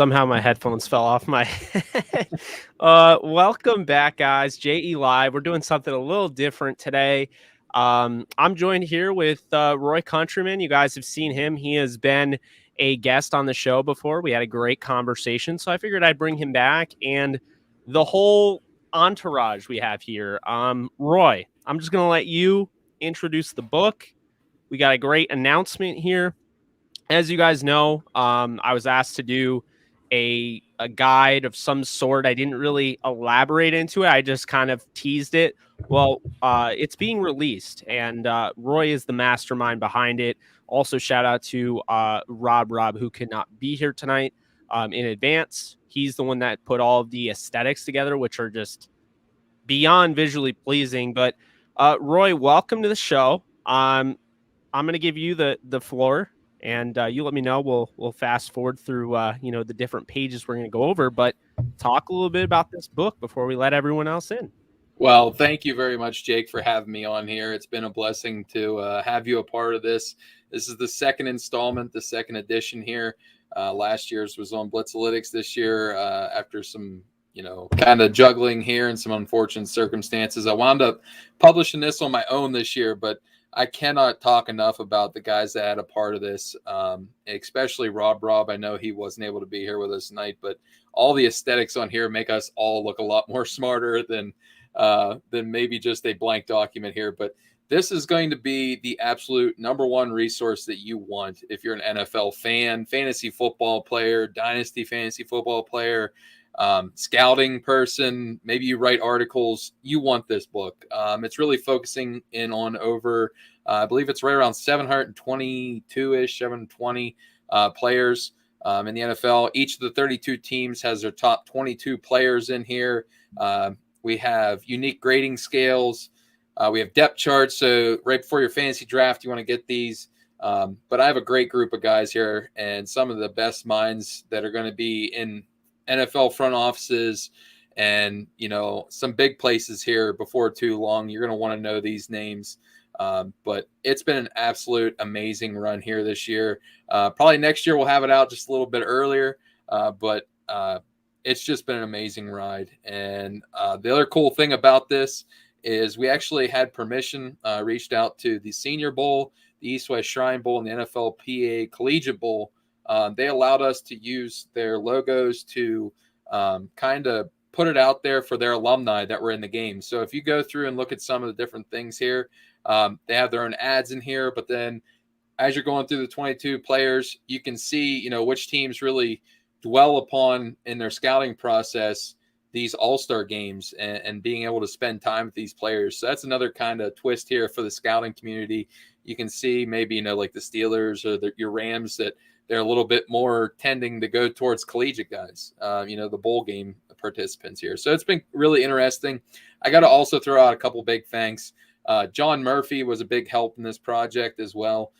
somehow my headphones fell off my head. Welcome back, guys. JE Live. We're doing something a little different today. I'm joined here with Roy Countryman. You guys have seen him. He has been a guest on the show before. We had a great conversation, so I figured I'd bring him back and the whole entourage we have here. Roy, I'm just going to let you introduce the book. We got a great announcement here. As you guys know, I was asked to do a guide of some sort. I didn't really elaborate into it. I just kind of teased it. Well, it's being released, and Roy is the mastermind behind it. Also, shout out to Rob, who could not be here tonight in advance. He's the one that put all of the aesthetics together, which are just beyond visually pleasing. But Roy, welcome to the show. I'm going to give you the floor. And you let me know. We'll fast forward through the different pages we're going to go over, but talk a little bit about this book before we let everyone else in. Well, thank you very much, Jake, for having me on here. It's been a blessing to have you a part of this. This is the second installment, the second edition here. Last year's was on Blitzalytics. This year, after some kind of juggling here and some unfortunate circumstances, I wound up publishing this on my own this year, but I cannot talk enough about the guys that had a part of this, especially Rob. I know he wasn't able to be here with us tonight, but all the aesthetics on here make us all look a lot more smarter than maybe just a blank document here. But this is going to be the absolute number one resource that you want if you're an NFL fan, fantasy football player, dynasty fantasy football player, scouting person, maybe you write articles, you want this book. It's really focusing in on over, I believe it's right around 722-ish, 720 players in the NFL. Each of the 32 teams has their top 22 players in here. We have unique grading scales. We have depth charts. So right before your fantasy draft, you want to get these. But I have a great group of guys here and some of the best minds that are going to be in NFL front offices and, some big places here before too long. You're going to want to know these names. But it's been an absolute amazing run here this year. Probably next year we'll have it out just a little bit earlier. But it's just been an amazing ride. And the other cool thing about this is we actually had permission, reached out to the Senior Bowl, the East-West Shrine Bowl, and the NFLPA Collegiate Bowl. They allowed us to use their logos to kind of put it out there for their alumni that were in the game. So if you go through and look at some of the different things here, they have their own ads in here. But then as you're going through the 22 players, you can see, which teams really dwell upon in their scouting process these all-star games and being able to spend time with these players. So that's another kind of twist here for the scouting community. You can see maybe, like the Steelers or your Rams, that they're a little bit more tending to go towards collegiate guys, the bowl game participants here. So it's been really interesting. I got to also throw out a couple big thanks. John Murphy was a big help in this project as well.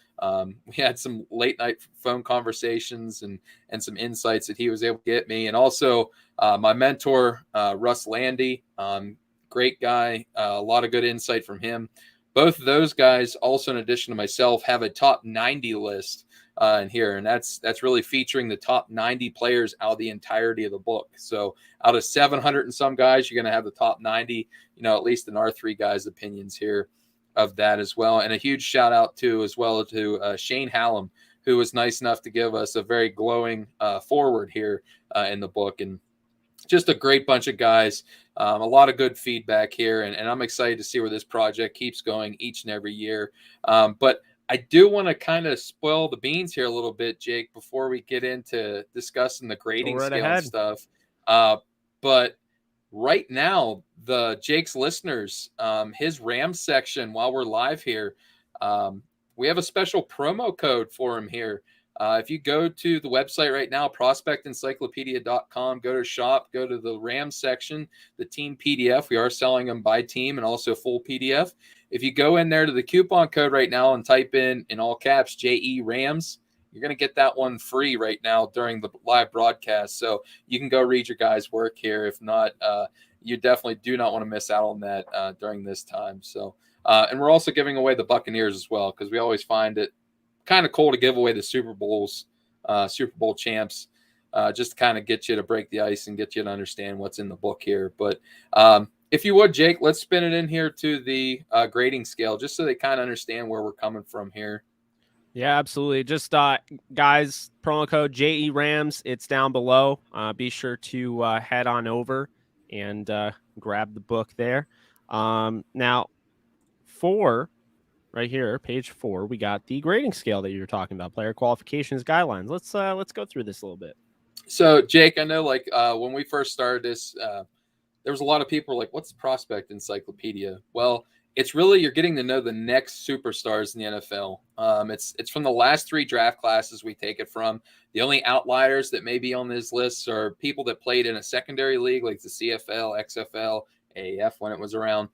We had some late night phone conversations and some insights that he was able to get me. And also my mentor, Russ Landy, great guy, a lot of good insight from him. Both of those guys, also in addition to myself, have a top 90 list in here. And that's really featuring the top 90 players out of the entirety of the book. So out of 700 and some guys, you're going to have the top 90, at least in our three guys' opinions here of that as well. And a huge shout out to Shane Hallam, who was nice enough to give us a very glowing forward here in the book. And just a great bunch of guys, a lot of good feedback here. And I'm excited to see where this project keeps going each and every year. But I do want to kind of spoil the beans here a little bit, Jake, before we get into discussing the grading scale and stuff. But right now, Jake's listeners, his Rams section, while we're live here, we have a special promo code for him here. If you go to the website right now, prospectencyclopedia.com, go to shop, go to the Rams section, the team PDF. We are selling them by team and also full PDF. If you go in there to the coupon code right now and type in all caps, JE Rams, you're going to get that one free right now during the live broadcast. So you can go read your guys' work here. If not, you definitely do not want to miss out on that during this time. So, and we're also giving away the Buccaneers as well, because we always find it kind of cool to give away the Super Bowl champs just to kind of get you to break the ice and get you to understand what's in the book here. But if you would, Jake, let's spin it in here to the grading scale just so they kind of understand where we're coming from here. Yeah, absolutely. Just guys, promo code JERAMS. It's down below. Be sure to head on over and grab the book there. Now, right here, page 4, we got the grading scale that you were talking about, player qualifications guidelines. Let's go through this a little bit. So, Jake, I know when we first started this, there was a lot of people like, what's the prospect encyclopedia? Well, it's really you're getting to know the next superstars in the NFL. It's from the last 3 draft classes we take it from. The only outliers that may be on this list are people that played in a secondary league like the CFL, XFL, AAF when it was around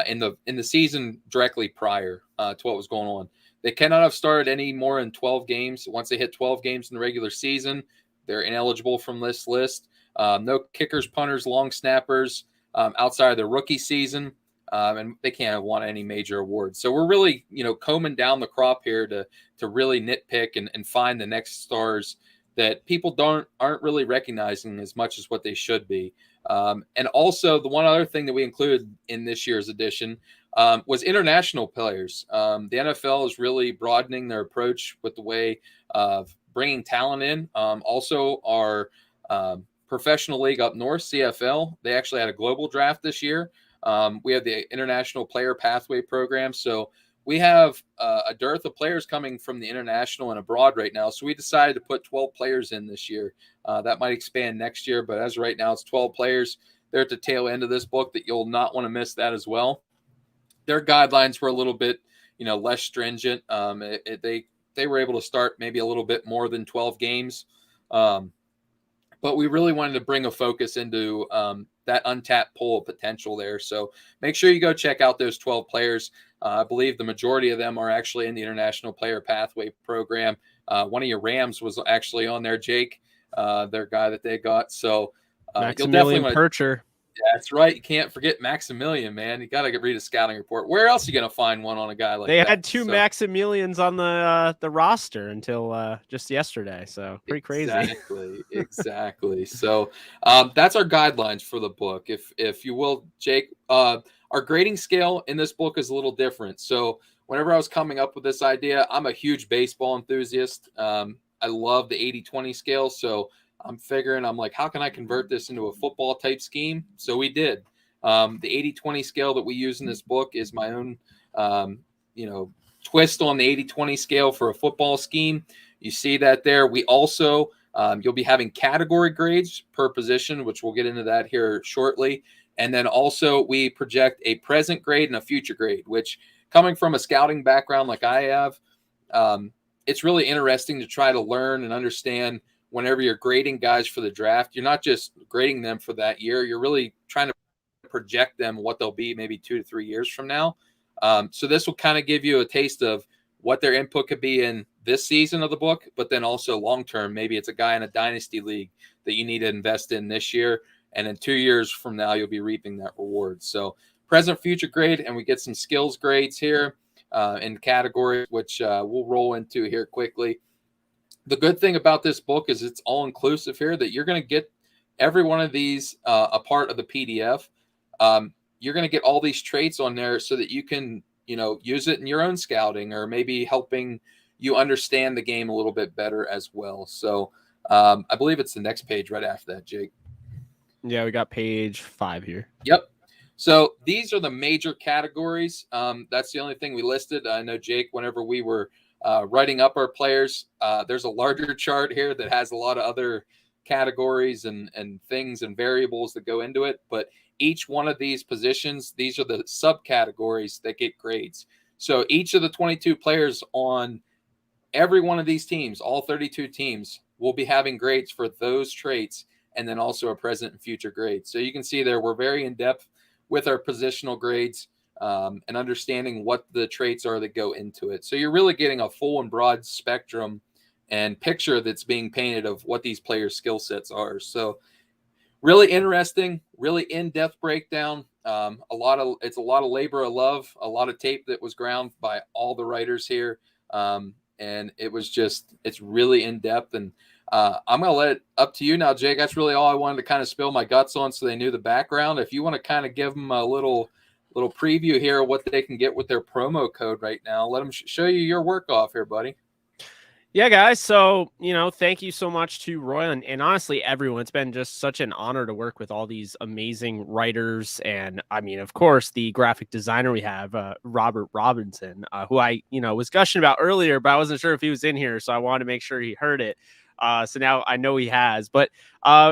in the season directly prior to what was going on. They cannot have started any more than 12 games. Once they hit 12 games in the regular season, they're ineligible from this list. No kickers, punters, long snappers outside of the rookie season. And they can't have won any major awards. So we're really, combing down the crop here to really nitpick and find the next stars that people aren't really recognizing as much as what they should be. And also the one other thing that we included in this year's edition was international players. The NFL is really broadening their approach with the way of bringing talent in. Also our professional league up north, CFL, they actually had a global draft this year. We have the International Player Pathway Program. So we have a dearth of players coming from the international and abroad right now. So we decided to put 12 players in this year. That might expand next year, but as of right now, it's 12 players. They're at the tail end of this book that you'll not want to miss that as well. Their guidelines were a little bit, less stringent. They were able to start maybe a little bit more than 12 games. But we really wanted to bring a focus into that untapped pool of potential there. So make sure you go check out those 12 players. I believe the majority of them are actually in the International Player Pathway Program. One of your Rams was actually on there, Jake, their guy that they got. So Maximilian Percher. That's right. You can't forget Maximilian, man. You got to read a scouting report. Where else are you going to find one on a guy like that? They had 2 Maximilians on the roster until just yesterday. So pretty crazy. Exactly. So that's our guidelines for the book. If you will, Jake, our grading scale in this book is a little different. So whenever I was coming up with this idea, I'm a huge baseball enthusiast. I love the 80-20 scale. So I'm like, how can I convert this into a football type scheme? So we did. The 80-20 scale that we use in this book is my own, twist on the 80-20 scale for a football scheme. You see that there. We also, you'll be having category grades per position, which we'll get into that here shortly. And then also we project a present grade and a future grade, which coming from a scouting background like I have, it's really interesting to try to learn and understand whenever you're grading guys for the draft. You're not just grading them for that year. You're really trying to project them what they'll be maybe 2 to 3 years from now. So this will kind of give you a taste of what their input could be in this season of the book, but then also long-term. Maybe it's a guy in a dynasty league that you need to invest in this year. And in 2 years from now, you'll be reaping that reward. So present, future grade, and we get some skills grades here in categories, which we'll roll into here quickly. The good thing about this book is it's all inclusive here, that you're going to get every one of these a part of the PDF. You're going to get all these traits on there so that you can, use it in your own scouting or maybe helping you understand the game a little bit better as well. So I believe it's the next page right after that, Jake. Yeah, we got page 5 here. Yep. So these are the major categories. That's the only thing we listed. I know, Jake, whenever we were writing up our players, there's a larger chart here that has a lot of other categories and things and variables that go into it. But each one of these positions, these are the subcategories that get grades. So each of the 22 players on every one of these teams, all 32 teams, will be having grades for those traits and then also a present and future grade. So you can see there we're very in-depth with our positional grades and understanding what the traits are that go into it. So you're really getting a full and broad spectrum and picture that's being painted of what these players' skill sets are. So really interesting, really in-depth breakdown. It's a lot of labor of love, a lot of tape that was ground by all the writers here. And it's really in-depth. And I'm going to let it up to you now, Jake. That's really all I wanted to kind of spill my guts on so they knew the background. If you want to kind of give them a little preview here of what they can get with their promo code right now, let them show you your work off here, buddy. Yeah, guys. So, thank you so much to Roy and honestly, everyone. It's been just such an honor to work with all these amazing writers. And I mean, of course, the graphic designer we have, Robert Robinson, who I, was gushing about earlier, but I wasn't sure if he was in here. So I wanted to make sure he heard it. So now I know he has. But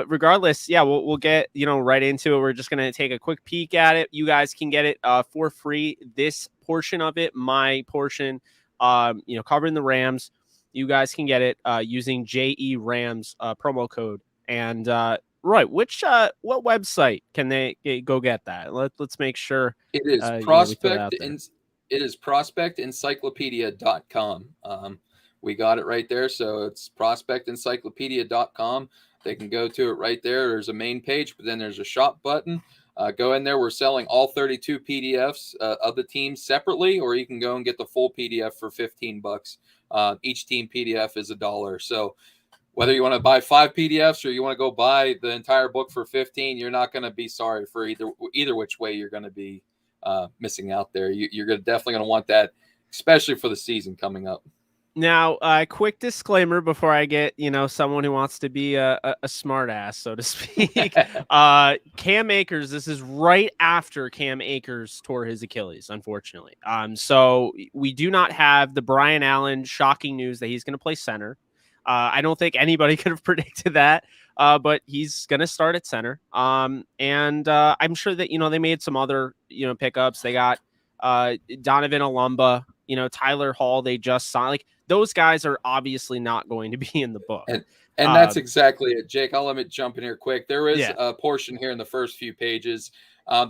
regardless, yeah, we'll get, right into it. We're just going to take a quick peek at it. You guys can get it for free. This portion of it, my portion, covering the Rams. You guys can get it using JE Rams promo code. And Roy, what website can they go get that? Let's make sure it is it is prospectencyclopedia.com. We got it right there, so it's prospectencyclopedia.com. They can go to it right there. There's a main page, but then there's a shop button. Go in there. We're selling all 32 PDFs of the teams separately, or you can go and get the full PDF for $15. Each team PDF is $1. So whether you want to buy 5 PDFs or you want to go buy the entire book for $15, you're not going to be sorry for either which way you're going to be missing out there. You're definitely going to want that, especially for the season coming up. Now, a quick disclaimer before I get, someone who wants to be a smart ass, so to speak. Cam Akers, this is right after Cam Akers tore his Achilles, unfortunately. So we do not have the Brian Allen shocking news that he's going to play center. I don't think anybody could have predicted that, but he's going to start at center. And I'm sure that, they made some other, pickups. They got Donovan Olumba, Tyler Hall, they just signed. Like, those guys are obviously not going to be in the book. And that's exactly it, Jake. I'll let me jump in here quick. There is a portion here in the first few pages.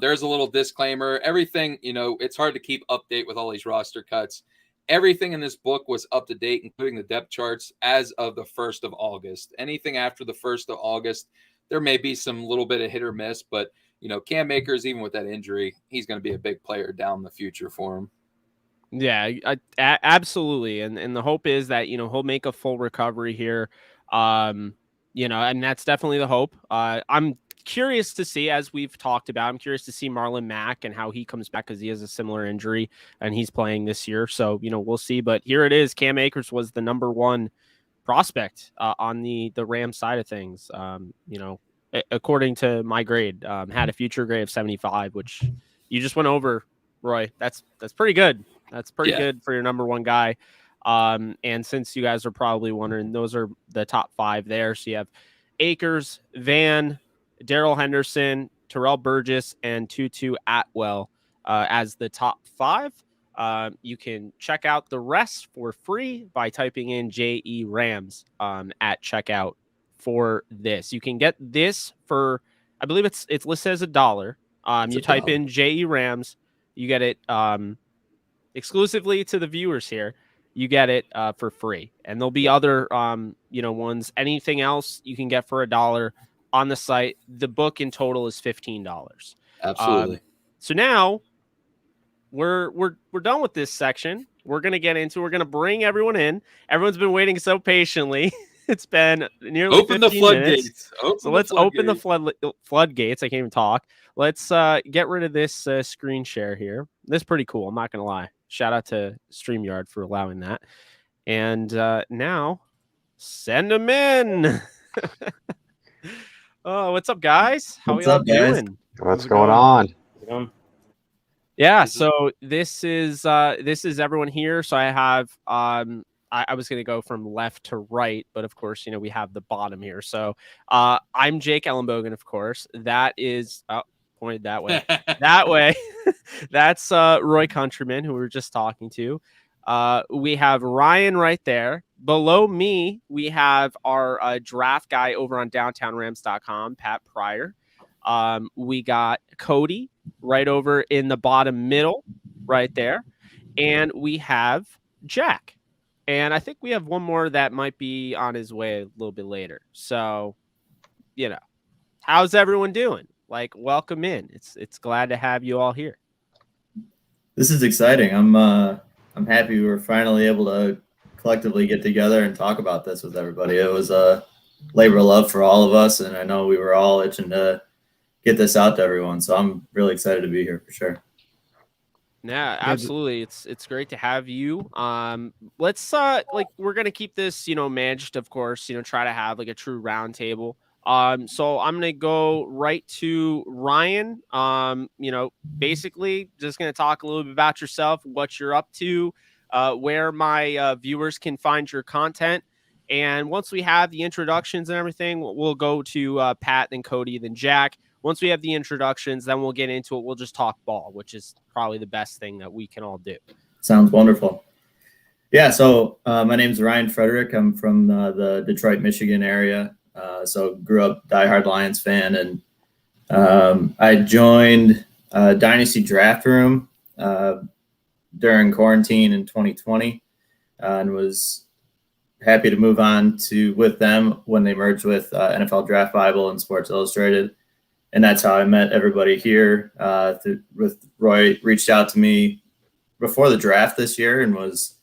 There's a little disclaimer. Everything, it's hard to keep update with all these roster cuts. Everything in this book was up to date, including the depth charts, as of the 1st of August. Anything after the 1st of August, there may be some little bit of hit or miss, but, Cam Akers, even with that injury, he's going to be a big player down the future for him. Yeah, absolutely. And the hope is that, he'll make a full recovery here. And that's definitely the hope. I'm curious to see, as we've talked about, I'm curious to see Marlon Mack and how he comes back because he has a similar injury and he's playing this year. So, we'll see. But here it is. Cam Akers was the number 1 prospect on the Rams side of things. According to my grade, had a future grade of 75, which you just went over, Roy. That's pretty good. That's pretty good for your number 1 guy. And since you guys are probably wondering, those are the top 5 there. So you have Akers, Van, Darrell Henderson, Terrell Burgess, and Tutu Atwell as the top 5. You can check out the rest for free by typing in JE Rams at checkout for this. You can get this for, I believe it's listed as $1. You type in JE Rams, you get it exclusively to the viewers here. You get it for free, and there'll be other ones. Anything else you can get for $1 on the site. The book in total is $15. Absolutely. So now we're done with this section. We're gonna bring everyone in. Everyone's been waiting so patiently. It's been nearly 15 minutes. So let's open the floodgates. I can't even talk. Let's get rid of this screen share here. This is pretty cool. I'm not going to lie. Shout out to StreamYard for allowing that. And now send them in. Oh, what's up, guys? How are you all doing? What's going on? Yeah, so this is everyone here. So I have I was going to go from left to right, but of course, we have the bottom here. So I'm Jake ELLENBOGEN, of course. That is pointed that way. That way. That's Roy Countryman, who we were just talking to. We have Ryan right there. Below me, we have our draft guy over on downtownrams.com, Pat Pryor. We got Cody right over in the bottom middle right there. And we have Jack. And I think we have one more that might be on his way a little bit later. So, how's everyone doing? Like, welcome in. It's glad to have you all here. This is exciting. I'm happy we were finally able to collectively get together and talk about this with everybody. It was labor of love for all of us, and I know we were all itching to get this out to everyone. So I'm really excited to be here for sure. Yeah, absolutely. It's great to have you. Let's like we're gonna keep this, managed, of course, try to have like a true roundtable. So I'm gonna go right to Ryan. Basically just gonna talk a little bit about yourself, what you're up to, where my viewers can find your content. And once we have the introductions and everything, we'll go to Pat, then Cody, then Jack. Once we have the introductions, then we'll get into it. We'll just talk ball, which is probably the best thing that we can all do. Sounds wonderful. Yeah, so my name's Ryan Frederick. I'm from the Detroit, Michigan area. So grew up diehard Lions fan, and I joined Dynasty Draft Room during quarantine in 2020, and was happy to move on with them when they merged with NFL Draft Bible and Sports Illustrated. And that's how I met everybody here. With Roy reached out to me before the draft this year and was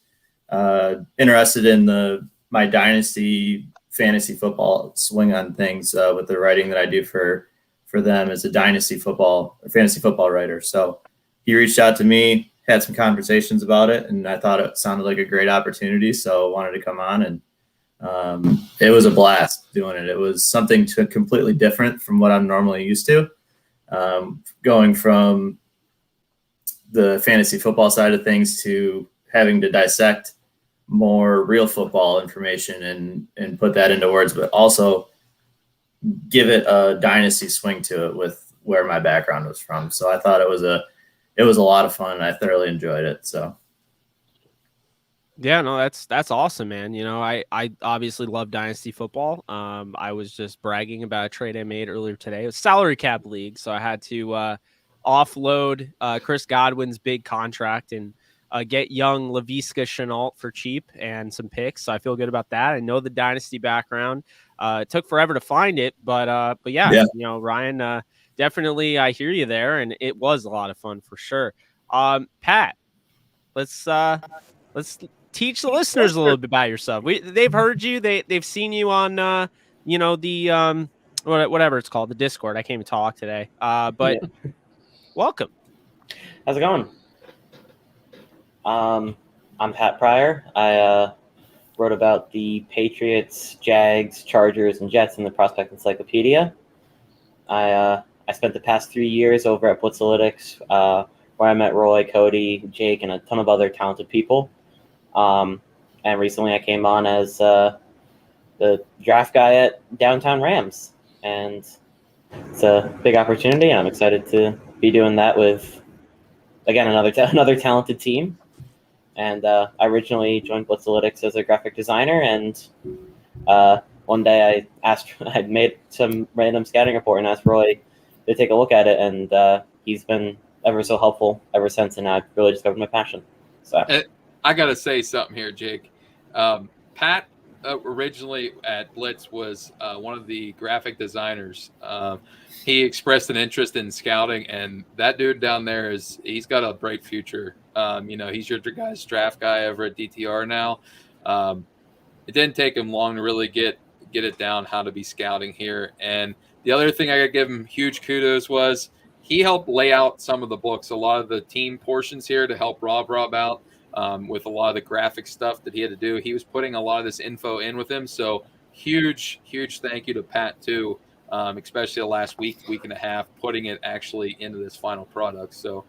interested in my Dynasty fantasy football swing on things with the writing that I do for them as a fantasy football writer. So he reached out to me, had some conversations about it, and I thought it sounded like a great opportunity. So I wanted to come on, and it was a blast doing it. It was something completely different from what I'm normally used to. Going from the fantasy football side of things to having to dissect more real football information and put that into words, but also give it a dynasty swing to it with where my background was from. So I thought it was a lot of fun. I thoroughly enjoyed it. So. Yeah, no, that's awesome, man. I obviously love Dynasty football. I was just bragging about a trade I made earlier today. It was salary cap league, so I had to offload Chris Godwin's big contract and get young Laviska Shenault for cheap and some picks. So I feel good about that. I know the Dynasty background. It took forever to find it, but yeah. Ryan, definitely I hear you there, and it was a lot of fun for sure. Pat, let's teach the listeners a little bit about yourself. They've heard you. They've seen you on the whatever it's called, the Discord. I can't even talk today. But yeah. Welcome. How's it going? I'm Pat Pryor. I wrote about the Patriots, Jags, Chargers, and Jets in the Prospect Encyclopedia. I spent the past 3 years over at Blitzalytics, where I met Roy, Cody, Jake, and a ton of other talented people. And recently I came on as the draft guy at Downtown Rams. And it's a big opportunity, and I'm excited to be doing that with, again, another talented team. And I originally joined Blitzalytics as a graphic designer, and one day I'd made some random scouting report and asked Roy to take a look at it, and he's been ever so helpful ever since, and I've really discovered my passion. So I got to say something here, Jake. Pat originally at Blitz was one of the graphic designers. He expressed an interest in scouting, and that dude down there he's got a bright future. He's your guys' draft guy over at DTR now. It didn't take him long to really get it down how to be scouting here. And the other thing I got to give him huge kudos was he helped lay out some of the books, a lot of the team portions here to help Rob out. With a lot of the graphic stuff that he had to do. He was putting a lot of this info in with him. So huge thank you to Pat too, especially the last week and a half, putting it actually into this final product. So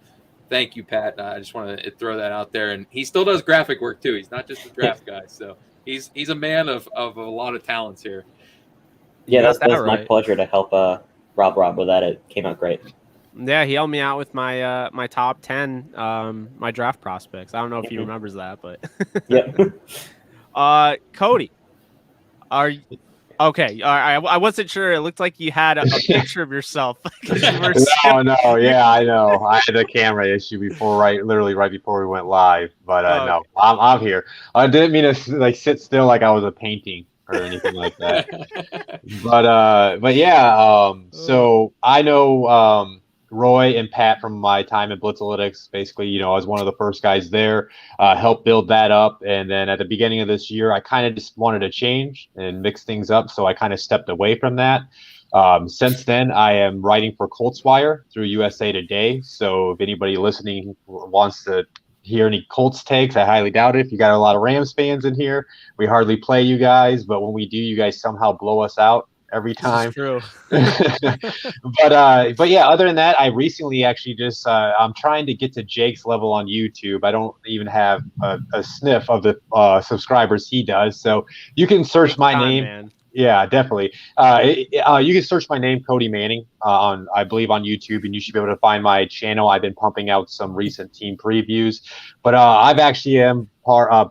thank you, Pat. I just want to throw that out there. And he still does graphic work too. He's not just a draft guy. So he's a man of a lot of talents here. Yeah, that's right. My pleasure to help Rob with that. It came out great. Yeah, he helped me out with my my top 10 my draft prospects. I don't know if he remembers that, but yeah. Cody, are you okay? I wasn't sure. It looked like you had a picture of yourself. No, yeah, I know. I had a camera issue literally right before we went live, but no, I'm here. I didn't mean to sit still like I was a painting or anything like that. but yeah, so I know Roy and Pat from my time at Blitzalytics. Basically, I was one of the first guys there, helped build that up. And then at the beginning of this year, I kind of just wanted to change and mix things up. So I kind of stepped away from that. Since then, I am writing for Coltswire through USA Today. So if anybody listening wants to hear any Colts takes, I highly doubt it. If you got a lot of Rams fans in here, we hardly play you guys. But when we do, you guys somehow blow us out every time. True. but yeah, other than that, I recently actually just I'm trying to get to Jake's level on YouTube. I don't even have a sniff of the subscribers he does, so you can search my name. Man. Yeah, definitely. You can search my name, Cody Manning, I believe on YouTube, and you should be able to find my channel. I've been pumping out some recent team previews, but I've actually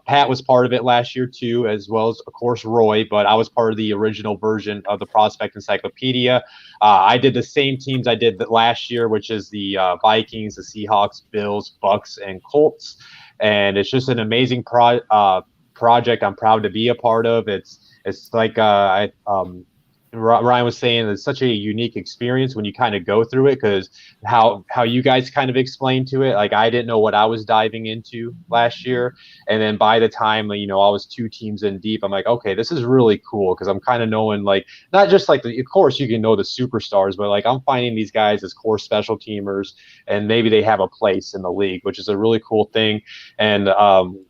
Pat was part of it last year too, as well as of course Roy. But I was part of the original version of the Prospect Encyclopedia. I did the same teams I did last year, which is the Vikings, the Seahawks, Bills, Bucks, and Colts. And it's just an amazing project. I'm proud to be a part of. It's like Ryan was saying, it's such a unique experience when you kind of go through it, because how you guys kind of explained to it, like I didn't know what I was diving into last year, and then by the time I was 2 teams in deep, I'm like, okay, this is really cool, because I'm kind of knowing, like, not just like of course you can know the superstars, but like I'm finding these guys as core special teamers, and maybe they have a place in the league, which is a really cool thing. And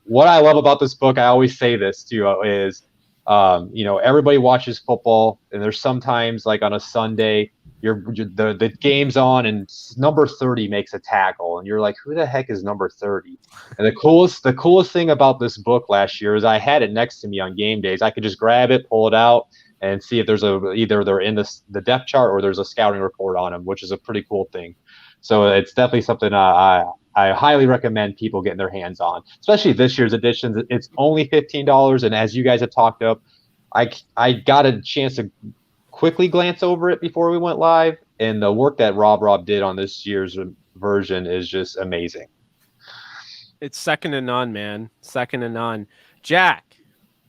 what I love about this book, I always say this too, is everybody watches football, and there's sometimes like on a Sunday, the game's on and number 30 makes a tackle, and you're like, who the heck is number 30? And the coolest thing about this book last year is I had it next to me on game days. I could just grab it, pull it out, and see if there's either they're in the depth chart or there's a scouting report on them, which is a pretty cool thing. So it's definitely something I highly recommend people getting their hands on, especially this year's editions. It's only $15, and as you guys have talked up, I got a chance to quickly glance over it before we went live, and the work that Rob did on this year's version is just amazing. It's second to none, man. Second to none. Jack,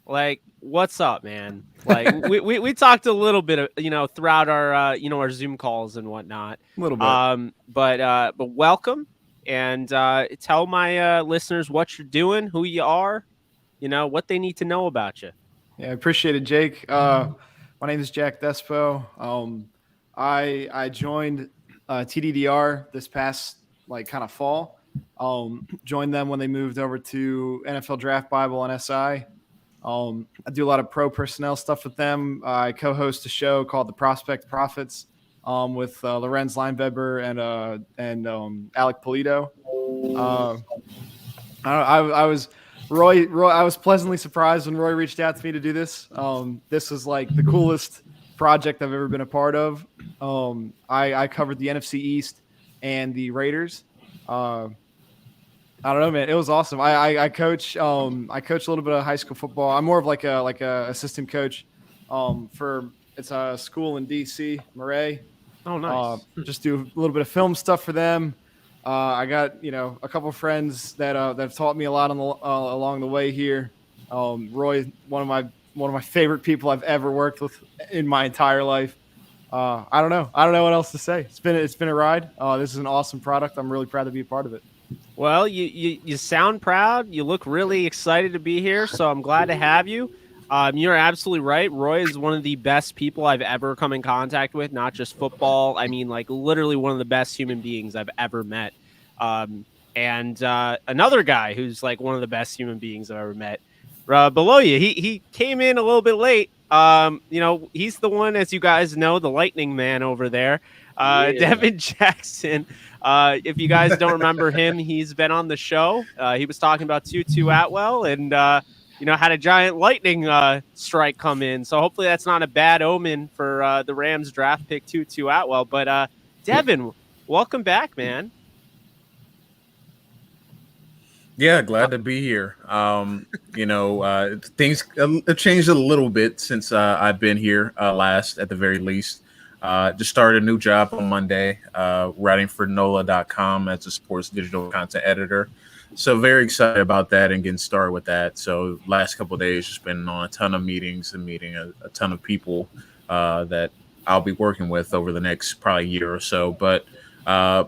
like, what's up, man? Like, we talked a little bit, throughout our our Zoom calls and whatnot. A little bit. But welcome. And tell my listeners what you're doing, who you are, what they need to know about you. Yeah, I appreciate it, Jake. My name is Jack Despo. I joined TDDR this past kind of fall. Joined them when they moved over to NFL Draft Bible and SI. I do a lot of pro personnel stuff with them. I co-host a show called The Prospect Prophets with Lorenz Lineweber and Alec Polito. Roy, I was pleasantly surprised when Roy reached out to me to do this. This was like the coolest project I've ever been a part of. I covered the NFC East and the Raiders. I don't know, man. It was awesome. I coach a little bit of high school football. I'm more of like a assistant coach it's a school in DC, Murray. Oh, nice. Just do a little bit of film stuff for them. I got a couple of friends that have taught me a lot along the way here. Roy, one of my favorite people I've ever worked with in my entire life. I don't know what else to say. It's been a ride. This is an awesome product. I'm really proud to be a part of it. Well, you sound proud. You look really excited to be here, so I'm glad to have you. You're absolutely right. Roy is one of the best people I've ever come in contact with, not just football. I mean, like, literally one of the best human beings I've ever met. And another guy who's like one of the best human beings I've ever met, below you. He came in a little bit late. He's the one, as you guys know, the lightning man over there. Devin Jackson. If you guys don't remember him, he's been on the show. He was talking about Tutu Atwell and, had a giant lightning strike come in. So hopefully that's not a bad omen for the Rams draft pick Tutu Atwell. But Devin, welcome back, man. Yeah, glad to be here. Things have changed a little bit since I've been here last, at the very least. Just started a new job on Monday, writing for NOLA.com as a sports digital content editor. So very excited about that and getting started with that. So last couple of days, just been on a ton of meetings and meeting a ton of people that I'll be working with over the next probably year or so. But I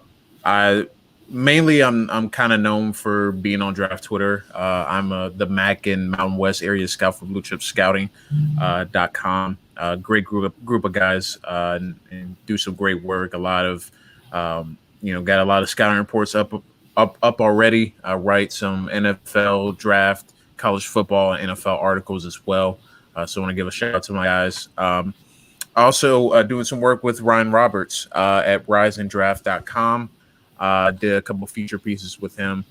I'm kind of known for being on Draft Twitter. I'm the Mac and Mountain West area scout for Blue Chip Scouting .com. Great group of guys and do some great work. A lot of got a lot of scouting reports up already. I write some NFL draft, college football, and NFL articles as well. So I want to give a shout out to my guys. Also doing some work with Ryan Roberts at riseanddraft.com. Did a couple feature pieces with him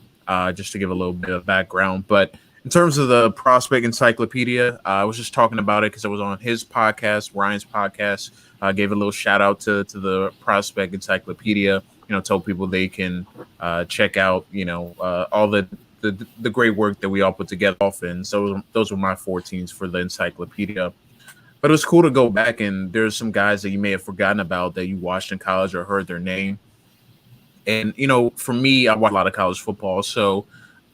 just to give a little bit of background. But in terms of the Prospect Encyclopedia, I was just talking about it because I was on his podcast, Ryan's podcast. Gave a little shout out to the Prospect Encyclopedia. Told people they can check out, all the great work that we all put together often. So those were my 4 teams for the encyclopedia. But it was cool to go back, and there's some guys that you may have forgotten about that you watched in college or heard their name. And, for me, I watch a lot of college football, so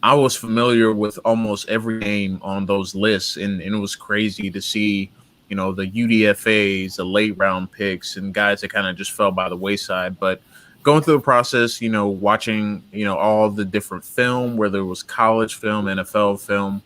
I was familiar with almost every name on those lists. And it was crazy to see, the UDFAs, the late round picks, and guys that kind of just fell by the wayside. But going through the process, watching, all the different film, whether it was college film, NFL film,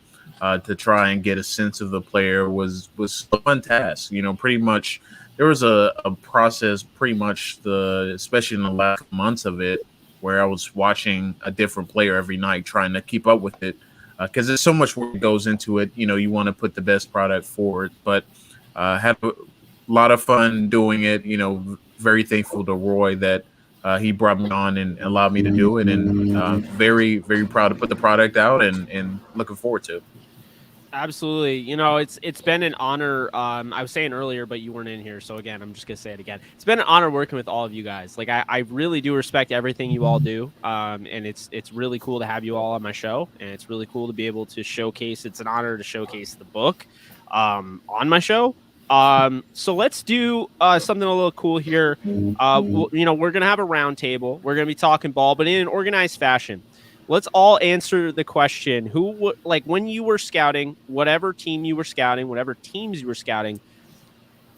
to try and get a sense of the player was a fun task. Pretty much there was a process pretty much especially in the last months of it, where I was watching a different player every night, trying to keep up with it. Because there's so much work that goes into it. You want to put the best product forward, but had a lot of fun doing it. Very thankful to Roy that he brought me on and allowed me to do it, and very, very proud to put the product out and looking forward to it. Absolutely. It's been an honor. I was saying earlier, but you weren't in here. So again, I'm just going to say it again. It's been an honor working with all of you guys. Like I really do respect everything you all do. And it's really cool to have you all on my show. And it's really cool to be able to showcase. It's an honor to showcase the book on my show. So let's do something a little cool here. We're going to have a round table. We're going to be talking ball, but in an organized fashion. Let's all answer the question. When you were scouting, whatever team you were scouting, whatever teams you were scouting,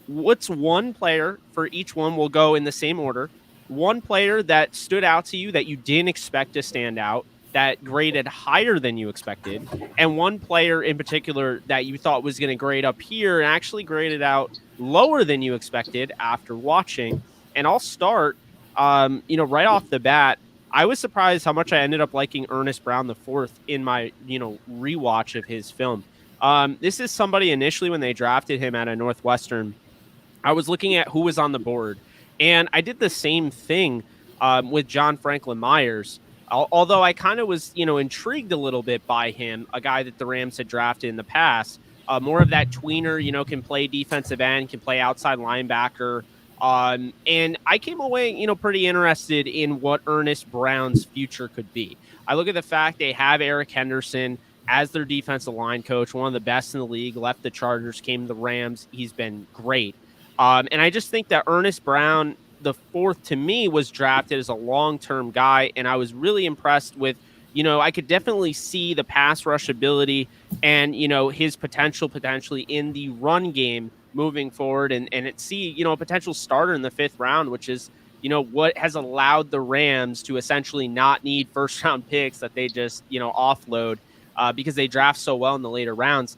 what's one player for each one? We'll go in the same order. One player that stood out to you that you didn't expect to stand out, that graded higher than you expected, and one player in particular that you thought was going to grade up here and actually graded out lower than you expected after watching. And I'll start, right off the bat. I was surprised how much I ended up liking Ernest Brown IV in my, rewatch of his film. This is somebody initially when they drafted him out of Northwestern, I was looking at who was on the board, and I did the same thing with John Franklin Myers. Although I kind of was, intrigued a little bit by him, a guy that the Rams had drafted in the past, more of that tweener, can play defensive end, can play outside linebacker. And I came away, pretty interested in what Ernest Brown's future could be. I look at the fact they have Eric Henderson as their defensive line coach, one of the best in the league, left the Chargers, came to the Rams. He's been great. And I just think that Ernest Brown, the fourth, to me, was drafted as a long-term guy. And I was really impressed with, I could definitely see the pass rush ability and, his potentially in the run game moving forward, and see, a potential starter in the 5th round, which is, what has allowed the Rams to essentially not need first-round picks that they just, offload because they draft so well in the later rounds.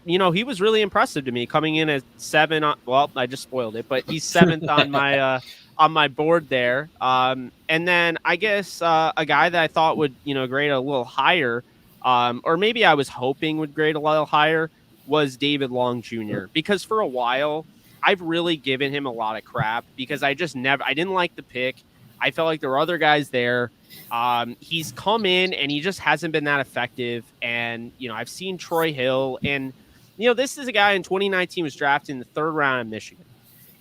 He was really impressive to me coming in at 7. Well, I just spoiled it, but he's 7th on my board there. And then I guess a guy that I thought would, grade a little higher, or maybe I was hoping would grade a little higher, was David Long Jr. Because for a while, I've really given him a lot of crap because I didn't like the pick. I felt like there were other guys there. He's come in and he just hasn't been that effective. And, I've seen Troy Hill, and, this is a guy in 2019 was drafted in the 3rd round in Michigan.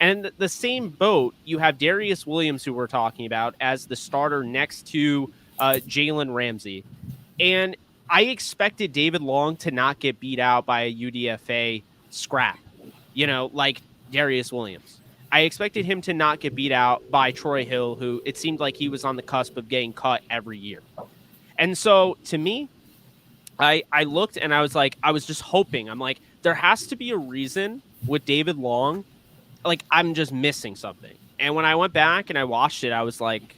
And the same boat, you have Darius Williams, who we're talking about, as the starter next to Jalen Ramsey. And I expected David Long to not get beat out by a UDFA scrap, like Darius Williams. I expected him to not get beat out by Troy Hill, who it seemed like he was on the cusp of getting cut every year. And so to me, I looked and I was just hoping. I'm like, there has to be a reason with David Long. Like, I'm just missing something. And when I went back and I watched it, I was like,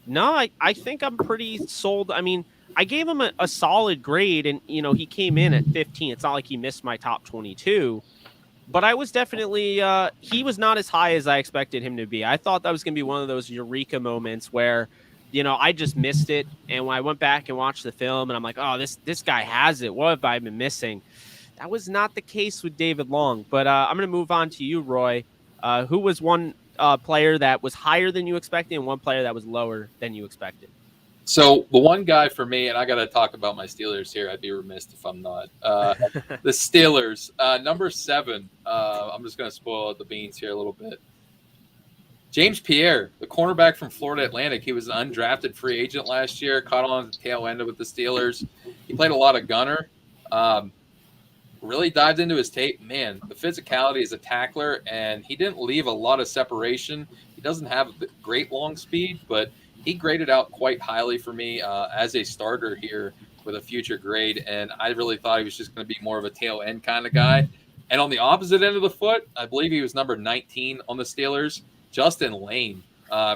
no, I think I'm pretty sold. I mean, I gave him a solid grade, and, you know, he came in at 15. It's not like he missed my top 22. But I was definitely he was not as high as I expected him to be. I thought that was going to be one of those eureka moments where, you know, I just missed it. And when I went back and watched the film, and I'm like, oh, this guy has it. What have I been missing? That was not the case with David Long. But I'm going to move on to you, Roy. Who was one player that was higher than you expected and one player that was lower than you expected? So the one guy for me, and I got to talk about my Steelers here. I'd be remiss if I'm not. The Steelers, number 7. I'm just going to spoil the beans here a little bit. James Pierre, the cornerback from Florida Atlantic. He was an undrafted free agent last year, caught on the tail end with the Steelers. He played a lot of gunner. Really dived into his tape. Man, the physicality as a tackler, and he didn't leave a lot of separation. He doesn't have great long speed, but he graded out quite highly for me as a starter here with a future grade, and I really thought he was just going to be more of a tail end kind of guy. And on the opposite end of the foot, I believe he was number 19 on the Steelers, Justin Lane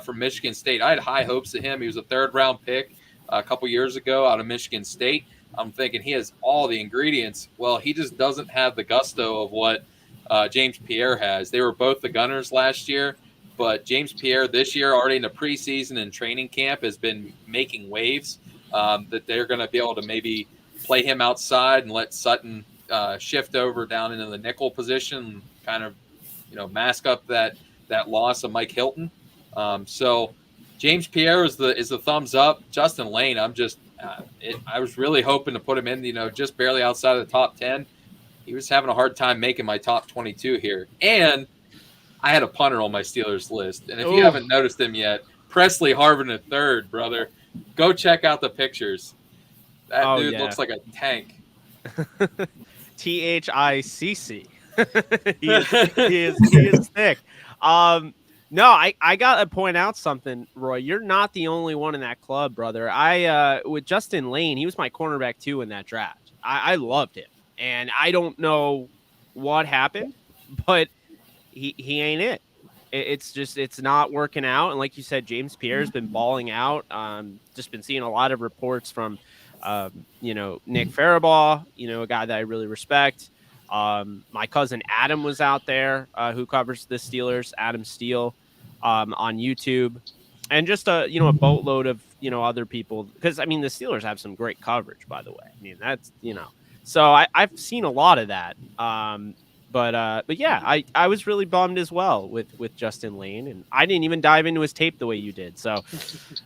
from Michigan State. I had high hopes of him. He was a 3rd-round pick a couple years ago out of Michigan State. I'm thinking he has all the ingredients. Well, he just doesn't have the gusto of what James Pierre has. They were both the gunners last year. But James Pierre this year, already in the preseason and training camp, has been making waves that they're going to be able to maybe play him outside and let Sutton shift over down into the nickel position, kind of, you know, mask up that loss of Mike Hilton. So James Pierre is the thumbs up. Justin Lane, I was really hoping to put him in, you know, just barely outside of the top 10. He was having a hard time making my top 22 here. And I had a punter on my Steelers list, and if you haven't noticed him yet, Presley Harvin III, brother, go check out the pictures. That dude looks like a tank. THICC. he is thick. No, I gotta point out something, Roy. You're not the only one in that club, brother. With Justin Lane, he was my cornerback too in that draft. I loved him, and I don't know what happened, but he ain't it. It's not working out. And like you said, James Pierre's been balling out. Just been seeing a lot of reports from, Nick Farabaugh, a guy that I really respect. My cousin Adam was out there, who covers the Steelers, Adam Steele, on YouTube, and just a boatload of, other people. Because I mean, the Steelers have some great coverage, by the way. I mean, that's, so I've seen a lot of that. But yeah, I was really bummed as well with Justin Lane, and I didn't even dive into his tape the way you did. So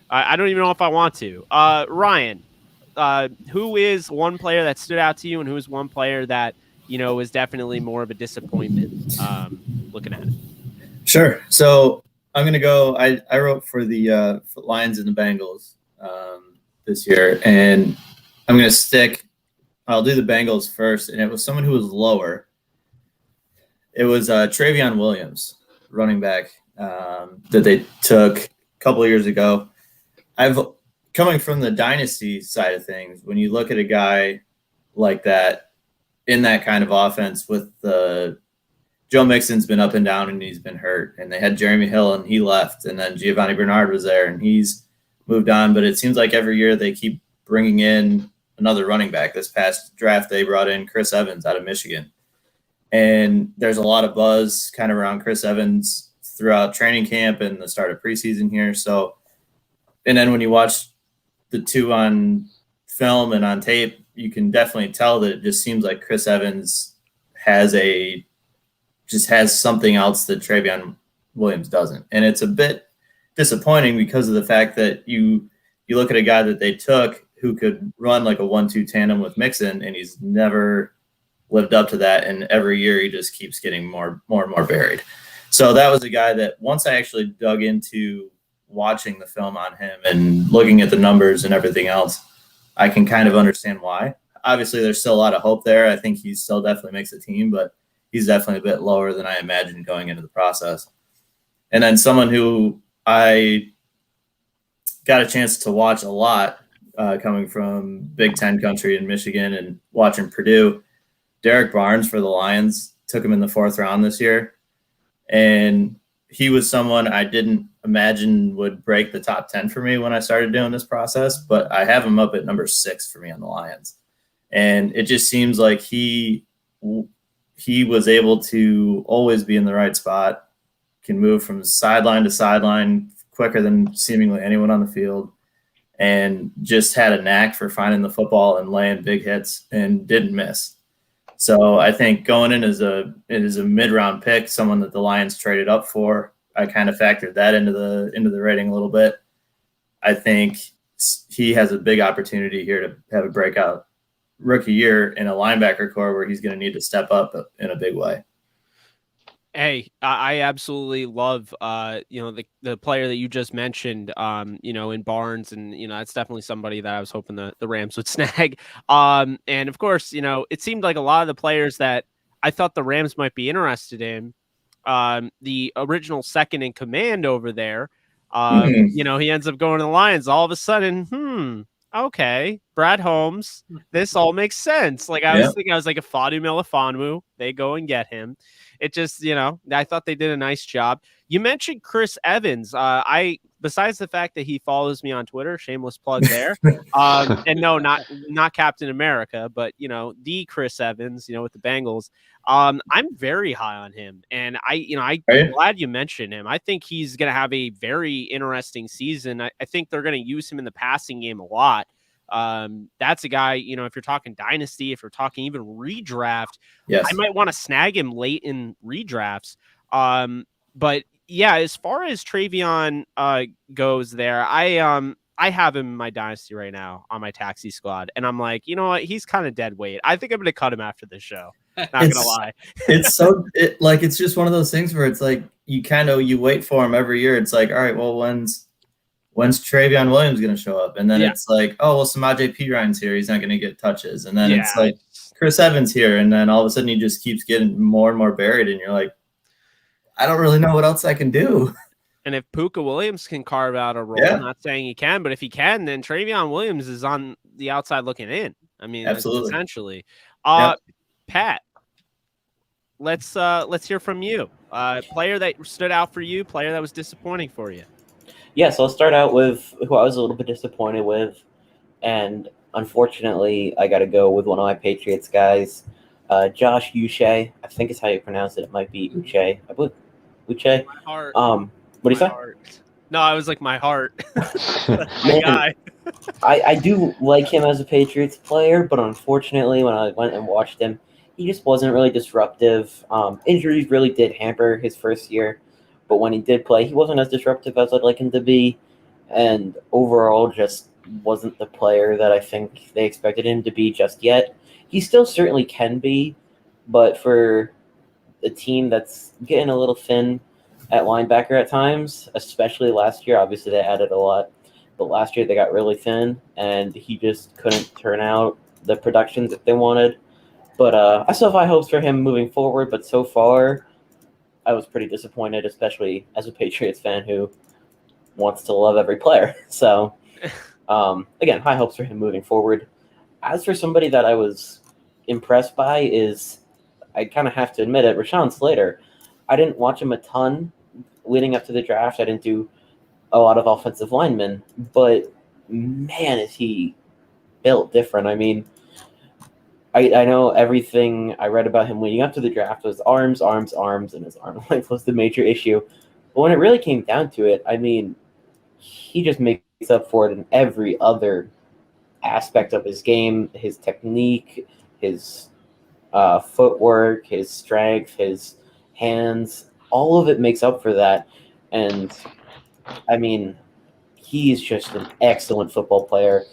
I don't even know if I want to. Ryan, who is one player that stood out to you, and who is one player that, was definitely more of a disappointment looking at it? Sure. So I'm going to go, I wrote for the Lions and the Bengals this year, and I'm going to I'll do the Bengals first, and it was someone who was lower. It was Travion Williams, running back, that they took a couple of years ago. Coming from the dynasty side of things, when you look at a guy like that in that kind of offense with Joe Mixon's been up and down and he's been hurt, and they had Jeremy Hill and he left, and then Giovanni Bernard was there and he's moved on. But it seems like every year they keep bringing in another running back. This past draft, they brought in Chris Evans out of Michigan. And there's a lot of buzz kind of around Chris Evans throughout training camp and the start of preseason here. So, and then when you watch the two on film and on tape, you can definitely tell that it just seems like Chris Evans has something else that Travion Williams doesn't. And it's a bit disappointing because of the fact that you look at a guy that they took who could run like a 1-2 tandem with Mixon, and he's never lived up to that, and every year he just keeps getting more and more buried. So that was a guy that once I actually dug into watching the film on him and looking at the numbers and everything else, I can kind of understand why. Obviously, there's still a lot of hope there. I think he still definitely makes the team, but he's definitely a bit lower than I imagined going into the process. And then someone who I got a chance to watch a lot, coming from Big Ten country in Michigan and watching Purdue, Derek Barnes for the Lions, took him in the 4th round this year. And he was someone I didn't imagine would break the top 10 for me when I started doing this process, but I have him up at number 6 for me on the Lions. And it just seems like he was able to always be in the right spot, can move from sideline to sideline quicker than seemingly anyone on the field, and just had a knack for finding the football and laying big hits and didn't miss. So I think going in as a mid-round pick, someone that the Lions traded up for, I kind of factored that into the rating a little bit. I think he has a big opportunity here to have a breakout rookie year in a linebacker core where he's going to need to step up in a big way. Hey, I absolutely love, the player that you just mentioned, in Barnes, and, that's definitely somebody that I was hoping the Rams would snag. And of course, it seemed like a lot of the players that I thought the Rams might be interested in, the original second in command over there, he ends up going to the Lions. All of a sudden, okay, Brad Holmes, this all makes sense. Like I was thinking, I was like, a Fadu Melifonwu, they go and get him. It just, I thought they did a nice job. You mentioned Chris Evans. Besides the fact that he follows me on Twitter, shameless plug there. And no, not Captain America, but the Chris Evans, with the Bengals. I'm very high on him, and I'm glad you mentioned him. I think he's going to have a very interesting season. I think they're going to use him in the passing game a lot. That's a guy, if you're talking dynasty, if you're talking even redraft, I might want to snag him late in redrafts. But yeah, as far as Travion goes there, I have him in my dynasty right now on my taxi squad, and I'm like, you know what, he's kind of dead weight. I think I'm going to cut him after this show. Not gonna lie. It's just one of those things where it's like you wait for him every year. It's like, all right, well, when's Travion Williams going to show up? And then it's like, oh, well, Samaje Perine's here. He's not going to get touches. And then it's like Chris Evans here. And then all of a sudden he just keeps getting more and more buried. And you're like, I don't really know what else I can do. And if Puka Williams can carve out a role, I'm not saying he can, but if he can, then Travion Williams is on the outside looking in. I mean, absolutely. Essentially. Pat, let's hear from you. Player that stood out for you, player that was disappointing for you. Yeah, so I'll start out with who I was a little bit disappointed with, and unfortunately, I got to go with one of my Patriots guys, Josh Uche. I think is how you pronounce it. It might be Uche. I believe Uche. My heart. What do you say? Heart. No, I was like, my heart. My guy. I do like him as a Patriots player, but unfortunately, when I went and watched him, he just wasn't really disruptive. Injuries really did hamper his first year. But when he did play, he wasn't as disruptive as I'd like him to be. And overall, just wasn't the player that I think they expected him to be just yet. He still certainly can be, but for a team that's getting a little thin at linebacker at times, especially last year, obviously they added a lot. But last year they got really thin, and he just couldn't turn out the productions that they wanted. But I still have high hopes for him moving forward, but so far I was pretty disappointed, especially as a Patriots fan who wants to love every player. So, again, high hopes for him moving forward. As for somebody that I was impressed by is, I kind of have to admit it, Reshawn Slater. I didn't watch him a ton leading up to the draft. I didn't do a lot of offensive linemen, but man, is he built different. I mean, I know everything I read about him leading up to the draft was arms, and his arm length was the major issue. But when it really came down to it, I mean, he just makes up for it in every other aspect of his game, his technique, his footwork, his strength, his hands, all of it makes up for that. And, I mean, he's just an excellent football player.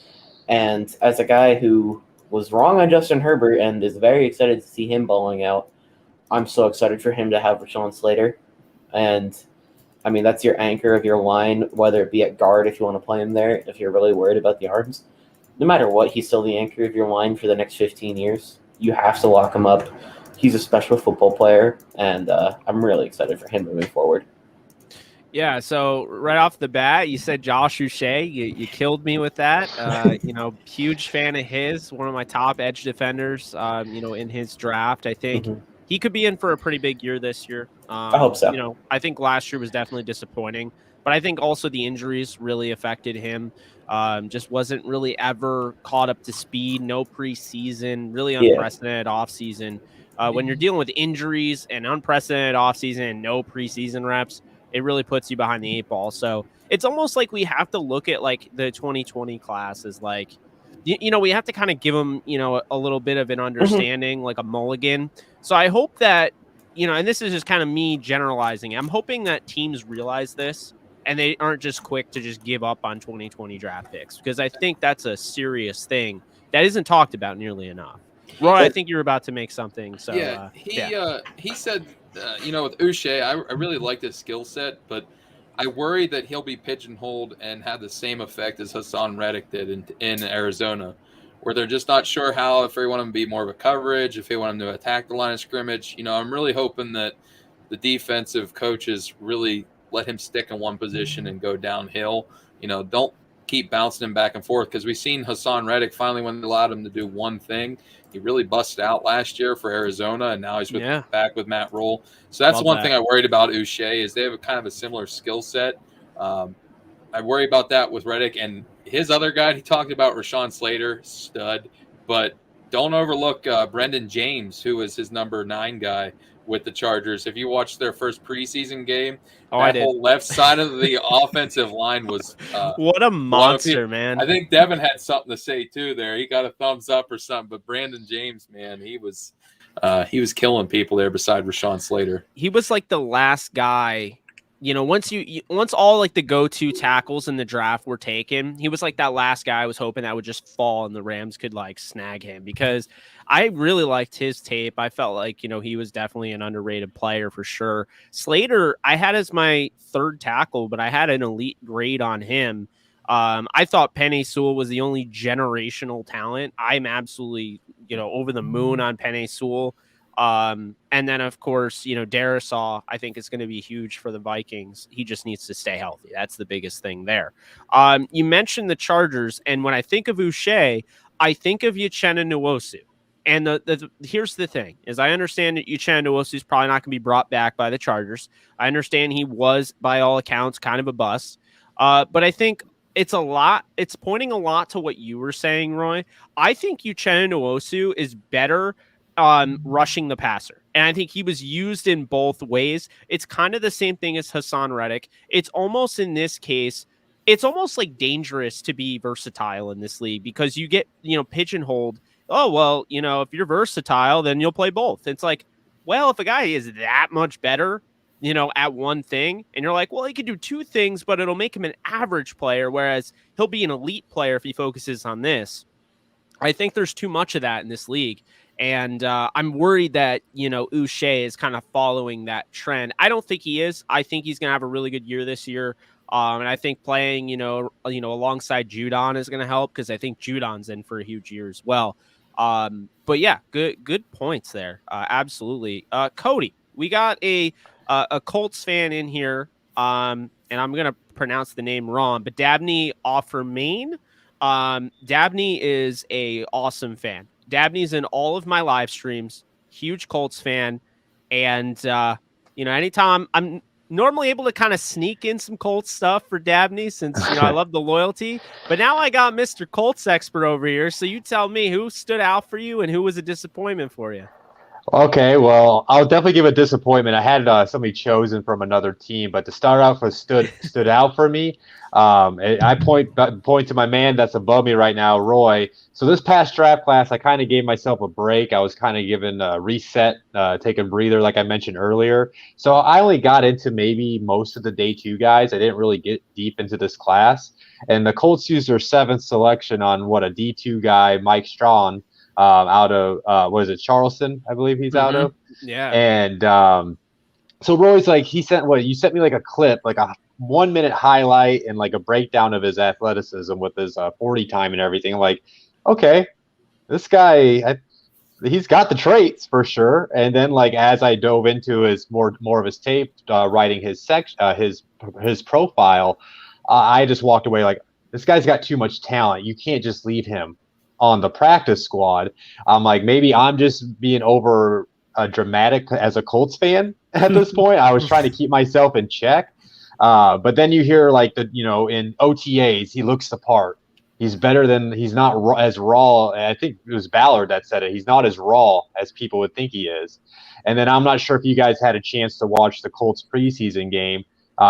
And as a guy who was wrong on Justin Herbert and is very excited to see him balling out, I'm so excited for him to have Reshawn Slater. And, I mean, that's your anchor of your line, whether it be at guard if you want to play him there, if you're really worried about the arms. No matter what, he's still the anchor of your line for the next 15 years. You have to lock him up. He's a special football player, and I'm really excited for him moving forward. Yeah, so right off the bat, you said Josh Uche. You killed me with that. Huge fan of his, one of my top edge defenders, in his draft. I think he could be in for a pretty big year this year. I hope so. You know, I think last year was definitely disappointing, but I think also the injuries really affected him. Just wasn't really ever caught up to speed. No preseason, really unprecedented offseason. When you're dealing with injuries and unprecedented offseason and no preseason reps, it really puts you behind the 8 ball. So it's almost like we have to look at like the 2020 class as like, you know, we have to kind of give them, you know, a little bit of an understanding, like a mulligan. So I hope that, you know, and this is just kind of me generalizing, I'm hoping that teams realize this and they aren't just quick to just give up on 2020 draft picks, because I think that's a serious thing that isn't talked about nearly enough. Roy, I think you're about to make something. So he said, you know, with Uche, I really like his skill set, but I worry that he'll be pigeonholed and have the same effect as Hassan Reddick did in Arizona, where they're just not sure how, if they want him to be more of a coverage, if they want him to attack the line of scrimmage. You know, I'm really hoping that the defensive coaches really let him stick in one position and go downhill. You know, don't keep bouncing him back and forth, because we've seen Hassan Reddick finally, when they allowed him to do one thing, he really busted out last year for Arizona, and now he's back with Matt Rule. So that's one thing I worried about Uche, is they have a kind of a similar skill set. I worry about that with Reddick, and his other guy he talked about, Reshawn Slater, stud, but don't overlook Brendan James, who was his number 9 guy with the Chargers. If you watched their first preseason game, that whole left side of the offensive line was what a monster, man. I think Devin had something to say too there. He got a thumbs up or something, but Brandon James, man, he was killing people there beside Reshawn Slater. He was like the last guy, you know, once all like the go-to tackles in the draft were taken, he was like that last guy I was hoping that would just fall and the Rams could like snag him, because I really liked his tape. I felt like, you know, he was definitely an underrated player for sure. Slater, I had as my 3rd tackle, but I had an elite grade on him. I thought Penei Sewell was the only generational talent. I'm absolutely, you know, over the moon on Penei Sewell. And then, of course, you know, Darisaw, I think is going to be huge for the Vikings. He just needs to stay healthy. That's the biggest thing there. You mentioned the Chargers, and when I think of Uche, I think of Uchenna Nwosu. And here's the thing, is I understand that Uchenna Nwosu is probably not going to be brought back by the Chargers. I understand he was, by all accounts, kind of a bust. But I think it's pointing a lot to what you were saying, Roy. I think Uchenna Nwosu is better rushing the passer, and I think he was used in both ways. It's kind of the same thing as Hassan Reddick. It's almost, in this case, it's almost like dangerous to be versatile in this league, because you get, you know, pigeonholed. Oh, well, you know, if you're versatile, then you'll play both. It's like, well, if a guy is that much better, you know, at one thing, and you're like, well, he could do 2 things, but it'll make him an average player, whereas he'll be an elite player if he focuses on this. I think there's too much of that in this league. And I'm worried that, you know, Uche is kind of following that trend. I don't think he is. I think he's going to have a really good year this year. And I think playing, you know, alongside Judon is going to help, because I think Judon's in for a huge year as well. But yeah, good points there. Absolutely. Cody, we got a Colts fan in here. And I'm going to pronounce the name wrong, but Dabney Offermain. Dabney is a awesome fan. Dabney's in all of my live streams, huge Colts fan. And, you know, anytime I'm normally able to kind of sneak in some Colts stuff for Dabney, since, you know, I love the loyalty, but now I got Mr. Colts expert over here. So you tell me who stood out for you and who was a disappointment for you. Okay, well, I'll definitely give a disappointment. I had somebody chosen from another team, but to start out for stood out for me. I point to my man that's above me right now, Roy. So this past draft class, I kind of gave myself a break. I was kind of given a reset, take a breather, like I mentioned earlier. So I only got into maybe most of the day 2 guys. I didn't really get deep into this class. And the Colts used their 7th selection on a D2 guy, Mike Strawn, out of what is it, Charleston, I believe he's out of. Yeah. And so Roy's like, you sent me like a clip, like a 1-minute highlight and like a breakdown of his athleticism with his 40 time and everything. I'm like, okay, this guy, he's got the traits for sure. And then like as I dove into his more of his tape, writing his his profile, I just walked away like, this guy's got too much talent. You can't just leave him on the practice squad. I'm like, maybe I'm just being dramatic as a Colts fan at this point. I was trying to keep myself in check. But then you hear like in OTAs, he looks the part. He's better than he's not as raw. I think it was Ballard that said it. He's not as raw as people would think he is. And then I'm not sure if you guys had a chance to watch the Colts preseason game.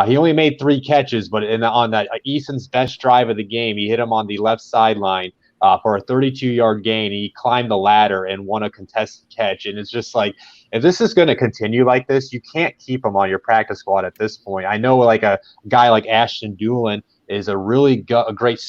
He only made 3 catches, but on that Eason's best drive of the game, he hit him on the left sideline for a 32-yard gain. He climbed the ladder and won a contested catch. And it's just like, if this is going to continue like this, you can't keep him on your practice squad at this point. I know like a guy like Ashton Doolin is a really a great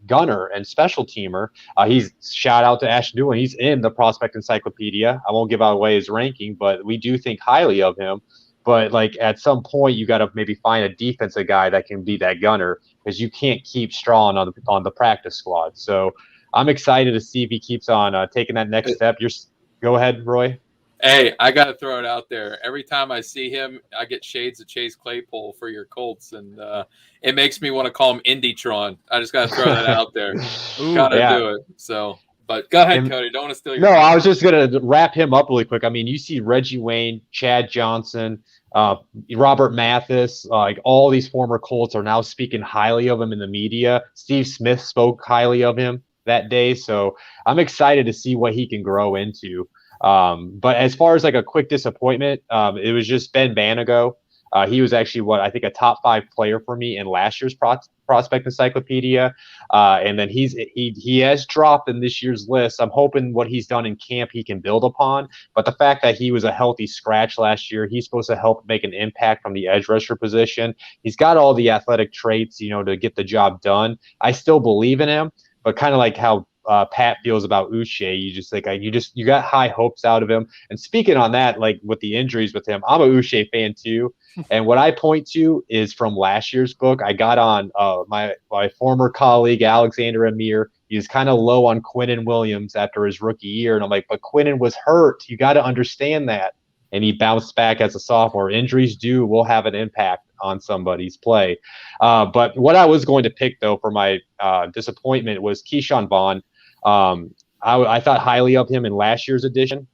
gunner and special teamer. He's shout out to Ashton Doolin. He's in the prospect encyclopedia. I won't give away his ranking, but we do think highly of him. But like at some point, you got to maybe find a defensive guy that can be that gunner, because you can't keep Strawn on the practice squad. So I'm excited to see if he keeps on taking that next step. Go ahead, Roy. Hey, I got to throw it out there. Every time I see him, I get shades of Chase Claypool for your Colts, and it makes me want to call him Indytron. I just got to throw that out there. Got to do it. So, but go ahead, Cody. Don't want to steal your time. I was just going to wrap him up really quick. I mean, you see Reggie Wayne, Chad Johnson, Robert Mathis, like all these former Colts are now speaking highly of him in the media. Steve Smith spoke highly of him that day. So I'm excited to see what he can grow into. But as far as like a quick disappointment, it was just Ben Banago. He was actually I think a top 5 player for me in last year's prospect encyclopedia. And then he has dropped in this year's list. I'm hoping what he's done in camp he can build upon. But the fact that he was a healthy scratch last year, he's supposed to help make an impact from the edge rusher position. He's got all the athletic traits, to get the job done. I still believe in him, but kind of like how Pat feels about Uche. You got high hopes out of him. And speaking on that, like with the injuries with him, I'm a Uche fan too. And what I point to is from last year's book. I got on my former colleague Alexander Amir. He was kind of low on Quinnen Williams after his rookie year, and I'm like, but Quinnen was hurt. You got to understand that. And he bounced back as a sophomore. Injuries will have an impact on somebody's play. But what I was going to pick though for my disappointment was Keyshawn Vaughn. I thought highly of him in last year's edition.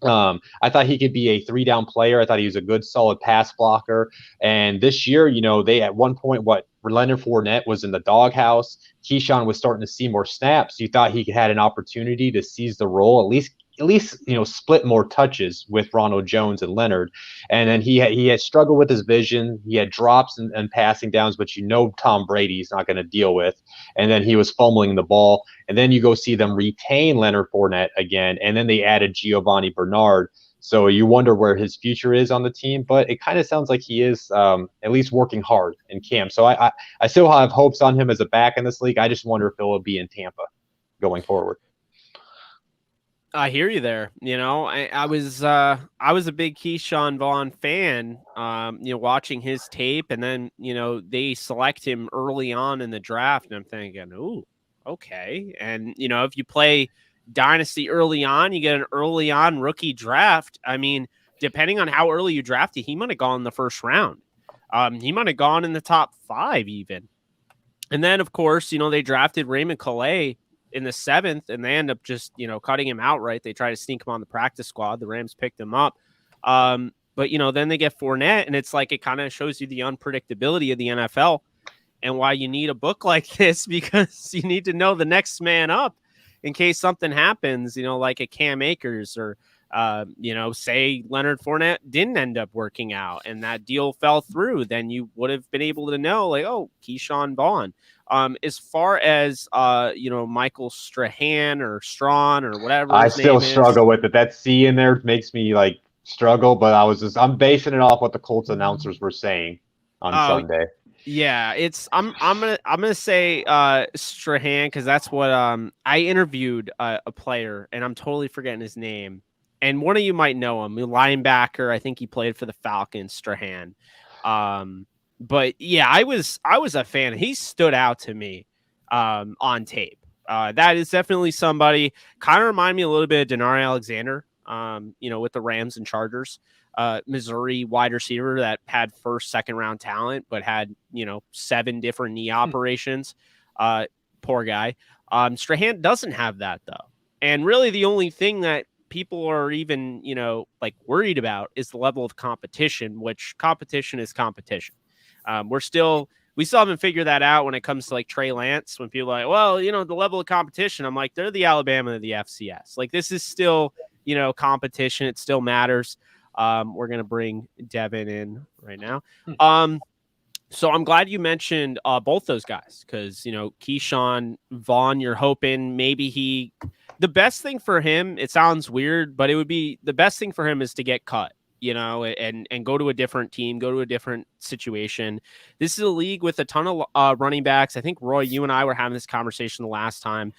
I thought he could be a 3-down player. I thought he was a good, solid pass blocker. And this year, they at one point, Leonard Fournette was in the doghouse. Keyshawn was starting to see more snaps. You thought he had an opportunity to seize the role, at least split more touches with Ronald Jones and Leonard. And then he had struggled with his vision. He had drops and passing downs, but Tom Brady's not going to deal with. And then he was fumbling the ball. And then you go see them retain Leonard Fournette again. And then they added Giovanni Bernard. So you wonder where his future is on the team, but it kind of sounds like he is at least working hard in camp. So I still have hopes on him as a back in this league. I just wonder if it will be in Tampa going forward. I hear you there. I was a big Keyshawn Vaughn fan, watching his tape, and then, they select him early on in the draft, and I'm thinking, ooh, okay. And, if you play Dynasty early on, you get an early on rookie draft. I mean, depending on how early you drafted, he might have gone in the first round. He might have gone in the top 5 even. And then, of course, they drafted Raymond Calais in the 7th, and they end up just, cutting him outright. They try to sneak him on the practice squad. The Rams picked him up. But, then they get Fournette, and it's like it kind of shows you the unpredictability of the NFL and why you need a book like this, because you need to know the next man up in case something happens, like a Cam Akers or, say Leonard Fournette didn't end up working out and that deal fell through, then you would have been able to know, like, oh, Keyshawn Vaughn. As far as Michael Strahan or Strawn or whatever, I still struggle with it. That C in there makes me like struggle, but I'm basing it off what the Colts announcers were saying on Sunday. Yeah, I'm gonna say Strahan, because that's what I interviewed a player, and I'm totally forgetting his name. And one of you might know him, a linebacker. I think he played for the Falcons, Strahan. But yeah, I was a fan. He stood out to me on tape. That is definitely somebody, kind of remind me a little bit of Denari Alexander, with the Rams and Chargers. Missouri wide receiver that had first, second round talent, but had, 7 different knee operations. Poor guy. Strahan doesn't have that though. And really the only thing that people are even, like worried about is the level of competition, which competition is competition. We still haven't figured that out when it comes to like Trey Lance, when people are like, well, the level of competition. I'm like, they're the Alabama of the FCS. Like, this is still, competition. It still matters. We're going to bring Devin in right now. So I'm glad you mentioned both those guys because, Keyshawn Vaughn, you're hoping maybe the best thing for him, it sounds weird, but it would be the best thing for him is to get cut, and go to a different team, go to a different situation. This is a league with a ton of running backs. I think, Roy, you and I were having this conversation the last time.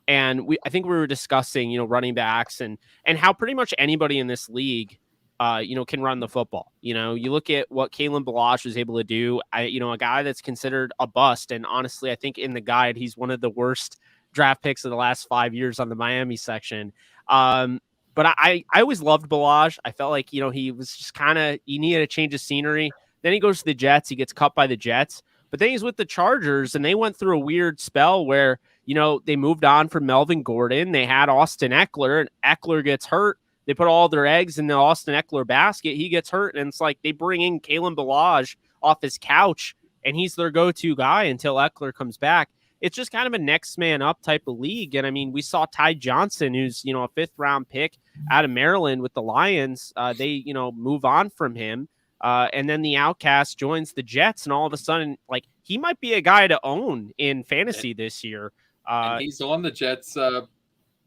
And I think we were discussing, running backs and how pretty much anybody in this league can run the football. You look at what Kalen Ballage was able to do. A guy that's considered a bust. And honestly, I think in the guide, he's one of the worst draft picks of the last 5 years on the Miami section. But I always loved Ballage. I felt like, he was just he needed a change of scenery. Then he goes to the Jets. He gets cut by the Jets. But then he's with the Chargers, and they went through a weird spell where, they moved on from Melvin Gordon. They had Austin Eckler, and Eckler gets hurt. They put all their eggs in the Austin Eckler basket. He gets hurt, and it's like they bring in Kalen Ballage off his couch, and he's their go-to guy until Eckler comes back. It's just kind of a next man up type of league. And I mean, we saw Ty Johnson, who's, a 5th-round pick out of Maryland with the Lions. They, move on from him. And then the outcast joins the Jets, and all of a sudden, like, he might be a guy to own in fantasy this year. And he's on the Jets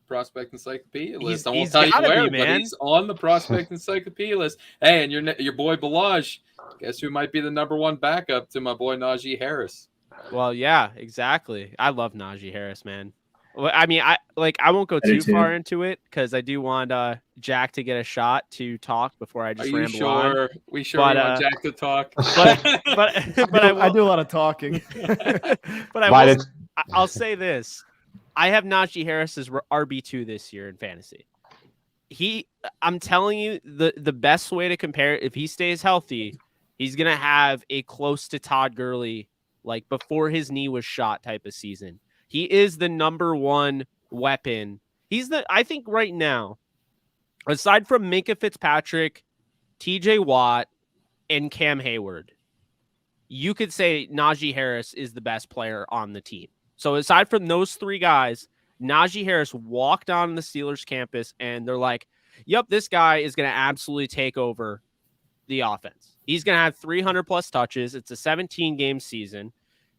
prospect encyclopedia list. I won't he's tell you where, be, but he's on the prospect encyclopedia list. Hey, and your boy Ballage, guess who might be the number 1 backup to my boy Najee Harris? Well, yeah, exactly. I love Najee Harris, man. Well, I mean, I won't go too far into it because I do want Jack to get a shot to talk before I just ramble on. Are we sure we want Jack to talk? But I do a lot of talking. But I'll say this. I have Najee Harris as RB2 this year in fantasy. I'm telling you, the best way to compare it, if he stays healthy, he's going to have a close to Todd Gurley, like before his knee was shot type of season. He is the number 1 weapon. I think right now, aside from Minkah Fitzpatrick, TJ Watt, and Cam Hayward, you could say Najee Harris is the best player on the team. So aside from those 3 guys, Najee Harris walked on the Steelers campus and they're like, yep, this guy is going to absolutely take over the offense. He's going to have 300 plus touches. It's a 17-game season.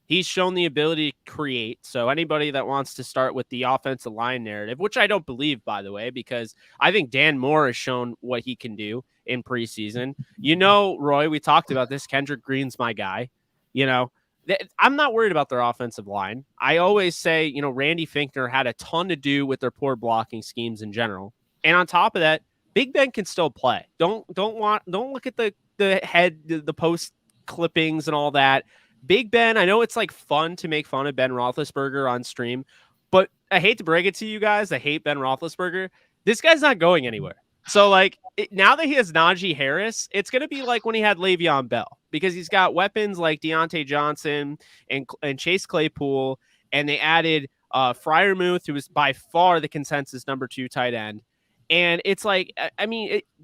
He's shown the ability to create. So anybody that wants to start with the offensive line narrative, which I don't believe, by the way, because I think Dan Moore has shown what he can do in preseason. Roy, we talked about this. Kendrick Green's my guy. I'm not worried about their offensive line. I always say, Randy Finkner had a ton to do with their poor blocking schemes in general. And on top of that, Big Ben can still play. Don't look at the post clippings and all that. Big Ben, I know it's like fun to make fun of Ben Roethlisberger on stream, but I hate to break it to you guys. I hate Ben Roethlisberger. This guy's not going anywhere. So now that he has Najee Harris, it's going to be like when he had Le'Veon Bell, because he's got weapons like Deontay Johnson and Chase Claypool, and they added Freiermuth, who is by far the consensus number 2 tight end. And it's like,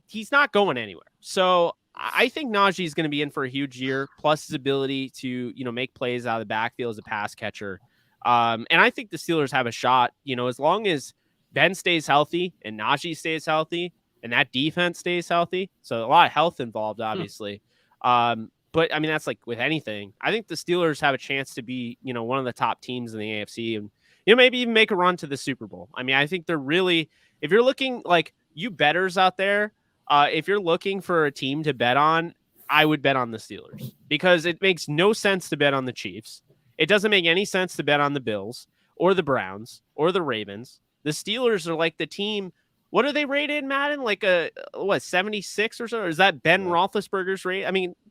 he's not going anywhere. So I think Najee is going to be in for a huge year, plus his ability to, make plays out of the backfield as a pass catcher. And I think the Steelers have a shot, as long as Ben stays healthy and Najee stays healthy and that defense stays healthy. So a lot of health involved, obviously. But that's like with anything. I think the Steelers have a chance to be, one of the top teams in the AFC and, maybe even make a run to the Super Bowl. I think they're really, if you're looking like you bettors out there, if you're looking for a team to bet on, I would bet on the Steelers because it makes no sense to bet on the Chiefs. It doesn't make any sense to bet on the Bills or the Browns or the Ravens. The Steelers are like the team. What are they rated, Madden? Like 76 or so? Or is that Ben Roethlisberger's rate?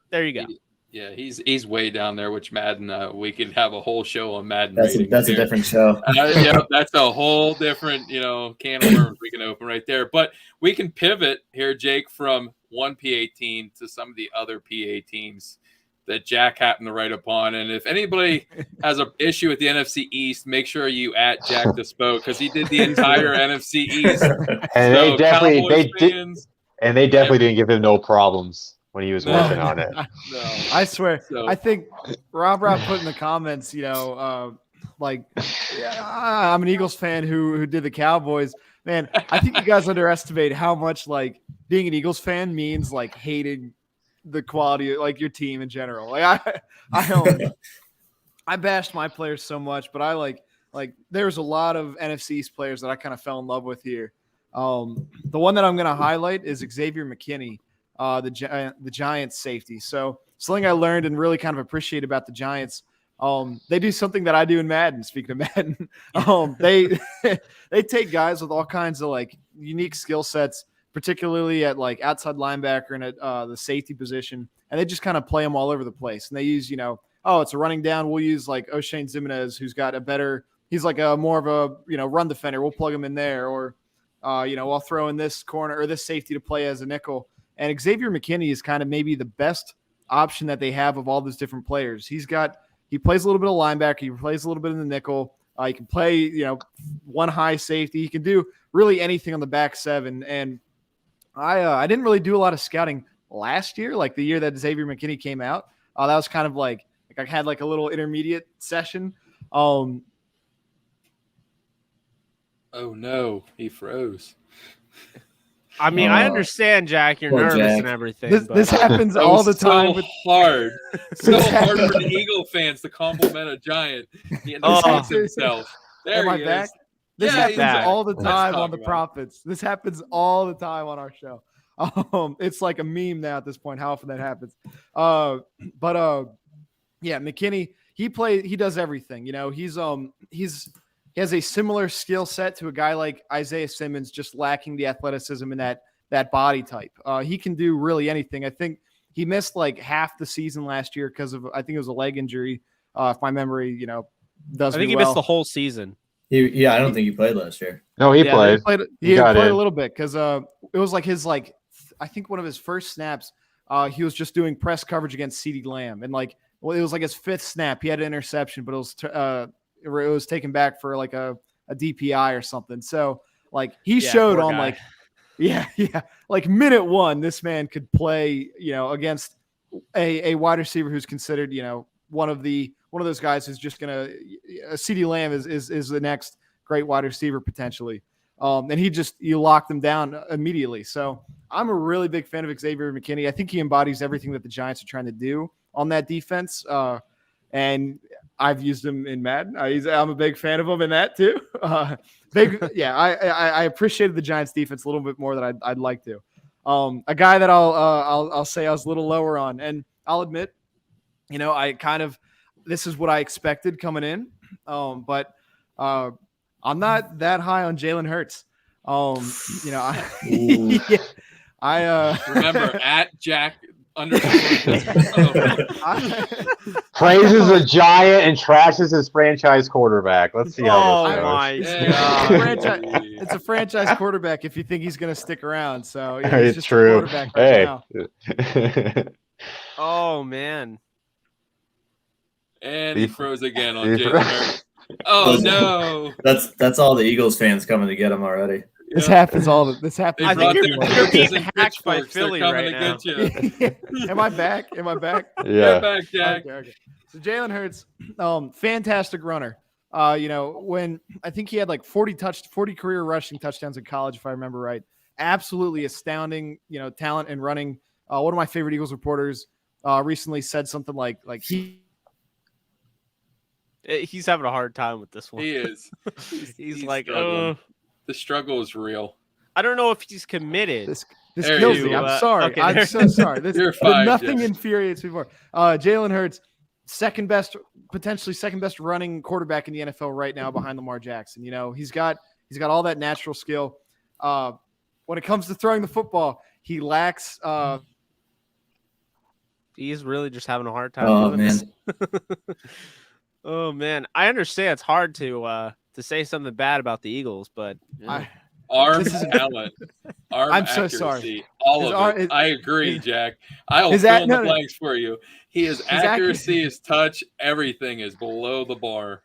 There you go. Yeah, he's way down there, which Madden, we could have a whole show on Madden. That's a different show. Yeah, that's a whole different, can of worms we can open right there. But we can pivot here, Jake, from one PA team to some of the other PA teams that Jack happened to write upon. And if anybody has an issue with the NFC East, make sure you at Jack Despo, because he did the entire NFC East. And So, they fans, definitely didn't give him no problems when he was working on it. No. I swear. So- I think Rob put in the comments, I'm an Eagles fan who did the Cowboys. Man, I think you guys underestimate how much like being an Eagles fan means like hating the quality of like your team in general. Like I bashed my players so much, but I like there's a lot of NFC East players that I kind of fell in love with here. The one that I'm going to highlight is Xavier McKinney, the Giants safety. So something I learned and really kind of appreciate about the Giants. They do something that I do in Madden. Speaking of Madden, they take guys with all kinds of like unique skill sets, particularly at like outside linebacker and at the safety position, and they just kind of play them all over the place. And they use, it's a running down. We'll use like O'Shane Zimenez, who's got he's like a more of a run defender. We'll plug him in there, or I'll throw in this corner or this safety to play as a nickel. And Xavier McKinney is kind of maybe the best option that they have of all those different players. He plays a little bit of linebacker. He plays a little bit in the nickel. He can play, one high safety. He can do really anything on the back seven. And I didn't really do a lot of scouting last year, like the year that Xavier McKinney came out. That was kind of like I had like a little intermediate session. Oh no, he froze. I mean, I understand, Jack. You're nervous Jack. and everything. This happens all the time. Hard. So hard for the Eagle fans to compliment a Giant. He understands himself. There Am he I back? is. This Yeah, happens all the Let's time talk on the about it. profits. This happens all the time on our show. It's like a meme now at this point, how often that happens. Yeah, McKinney, he does everything. He has a similar skill set to a guy like Isaiah Simmons, just lacking the athleticism and that body type. He can do really anything. I think he missed like half the season last year because of, I think it was a leg injury. If my memory, does. I think he missed the whole season. I don't think he played last year. No, he played. He got played in. a little bit because it was like I think one of his first snaps. He was just doing press coverage against CeeDee Lamb, and it was like his fifth snap. He had an interception, but it was taken back for like a DPI or something. So like he showed on guy. like minute one, this man could play, against a wide receiver who's considered, one of those guys who's just gonna CeeDee Lamb is the next great wide receiver potentially. And you locked him down immediately. So I'm a really big fan of Xavier McKinney. I think he embodies everything that the Giants are trying to do on that defense. And I've used him in Madden. I'm a big fan of him in that too. I appreciated the Giants defense a little bit more than I'd like to. A guy that I'll say I was a little lower on, and I'll admit, this is what I expected coming in. But I'm not that high on Jalen Hurts. Remember at Jack praises a Giant and trashes his franchise quarterback. Let's see how this goes. My God. It's a franchise quarterback if you think he's going to stick around. So he's It's just true. a quarterback right now. Oh man. And he froze again on He Jalen Hurts. Oh no! That's all the Eagles fans coming to get him already. This happens this happens. They I brought think their you're being pitchforks and hacked by pitchforks. They're Philly coming right to get you. Am I back? Yeah. Get back, Jack. Okay. So Jalen Hurts, fantastic runner. When I think he had like 40 career rushing touchdowns in college, if I remember right. Absolutely astounding, talent in running. One of my favorite Eagles reporters recently said something like he's having a hard time with this one. He is. He's like, struggling. The struggle is real. I don't know if he's committed. This There kills you me. go. I'm sorry. Okay, I'm so sorry. You're fine, nothing Jeff. infuriates me more. Jalen Hurts, potentially second best running quarterback in the NFL right now behind Lamar Jackson. He's got all that natural skill. When it comes to throwing the football, he lacks. He's really just having a hard time. Oh doing man. this. Oh man, I understand it's hard to say something bad about the Eagles, but I Arm This is- talent. Arm I'm so accuracy. sorry. All His of arm- it. I agree, his- Jack. I'll his fill ac- in the no, no. blanks for you. His accuracy, his touch, everything is below the bar.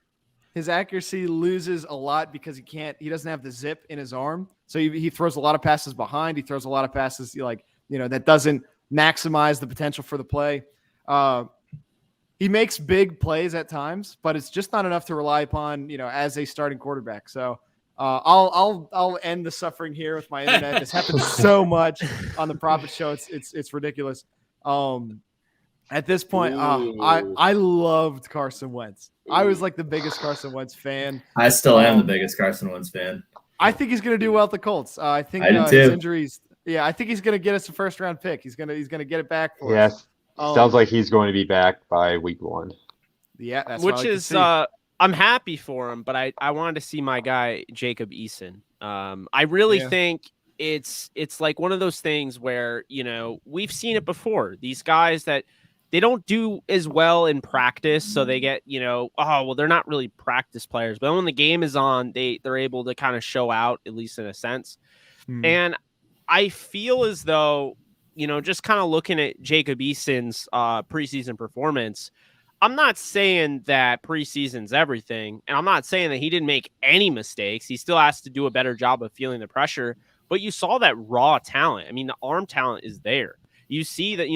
His accuracy loses a lot because he doesn't have the zip in his arm. So he throws a lot of passes behind. He throws a lot of passes that doesn't maximize the potential for the play. He makes big plays at times, but it's just not enough to rely upon, as a starting quarterback. So I'll end the suffering here with my internet. This happens so much on the Prophet Show. It's ridiculous. At this point, I loved Carson Wentz. I was like the biggest Carson Wentz fan. I still am the biggest Carson Wentz fan. I think he's going to do well at the Colts. I think I do his too. injuries. Yeah, I think he's going to get us a first-round pick. He's going to get it back for us. Yes. Sounds like he's going to be back by week 1. Yeah, that's which what I like to is see. I'm happy for him, but I wanted to see my guy Jacob Eason. I really think it's like one of those things where we've seen it before. These guys that they don't do as well in practice, so they get they're not really practice players, but when the game is on, they're able to kind of show out, at least in a sense. And I feel as though just kind of looking at Jacob Eason's preseason performance, I'm not saying that preseason's everything, and I'm not saying that he didn't make any mistakes. He still has to do a better job of feeling the pressure, but you saw that raw talent. I mean, the arm talent is there. You see that,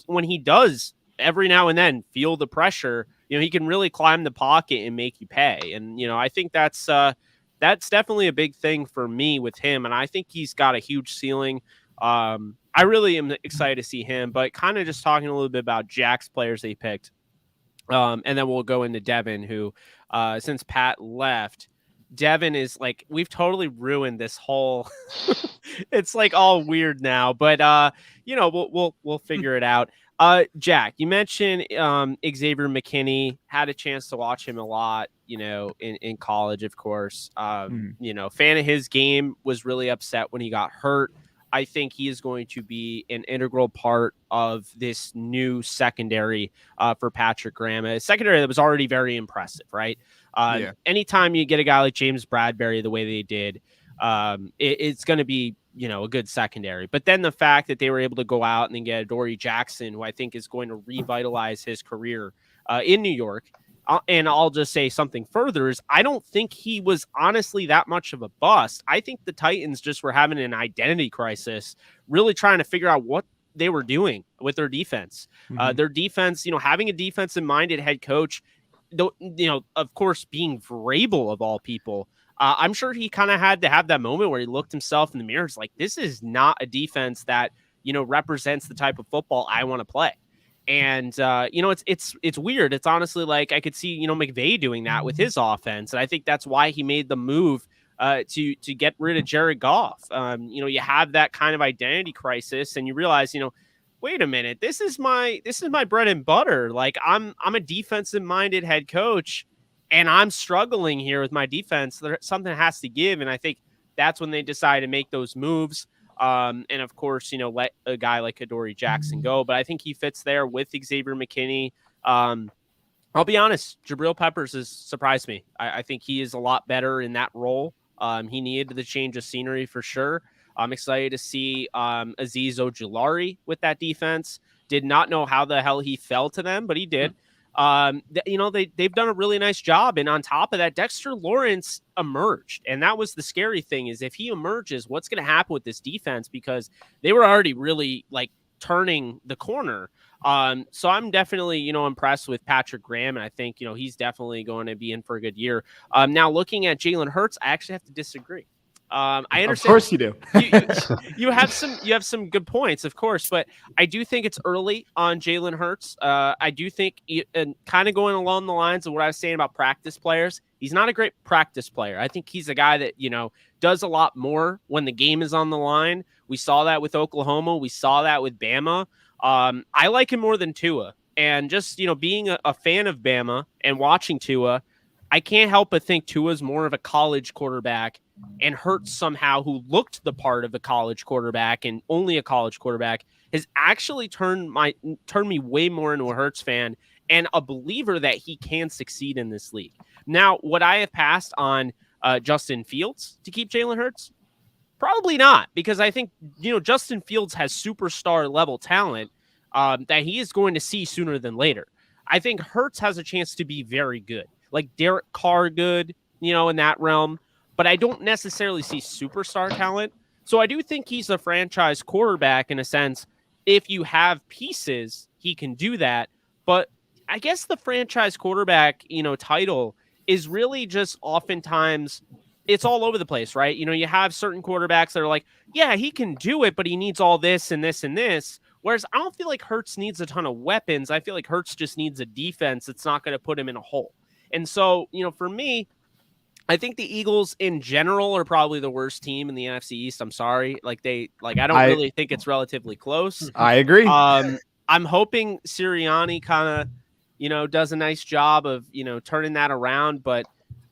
when he does every now and then feel the pressure, he can really climb the pocket and make you pay. And, I think that's definitely a big thing for me with him. And I think he's got a huge ceiling. I really am excited to see him, but kind of just talking a little bit about Jack's players they picked. And then we'll go into Devin, who, since Pat left, Devin is like, we've totally ruined this whole, it's like all weird now, but, we'll figure it out. Jack, you mentioned, Xavier McKinney. Had a chance to watch him a lot, in college, of course. Fan of his game, was really upset when he got hurt. I think he is going to be an integral part of this new secondary for Patrick Graham. A secondary that was already very impressive, right? Anytime you get a guy like James Bradbury the way they did, it's going to be, a good secondary. But then the fact that they were able to go out and then get Adoree Jackson, who I think is going to revitalize his career in New York. And I'll just say something further is I don't think he was honestly that much of a bust. I think the Titans just were having an identity crisis, really trying to figure out what they were doing with their defense. Their defense, having a defensive-minded head coach, of course, being Vrabel of all people. I'm sure he kind of had to have that moment where he looked himself in the mirror. It's like, this is not a defense that, represents the type of football I want to play. And, it's weird. It's honestly like I could see, McVay doing that with his offense. And I think that's why he made the move to get rid of Jared Goff. You have that kind of identity crisis and you realize, wait a minute, this is my bread and butter. Like I'm a defensive minded head coach and I'm struggling here with my defense. Something has to give. And I think that's when they decide to make those moves. And of course, let a guy like Adoree Jackson go, but I think he fits there with Xavier McKinney. I'll be honest, Jabril Peppers has surprised me. I think he is a lot better in that role. He needed the change of scenery for sure. I'm excited to see Azeez Ojulari with that defense. Did not know how the hell he fell to them, but he did. They've done a really nice job. And on top of that, Dexter Lawrence emerged. And that was the scary thing is if he emerges, what's going to happen with this defense? Because they were already really like turning the corner. So I'm definitely, impressed with Patrick Graham. And I think, he's definitely going to be in for a good year. Now looking at Jalen Hurts, I actually have to disagree. I understand. Of course you do. you have some good points, of course, but I do think it's early on Jalen Hurts. I do think, and kind of going along the lines of what I was saying about practice players, he's not a great practice player. I think he's a guy that, does a lot more when the game is on the line. We saw that with Oklahoma. We saw that with Bama. I like him more than Tua. And just, being a fan of Bama and watching Tua, I can't help but think Tua's more of a college quarterback, and Hurts somehow, who looked the part of a college quarterback and only a college quarterback, has actually turned me way more into a Hurts fan and a believer that he can succeed in this league. Now, would I have passed on Justin Fields to keep Jalen Hurts? Probably not, because I think, Justin Fields has superstar level talent that he is going to see sooner than later. I think Hurts has a chance to be very good, like Derek Carr good, in that realm, but I don't necessarily see superstar talent. So I do think he's a franchise quarterback in a sense. If you have pieces, he can do that. But I guess the franchise quarterback, title is really just oftentimes it's all over the place, right? You have certain quarterbacks that are like, yeah, he can do it, but he needs all this and this and this. Whereas I don't feel like Hurts needs a ton of weapons. I feel like Hurts just needs a defense that's not going to put him in a hole. And so, for me, I think the Eagles in general are probably the worst team in the NFC East. I'm sorry. I don't really think it's relatively close. I agree. I'm hoping Sirianni kind of, does a nice job of, turning that around, but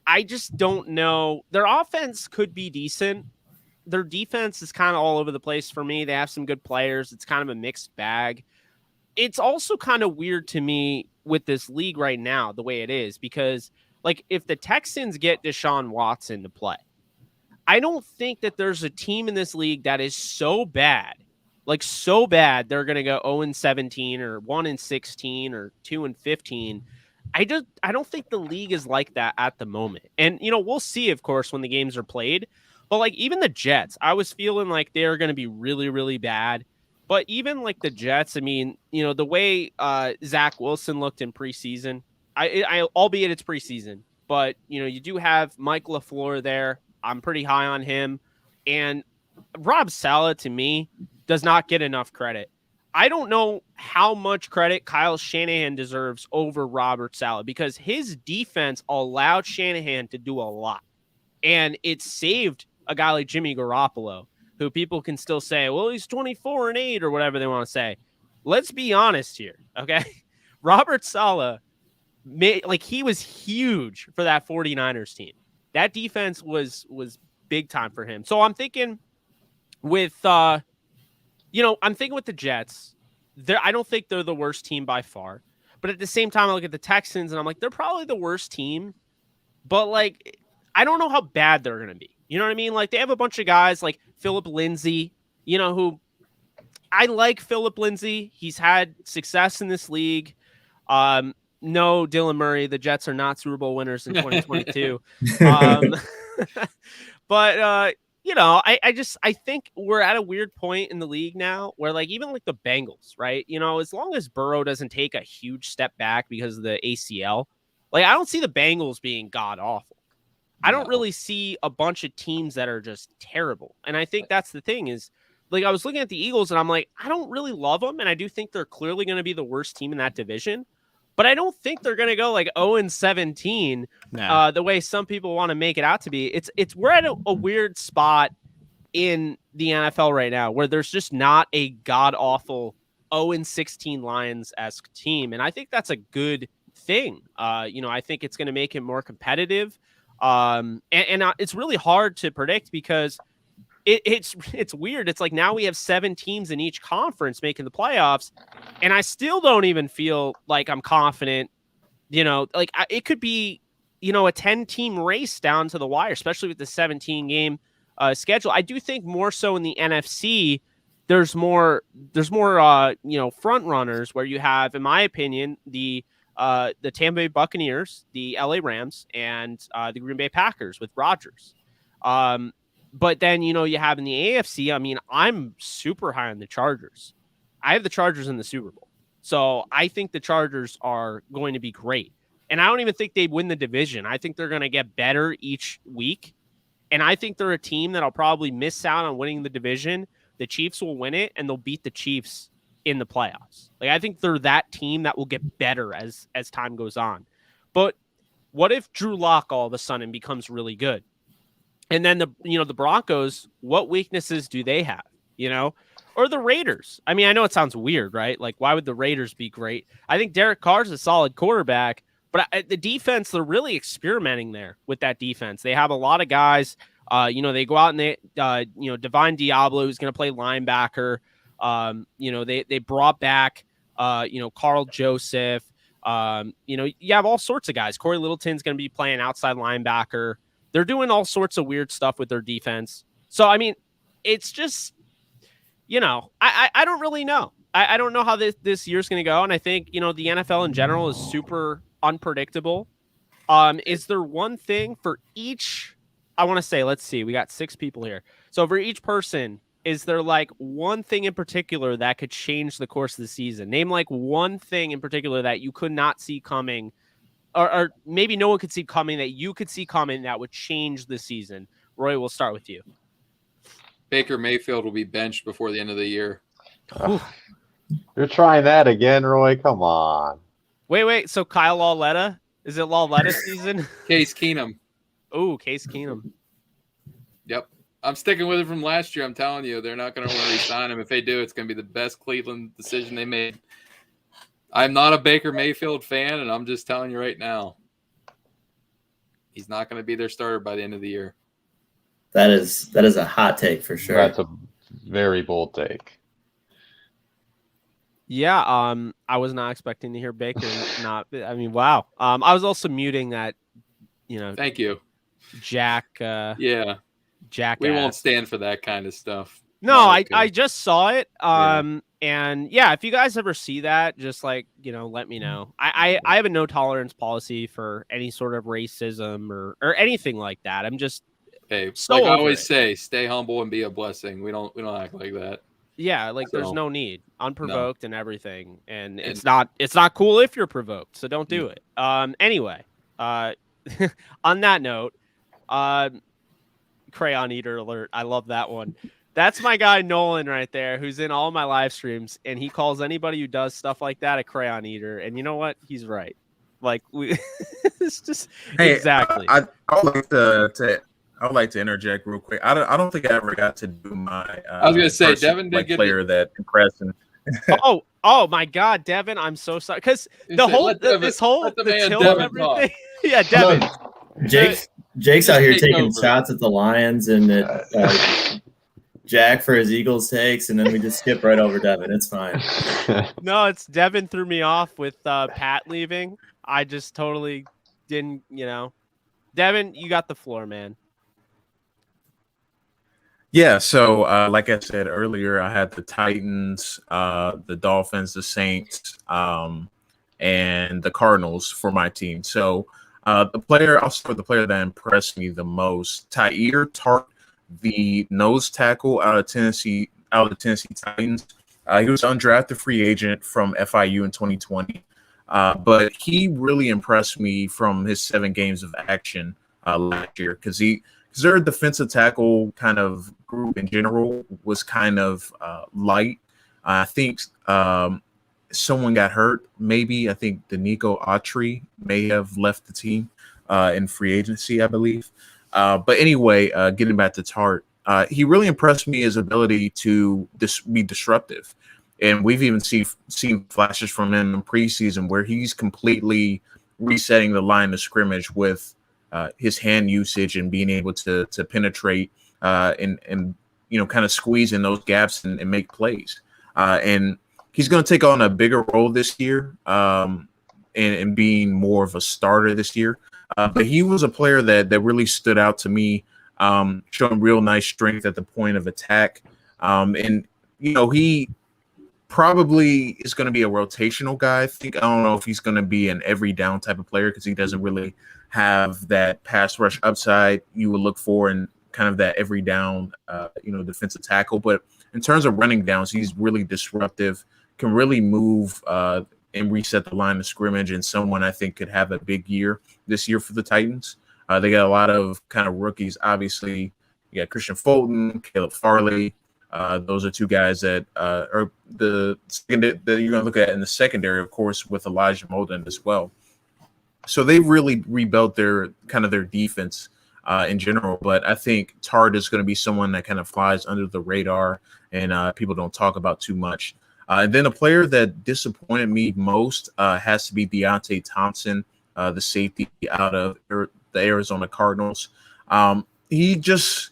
I just don't know. Their offense could be decent. Their defense is kind of all over the place for me. They have some good players. It's kind of a mixed bag. It's also kind of weird to me with this league right now, the way it is, because if the Texans get Deshaun Watson to play, I don't think that there's a team in this league that is so bad, they're going to go 0-17 or 1-16 or 2-15. I don't think the league is like that at the moment. And, we'll see, of course, when the games are played. But, even the Jets, I was feeling like they're going to be really, really bad. But even, the Jets, I mean, the way Zach Wilson looked in preseason, I albeit it's preseason, but, you do have Mike LaFleur there. I'm pretty high on him. And Rob Saleh, to me, does not get enough credit. I don't know how much credit Kyle Shanahan deserves over Robert Saleh, because his defense allowed Shanahan to do a lot. And it saved a guy like Jimmy Garoppolo, who people can still say, well, he's 24-8 or whatever they want to say. Let's be honest here, okay? Robert Saleh, he was huge for that 49ers team. That defense was big time for him. So I'm thinking with the Jets. I don't think they're the worst team by far. But at the same time, I look at the Texans and I'm like, they're probably the worst team. But I don't know how bad they're going to be. You know what I mean? They have a bunch of guys like Phillip Lindsay, who I like Phillip Lindsay. He's had success in this league. No, Dylan Murray. The Jets are not Super Bowl winners in 2022. But I think we're at a weird point in the league now where even the Bengals, right? As long as Burrow doesn't take a huge step back because of the ACL, I don't see the Bengals being god awful. I don't really see a bunch of teams that are just terrible. And I think that's the thing is I was looking at the Eagles and I'm like, I don't really love them. And I do think they're clearly going to be the worst team in that division, but I don't think they're going to go 0-17 the way some people want to make it out to be. We're at a weird spot in the NFL right now where there's just not a god awful 0-16 Lions-esque team. And I think that's a good thing. I think it's going to make it more competitive. And it's really hard to predict because it's weird. It's now we have 7 teams in each conference making the playoffs, and I still don't even feel like I'm confident. It could be, a 10-team race down to the wire, especially with the 17-game schedule. I do think more so in the NFC, there's more front runners where you have, in my opinion, the Tampa Bay Buccaneers, the LA Rams, and the Green Bay Packers with Rodgers. But then, you have in the AFC, I mean, I'm super high on the Chargers. I have the Chargers in the Super Bowl. So I think the Chargers are going to be great. And I don't even think they win the division. I think they're going to get better each week. And I think they're a team that'll probably miss out on winning the division. The Chiefs will win it, and they'll beat the Chiefs in the playoffs. I think they're that team that will get better as time goes on. But what if Drew Lock all of a sudden becomes really good? And then the Broncos, what weaknesses do they have? Or the Raiders. I mean, I know it sounds weird, right? Why would the Raiders be great? I think Derek Carr's a solid quarterback, but the defense, they're really experimenting there with that defense. They have a lot of guys. They go out and they, Divine Diablo, who's going to play linebacker. They brought back, Carl Joseph. You have all sorts of guys. Corey Littleton's going to be playing outside linebacker. They're doing all sorts of weird stuff with their defense. So, I mean, it's just, I don't really know. I don't know how this year's going to go. And I think, the NFL in general is super unpredictable. Is there one thing for each? I want to say, let's see, we got 6 people here. So for each person, is there like one thing in particular that could change the course of the season? Name like one thing in particular that you could not see coming, or maybe no one could see coming that you could see coming that would change the season. Roy, we'll start with you. Baker Mayfield will be benched before the end of the year. You're trying that again, Roy? Come on. Wait. So Kyle Lauletta? Is it Lauletta season? Case Keenum. Oh, Case Keenum. Yep. I'm sticking with it from last year. I'm telling you, they're not going to want to re-sign him. If they do, it's going to be the best Cleveland decision they made. I'm not a Baker Mayfield fan, and I'm just telling you right now, he's not going to be their starter by the end of the year. That is a hot take for sure. That's a very bold take. Yeah, I was not expecting to hear Baker. Wow. I was also muting that, Thank you, Jack. Yeah. Jack. We won't stand for that kind of stuff. No, I just saw it. And yeah, if you guys ever see that, just let me know. I have a no tolerance policy for any sort of racism or anything like that. I'm just I I always say, stay humble and be a blessing. We don't act like that. Yeah, there's no need. Unprovoked and everything. And it's not cool if you're provoked, so don't do it. Anyway, on that note, Crayon Eater alert. I love that one. That's my guy Nolan right there, who's in all my live streams, and he calls anybody who does stuff like that a Crayon Eater. And you know what? He's right. It's just exactly. I would like to interject real quick. I don't think I ever got to do my. I was gonna say Devin did player that impressed me. oh my God, Devin! I'm so sorry because the tilt and everything. Yeah, Devin. Jake's out here taking shots at the Lions and at Jack for his Eagles takes, and then we just skip right over Devin. It's fine. No, it's Devin threw me off with Pat leaving. I just totally didn't, Devin, you got the floor, man. Yeah, so like I said earlier, I had the Titans, the Dolphins, the Saints, and the Cardinals for my team. So I'll start with the player that impressed me the most, Tyir Tart, the nose tackle out of the Tennessee Titans. He was an undrafted free agent from FIU in 2020, but he really impressed me from his 7 games of action last year because their defensive tackle kind of group in general was kind of light. I think someone got hurt. Maybe I think Danico Autry may have left the team in free agency, I believe. But anyway, getting back to Tart, he really impressed me his ability to be disruptive. And we've even seen flashes from him in preseason where he's completely resetting the line of scrimmage with his hand usage and being able to penetrate and kind of squeeze in those gaps and make plays. And he's going to take on a bigger role this year and being more of a starter this year. But he was a player that really stood out to me, showing real nice strength at the point of attack. And he probably is going to be a rotational guy. I don't know if he's going to be an every down type of player because he doesn't really have that pass rush upside you would look for in kind of that every down, defensive tackle. But in terms of running downs, he's really disruptive, can really move and reset the line of scrimmage, and someone I think could have a big year this year for the Titans. They got a lot of kind of rookies. Obviously, you got Christian Fulton, Caleb Farley. Those are 2 guys that are the second that you're going to look at in the secondary, of course, with Elijah Molden as well. So they really rebuilt their defense in general. But I think Tart is going to be someone that kind of flies under the radar and people don't talk about too much. And then a player that disappointed me most has to be Deontay Thompson, the safety out of the Arizona Cardinals. He just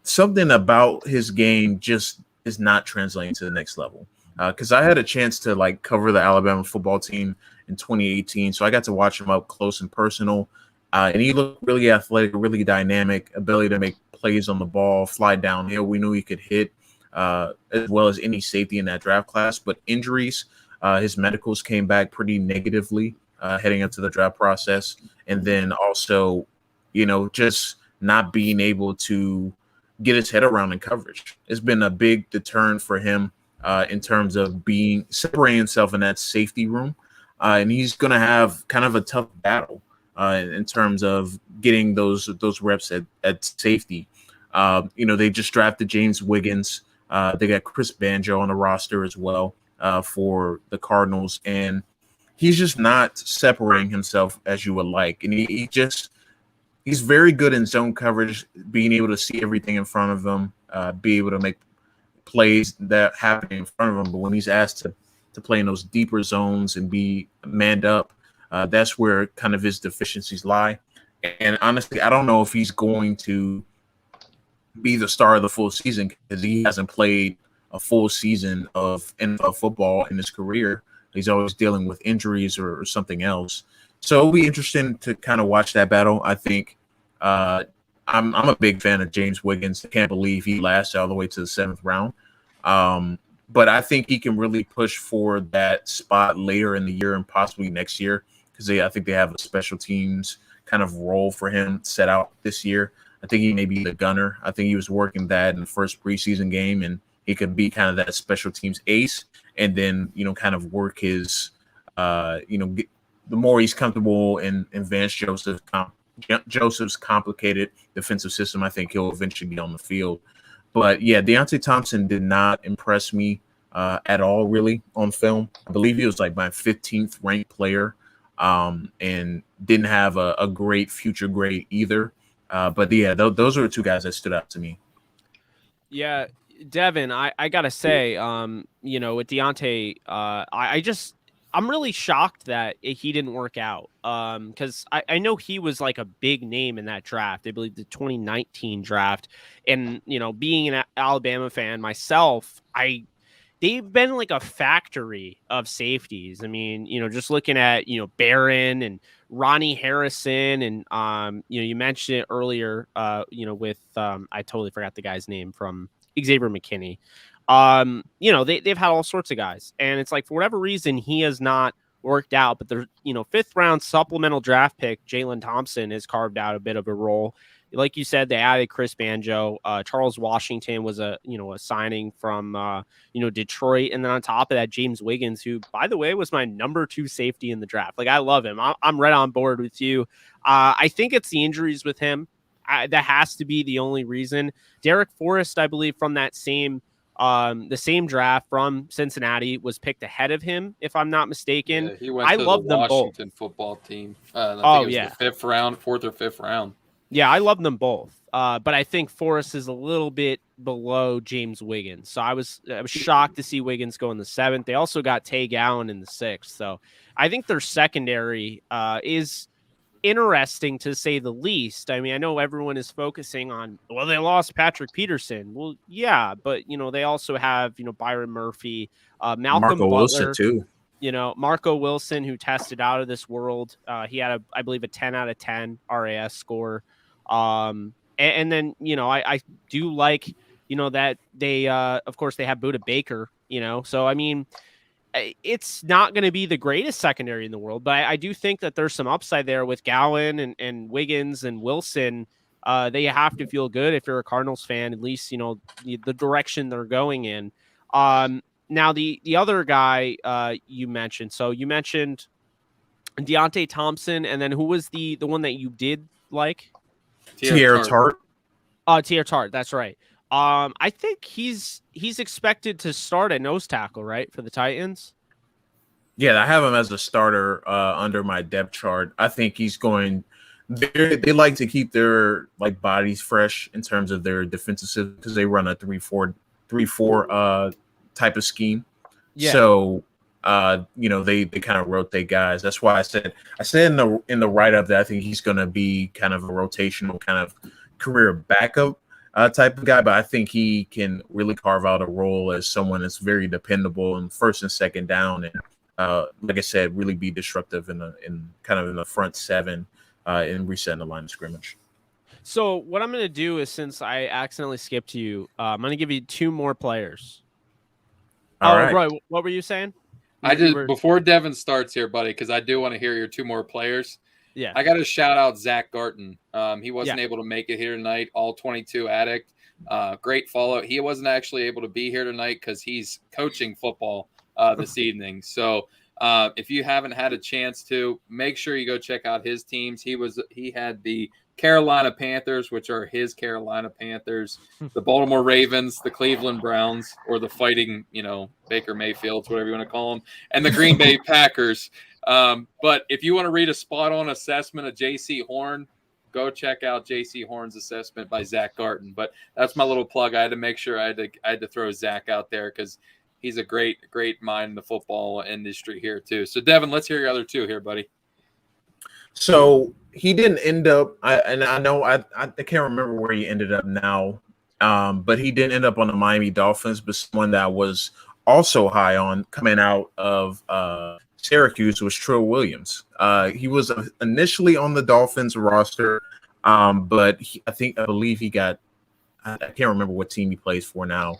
something about his game just is not translating to the next level. Because I had a chance to cover the Alabama football team in 2018, so I got to watch him up close and personal. And he looked really athletic, really dynamic, ability to make plays on the ball, fly downhill. We knew he could hit as well as any safety in that draft class. But injuries, his medicals came back pretty negatively heading into the draft process. And then also, just not being able to get his head around in coverage. It's been a big deterrent for him in terms of separating himself in that safety room. And he's going to have kind of a tough battle in terms of getting those reps at safety. They just drafted James Wiggins. They got Chris Banjo on the roster as well for the Cardinals. And he's just not separating himself as you would like. And he's very good in zone coverage, being able to see everything in front of him, be able to make plays that happen in front of him. But when he's asked to play in those deeper zones and be manned up, that's where kind of his deficiencies lie. And honestly, I don't know if he's going to be the star of the full season because he hasn't played a full season of NFL football in his career. He's always dealing with injuries or something else. So it'll be interesting to kind of watch that battle. I think I'm a big fan of James Wiggins. I can't believe he lasted all the way to the 7th round. But I think he can really push for that spot later in the year and possibly next year because I think they have a special teams kind of role for him set out this year. I think he may be the gunner. I think he was working that in the first preseason game, and he could be kind of that special teams ace and then, kind of work his, the more he's comfortable in Vance Joseph's complicated defensive system, I think he'll eventually be on the field. But, yeah, Deontay Thompson did not impress me at all, really, on film. I believe he was like my 15th ranked player and didn't have a great future grade either. But, yeah, those are the two guys that stood out to me. Yeah, Devin, I got to say, with Deontay, I'm really shocked that he didn't work out because I know he was like a big name in that draft. I believe the 2019 draft. And, being an Alabama fan myself, they've been like a factory of safeties. I mean, just looking at, Barron and Ronnie Harrison and, you mentioned it earlier, with I totally forgot the guy's name from Xavier McKinney. They've had all sorts of guys, and it's like for whatever reason he has not worked out. But the 5th round supplemental draft pick Jalen Thompson has carved out a bit of a role. Like you said, they added Chris Banjo. Charles Washington was a signing from Detroit, and then on top of that, James Wiggins, who by the way was my number 2 safety in the draft. Like I love him. I'm right on board with you. I think it's the injuries with him that has to be the only reason. Derek Forrest, I believe, from that the same draft from Cincinnati was picked ahead of him, if I'm not mistaken. Yeah, he went to the Washington football team. I think it was the 5th round, 4th or 5th round. Yeah, I love them both. But I think Forrest is a little bit below James Wiggins. So I was shocked to see Wiggins go in the 7th. They also got Tay Gowan in the 6th. So I think their secondary is interesting to say the least. I mean, I know everyone is focusing on, well, they lost Patrick Peterson. Well, yeah, but they also have Byron Murphy, Malcolm Marco Butler, Wilson too. Marco Wilson, who tested out of this world. He had I believe a 10 out of 10 RAS score. And then I do like that they of course they have Budda Baker. So I mean, it's not going to be the greatest secondary in the world, but I do think that there's some upside there with Gowan and Wiggins and Wilson. They have to feel good if you're a Cardinals fan, at least, the direction they're going in. Now the other guy you mentioned, so you mentioned Deontay Thompson, and then who was the one that you did like? Pierre Tart. Pierre Tart. That's right. I think he's expected to start at nose tackle, right, for the Titans? Yeah, I have him as a starter under my depth chart. I think he's going. They like to keep their bodies fresh in terms of their defensive system because they run a 3-4 type of scheme. Yeah. So they kind of rotate guys. That's why I said in the write up that I think he's going to be kind of a rotational kind of career backup type of guy, but I think he can really carve out a role as someone that's very dependable in first and second down, and like I said, really be disruptive in the front 7 in resetting the line of scrimmage. So what I'm going to do is, since I accidentally skipped you, I'm going to give you 2 more players. All right. Roy, what were you saying? Before Devin starts here, buddy, because I do want to hear your 2 more players. Yeah. I got to shout out Zach Garton. He wasn't able to make it here tonight. All 22 addict. Great follow. He wasn't actually able to be here tonight because he's coaching football this evening. So if you haven't had a chance to, make sure you go check out his teams. He had the Carolina Panthers, which are his Carolina Panthers, the Baltimore Ravens, the Cleveland Browns, or the Fighting, Baker Mayfields, whatever you want to call them, and the Green Bay Packers. But if you want to read a spot-on assessment of J.C. Horn, go check out J.C. Horn's assessment by Zach Garton. But that's my little plug. I had to make sure I had to throw Zach out there because he's a great mind in the football industry here too. So Devin, let's hear your other 2 here, buddy. So he didn't end up, I can't remember where he ended up now, but he didn't end up on the Miami Dolphins, but someone that was also high on coming out of Syracuse was Trill Williams. He was initially on the Dolphins roster, but I believe he got, I can't remember what team he plays for now.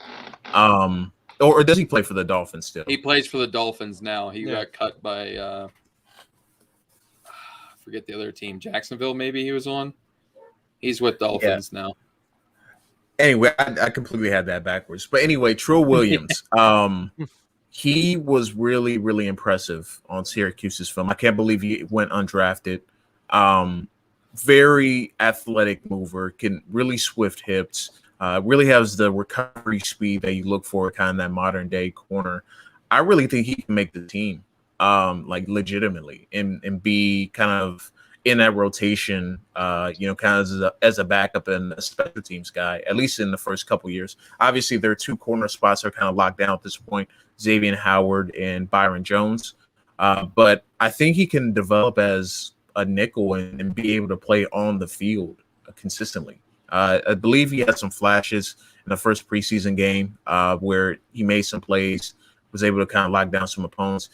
Or does he play for the Dolphins still? He plays for the Dolphins now. He got cut by forget the other team. Jacksonville, maybe he was on. He's with Dolphins now. Anyway, I completely had that backwards. But anyway, Trill Williams, he was really, really impressive on Syracuse's film. I can't believe he went undrafted. Very athletic mover, can really swift hips, really has the recovery speed that you look for, kind of that modern day corner. I really think he can make the team. Like legitimately and be kind of in that rotation, kind of as a backup and a special teams guy, at least in the first couple years. Obviously, their 2 corner spots are kind of locked down at this point, Xavier Howard and Byron Jones. But I think he can develop as a nickel and be able to play on the field consistently. I believe he had some flashes in the first preseason game where he made some plays, was able to kind of lock down some opponents.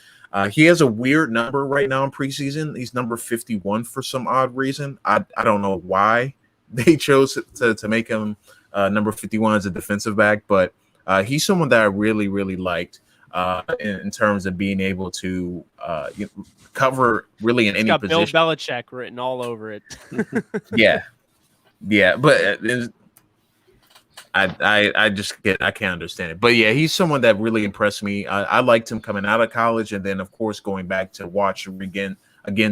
He has a weird number right now in preseason. He's number 51 for some odd reason. I don't know why they chose to make him number 51 as a defensive back, but he's someone that I really, really liked in terms of being able to cover really in any position. Bill Belichick written all over it. Yeah, but I can't understand it. But yeah, he's someone that really impressed me. I liked him coming out of college, and then of course going back to watch him again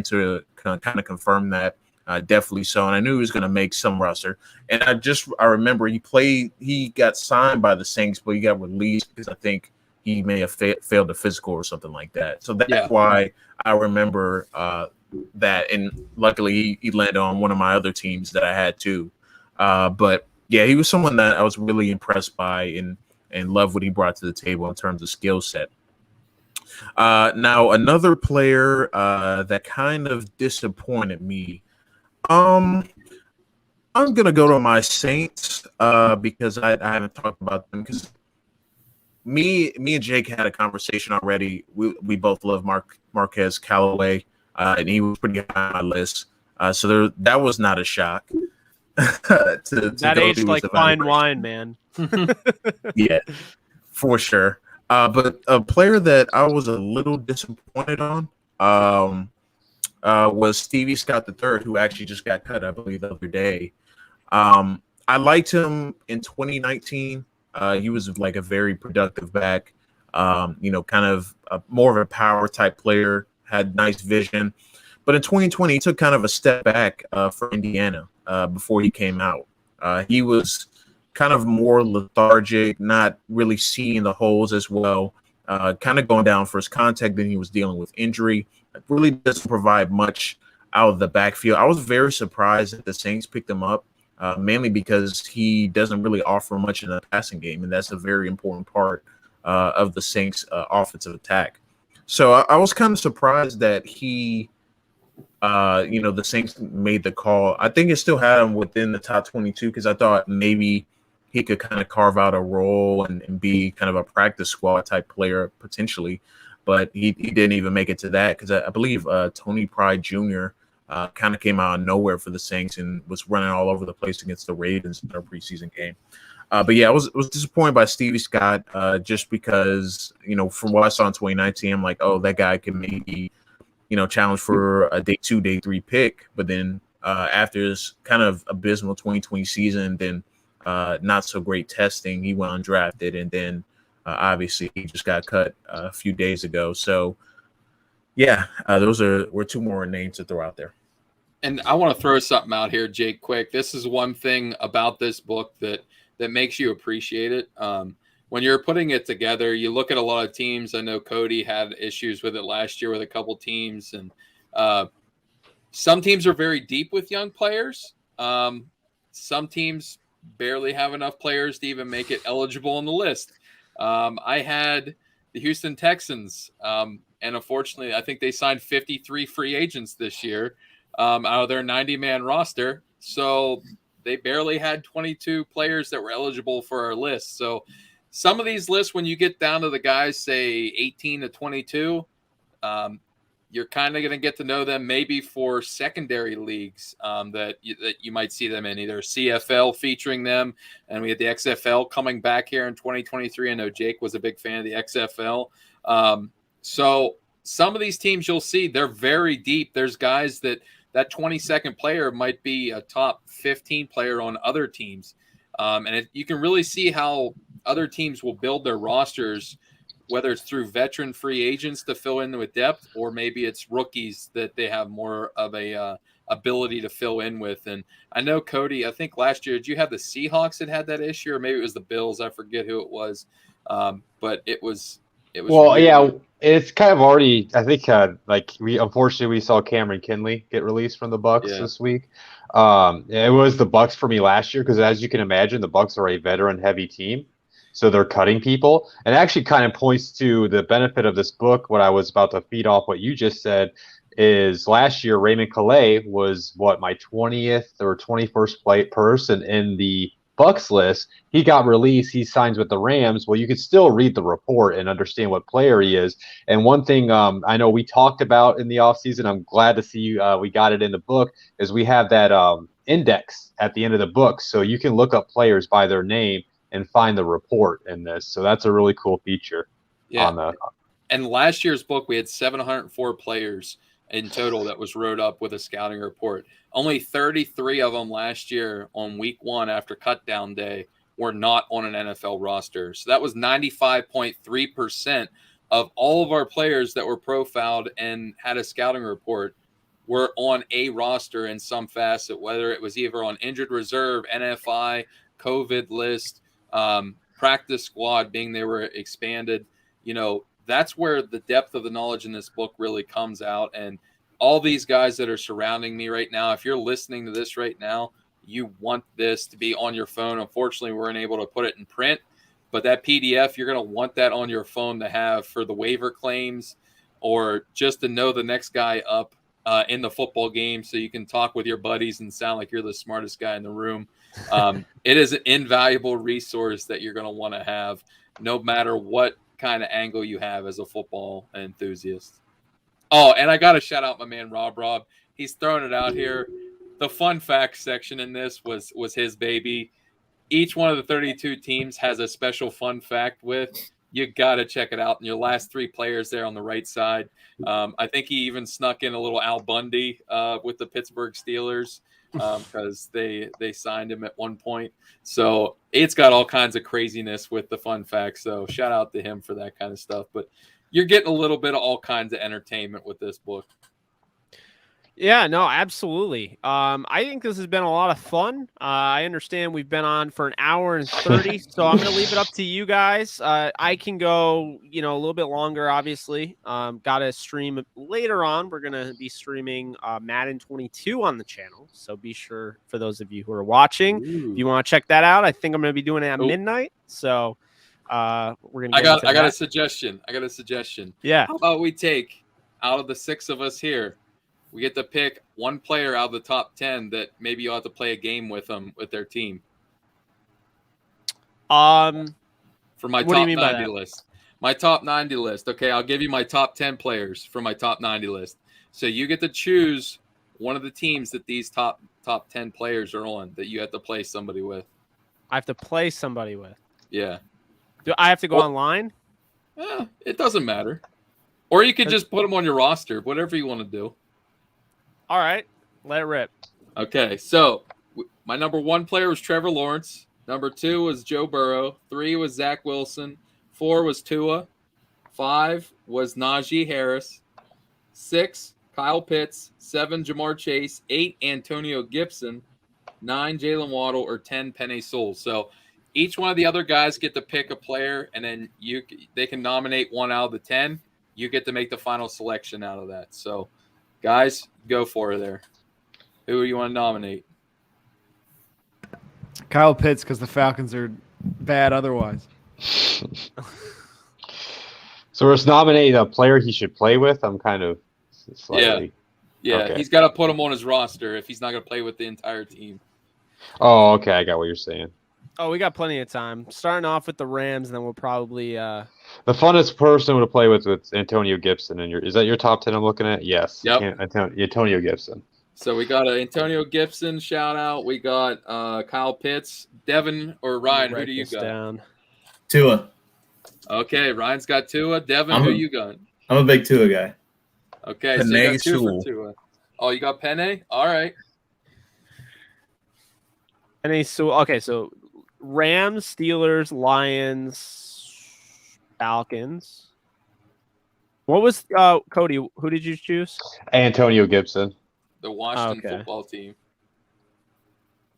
to kind of confirm that. Definitely so, and I knew he was going to make some roster. And I remember he got signed by the Saints, but he got released because I think he may have failed a physical or something like that. So that's why I remember that. And luckily, he landed on one of my other teams that I had too. But yeah, he was someone that I was really impressed by and loved what he brought to the table in terms of skill set. Now, another player that kind of disappointed me. I'm gonna go to my Saints because I haven't talked about them because me and Jake had a conversation already. We both love Marquez Callaway, and he was pretty high on my list. So that was not a shock. That aged like fine wine, man. Yeah, for sure. But a player that I was a little disappointed on was Stevie Scott III, who actually just got cut, I believe, the other day. I liked him in 2019. He was like a very productive back, kind of more of a power type player, had nice vision. But in 2020, he took kind of a step back for Indiana before he came out. He was kind of more lethargic, not really seeing the holes as well, kind of going down first contact. Then he was dealing with injury. It really doesn't provide much out of the backfield. I was very surprised that the Saints picked him up, mainly because he doesn't really offer much in the passing game, and that's a very important part of the Saints' offensive attack. So I was kind of surprised that he, the Saints made the call. I think it still had him within the top 22 because I thought maybe he could kind of carve out a role and be kind of a practice squad type player potentially. But he didn't even make it to that because I believe Tony Pride Jr. kind of came out of nowhere for the Saints and was running all over the place against the Ravens in their preseason game. But yeah, I was disappointed by Stevie Scott just because, from what I saw in 2019, I'm like, oh, that guy can maybe, challenge for a day 2, day 3 pick. But then after his kind of abysmal 2020 season, then not so great testing, he went undrafted. And then obviously he just got cut a few days ago. So yeah, those were 2 more names to throw out there. And I want to throw something out here, Jake, quick. This is one thing about this book that makes you appreciate it. When you're putting it together, you look at a lot of teams. I know Cody had issues with it last year with a couple teams, and some teams are very deep with young players. Some teams barely have enough players to even make it eligible on the list. I had the Houston Texans, and unfortunately, I think they signed 53 free agents this year out of their 90-man roster. So they barely had 22 players that were eligible for our list. So some of these lists, when you get down to the guys, say 18 to 22, you're kind of going to get to know them maybe for secondary leagues that you might see them in, either CFL featuring them. And we had the XFL coming back here in 2023. I know Jake was a big fan of the XFL. So some of these teams you'll see, they're very deep. There's guys that 22nd player might be a top 15 player on other teams. You can really see how other teams will build their rosters, whether it's through veteran free agents to fill in with depth, or maybe it's rookies that they have more of a ability to fill in with. And I know, Cody, I think last year, did you have the Seahawks that had that issue, or maybe it was the Bills? I forget who it was. But it was well, really, yeah, it's kind of already, I think, unfortunately we saw Cameron Kinley get released from the Bucks this week. It was the Bucks for me last year because, as you can imagine, the Bucks are a veteran-heavy team, so they're cutting people. And it actually kind of points to the benefit of this book. What I was about to feed off what you just said is last year Raymond Calais was my 20th or 21st person in the Bucks list. He got released. He signs with the Rams. Well, you can still read the report and understand what player he is. And one thing I know we talked about in the offseason, I'm glad to see we got it in the book, is we have that index at the end of the book. So you can look up players by their name and find the report in this. So that's a really cool feature. Yeah. And last year's book, we had 704 players in total that was wrote up with a scouting report. Only 33 of them last year on week 1 after cutdown day were not on an NFL roster. So that was 95.3% of all of our players that were profiled and had a scouting report were on a roster in some facet, whether it was either on injured reserve, NFI, COVID list, practice squad, being they were expanded. That's where the depth of the knowledge in this book really comes out. And all these guys that are surrounding me right now, if you're listening to this right now, you want this to be on your phone. Unfortunately, we weren't able to put it in print, but that PDF, you're going to want that on your phone to have for the waiver claims, or just to know the next guy up in the football game so you can talk with your buddies and sound like you're the smartest guy in the room. It is an invaluable resource that you're going to want to have no matter what kind of angle you have as a football enthusiast. Oh, and I got to shout out my man Rob. He's throwing it out here. The fun facts section in this was his baby. Each one of the 32 teams has a special fun fact with. You got to check it out. And your last 3 players there on the right side. I think he even snuck in a little Al Bundy with the Pittsburgh Steelers because they signed him at one point. So it's got all kinds of craziness with the fun facts. So shout out to him for that kind of stuff. But you're getting a little bit of all kinds of entertainment with this book. Yeah, no, absolutely. I think this has been a lot of fun. I understand we've been on for an hour and 30, so I'm going to leave it up to you guys. I can go, a little bit longer, obviously. Got to stream later on. We're going to be streaming Madden 22 on the channel, so be sure, for those of you who are watching, if you want to check that out. I think I'm going to be doing it at midnight, so we're going to I got a suggestion. Yeah. How about we take, out of the 6 of us here, we get to pick one player out of the top 10 that maybe you'll have to play a game with them with their team. For my top 90 list. My top 90 list. Okay, I'll give you my top 10 players for my top 90 list. So you get to choose one of the teams that these top 10 players are on that you have to play somebody with. I have to play somebody with. Yeah. Do I have to go online? It doesn't matter. Or you could just put them on your roster, whatever you want to do. All right. Let it rip. Okay, so my number 1 player was Trevor Lawrence. Number 2 was Joe Burrow. 3 was Zach Wilson. 4 was Tua. 5 was Najee Harris. 6, Kyle Pitts. 7, Jamar Chase. 8, Antonio Gibson. 9, Jalen Waddle. Or 10, Penei Sewell. So each one of the other guys get to pick a player, and then they can nominate one out of the 10. You get to make the final selection out of that. So, guys, go for it there. Who do you want to nominate? Kyle Pitts, because the Falcons are bad otherwise. So we're nominating a player he should play with. I'm kind of slightly. Yeah. Okay. He's got to put him on his roster if he's not going to play with the entire team. Oh, okay. I got what you're saying. Oh, we got plenty of time. Starting off with the Rams, and then we'll probably the funnest person to play with Antonio Gibson. And is that your top 10 I'm looking at? Yes. Yep. Antonio Gibson. So we got an Antonio Gibson shout out. We got Kyle Pitts. Devin or Ryan, who do you got? Down. Tua. Okay, Ryan's got Tua. Devin, who you got? I'm a big Tua guy. Okay, so you got 2 for Tua. Oh, you got Penei? All right. Okay, so Rams, Steelers, Lions, Falcons. What was Cody? Who did you choose? Antonio Gibson. The Washington football team.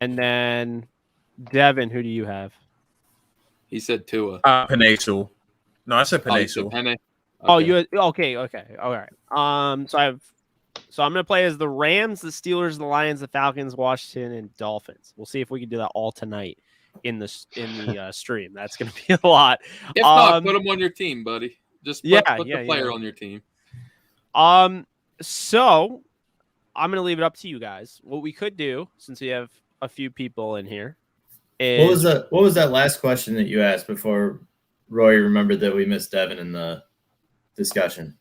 And then Devin, who do you have? He said Tua. Penei Sewell. No, I said Penei Sewell. Penei. Okay. Oh, you had, okay, all right. So I'm gonna play as the Rams, the Steelers, the Lions, the Falcons, Washington, and Dolphins. We'll see if we can do that all tonight in the stream. That's gonna be a lot. If not, put them on your team, buddy. Just put the player on your team. So I'm gonna leave it up to you guys. What we could do, since we have a few people in here, is what was that last question that you asked before Roy remembered that we missed Devin in the discussion?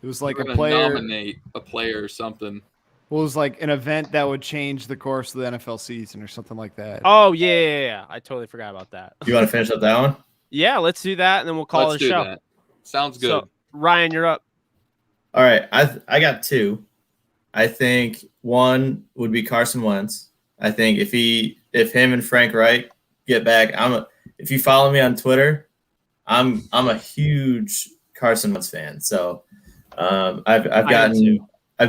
It was like We're a player. Nominate a player or something. Well, it was like an event that would change the course of the NFL season or something like that. Oh yeah. I totally forgot about that. You want to finish up that one? Yeah, let's do that, and then we'll call it a show. That. Sounds good. So, Ryan, you're up. All right, I got 2. I think 1 would be Carson Wentz. I think if him and Frank Reich get back, if you follow me on Twitter, I'm a huge Carson Wentz fan. So I've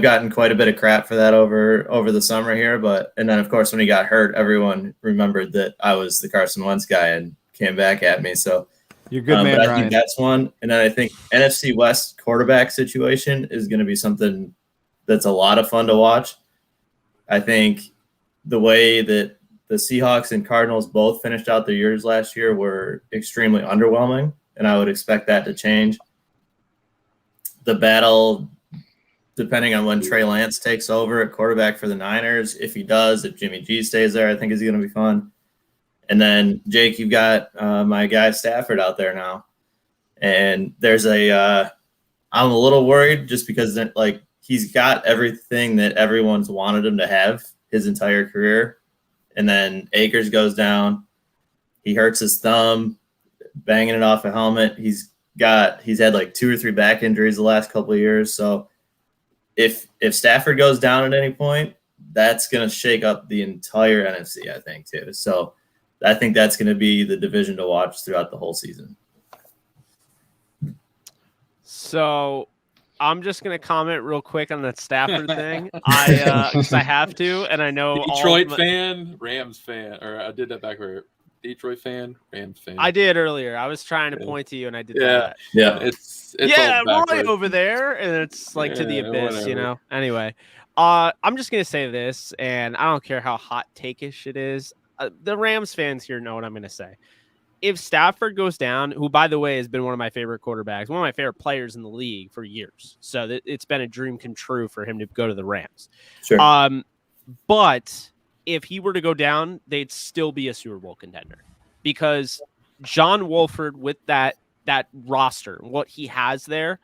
gotten quite a bit of crap for that over the summer here, and then of course when he got hurt, everyone remembered that I was the Carson Wentz guy and came back at me. So you're good, man. But I think that's one, and then I think NFC West quarterback situation is going to be something that's a lot of fun to watch. I think the way that the Seahawks and Cardinals both finished out their years last year were extremely underwhelming, and I would expect that to change. The battle, depending on when Trey Lance takes over at quarterback for the Niners, if he does, if Jimmy G stays there, I think is going to be fun. And then, Jake, you've got my guy Stafford out there now. And there's I'm a little worried just because he's got everything that everyone's wanted him to have his entire career. And then Akers goes down. He hurts his thumb, banging it off a helmet. He's had like 2 or 3 back injuries the last couple of years. So if Stafford goes down at any point, that's going to shake up the entire NFC, I think, too. So I think that's going to be the division to watch throughout the whole season. So I'm just going to comment real quick on that Stafford thing. Because I have to, and I know Detroit fan, Rams fan, or I did that backward. Detroit fan, Rams fan. I did earlier. I was trying to point to you, and I did that. Yeah, it's Roy over there, and it's like to the abyss, whatever. you know. Anyway, I'm just gonna say this, and I don't care how hot take-ish it is. The Rams fans here know what I'm gonna say. If Stafford goes down, who by the way has been one of my favorite quarterbacks, one of my favorite players in the league for years, so it's been a dream come true for him to go to the Rams. Sure. But if he were to go down, they'd still be a Super Bowl contender because John Wolford with that roster, what he has there,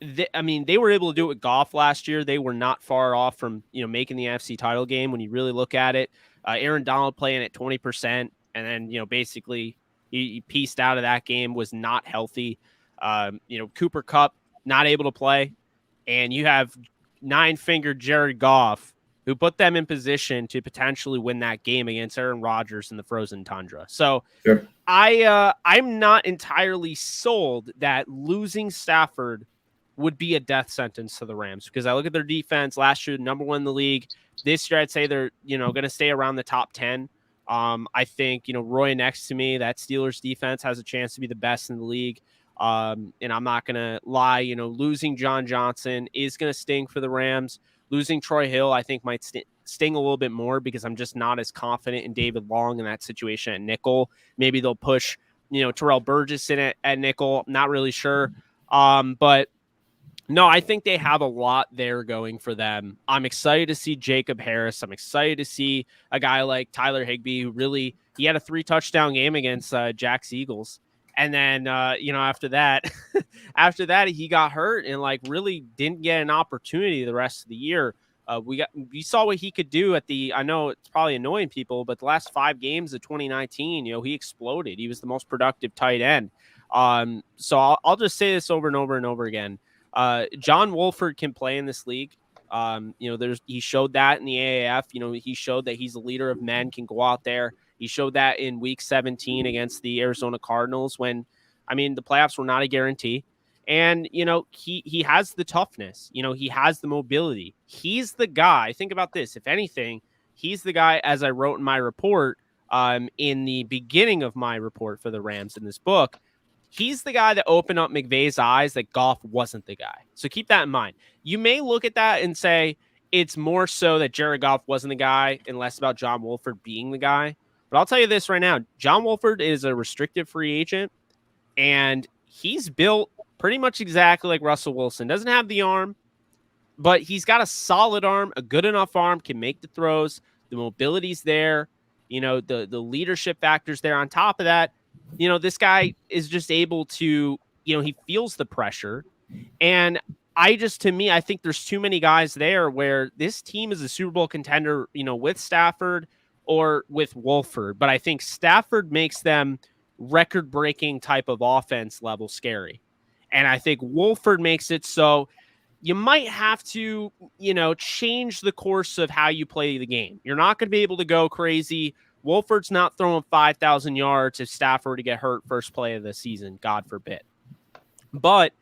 they were able to do it with Goff last year. They were not far off from, making the NFC title game when you really look at it. Aaron Donald playing at 20%, and then, basically he pieced out of that game, was not healthy. Cooper Kupp not able to play, and you have 9-fingered Jared Goff, who put them in position to potentially win that game against Aaron Rodgers in the frozen tundra. So Sure. I'm not entirely sold that losing Stafford would be a death sentence to the Rams, because I look at their defense last year, number 1 in the league. This year, I'd say they're, going to stay around the top 10. I think, Roy next to me, that Steelers defense has a chance to be the best in the league. And I'm not going to lie, losing John Johnson is going to sting for the Rams. Losing Troy Hill, I think, might sting a little bit more, because I'm just not as confident in David Long in that situation at nickel. Maybe they'll push, Terrell Burgess in at nickel. Not really sure. But no, I think they have a lot there going for them. I'm excited to see Jacob Harris. I'm excited to see a guy like Tyler Higbee, who he had a 3-touchdown game against Jack's Eagles. And then, after that, he got hurt and really didn't get an opportunity the rest of the year. We saw what he could do I know it's probably annoying people, but the last 5 games of 2019, he exploded. He was the most productive tight end. So I'll just say this over and over and over again. John Wolford can play in this league. He showed that in the AAF. He showed that he's a leader of men, can go out there. He showed that in week 17 against the Arizona Cardinals when, the playoffs were not a guarantee. And, he has the toughness. He has the mobility. He's the guy. Think about this. If anything, he's the guy, as I wrote in my report, in the beginning of my report for the Rams in this book, he's the guy that opened up McVay's eyes that Goff wasn't the guy. So keep that in mind. You may look at that and say it's more so that Jared Goff wasn't the guy and less about John Wolford being the guy. But I'll tell you this right now. John Wolford is a restricted free agent, and he's built pretty much exactly like Russell Wilson. Doesn't have the arm, but he's got a solid arm, a good enough arm, can make the throws. The mobility's there. The leadership factors there. On top of that, this guy is just able to, he feels the pressure. And I think there's too many guys there where this team is a Super Bowl contender, with Stafford or with Wolford. But I think Stafford makes them record-breaking type of offense level scary. And I think Wolford makes it so you might have to, change the course of how you play the game. You're not going to be able to go crazy. Wolford's not throwing 5,000 yards if Stafford to get hurt first play of the season, God forbid. But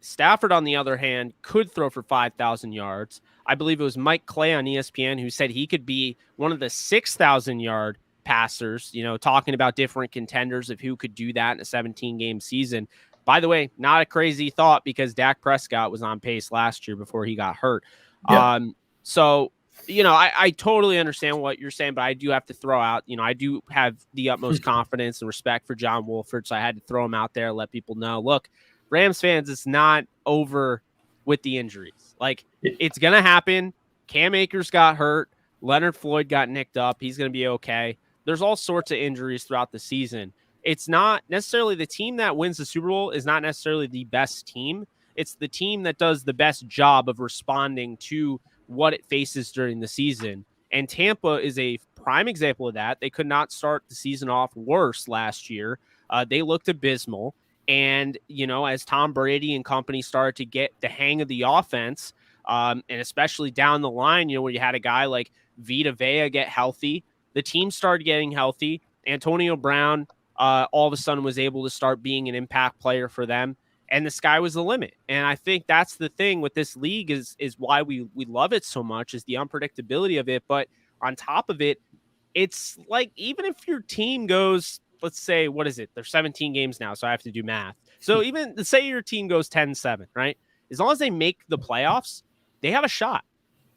Stafford, on the other hand, could throw for 5,000 yards. I believe it was Mike Clay on ESPN who said he could be one of the 6,000-yard passers, talking about different contenders of who could do that in a 17-game season. By the way, not a crazy thought, because Dak Prescott was on pace last year before he got hurt. Yeah. So, I totally understand what you're saying, but I do have to throw out, I do have the utmost confidence and respect for John Wolford, so I had to throw him out there, let people know, look, Rams fans, it's not over with the injuries. It's going to happen. Cam Akers got hurt. Leonard Floyd got nicked up. He's going to be okay. There's all sorts of injuries throughout the season. It's not necessarily the team that wins the Super Bowl is not necessarily the best team. It's the team that does the best job of responding to what it faces during the season. And Tampa is a prime example of that. They could not start the season off worse last year. They looked abysmal. And, as Tom Brady and company started to get the hang of the offense, and especially down the line, where you had a guy like Vita Vea get healthy, the team started getting healthy. Antonio Brown all of a sudden was able to start being an impact player for them. And the sky was the limit. And I think that's the thing with this league is why we love it so much, is the unpredictability of it. But on top of it, it's like, even if your team goes, let's say, what is it? There's 17 games now, so I have to do math. So even say your team goes 10-7, right? As long as they make the playoffs, they have a shot.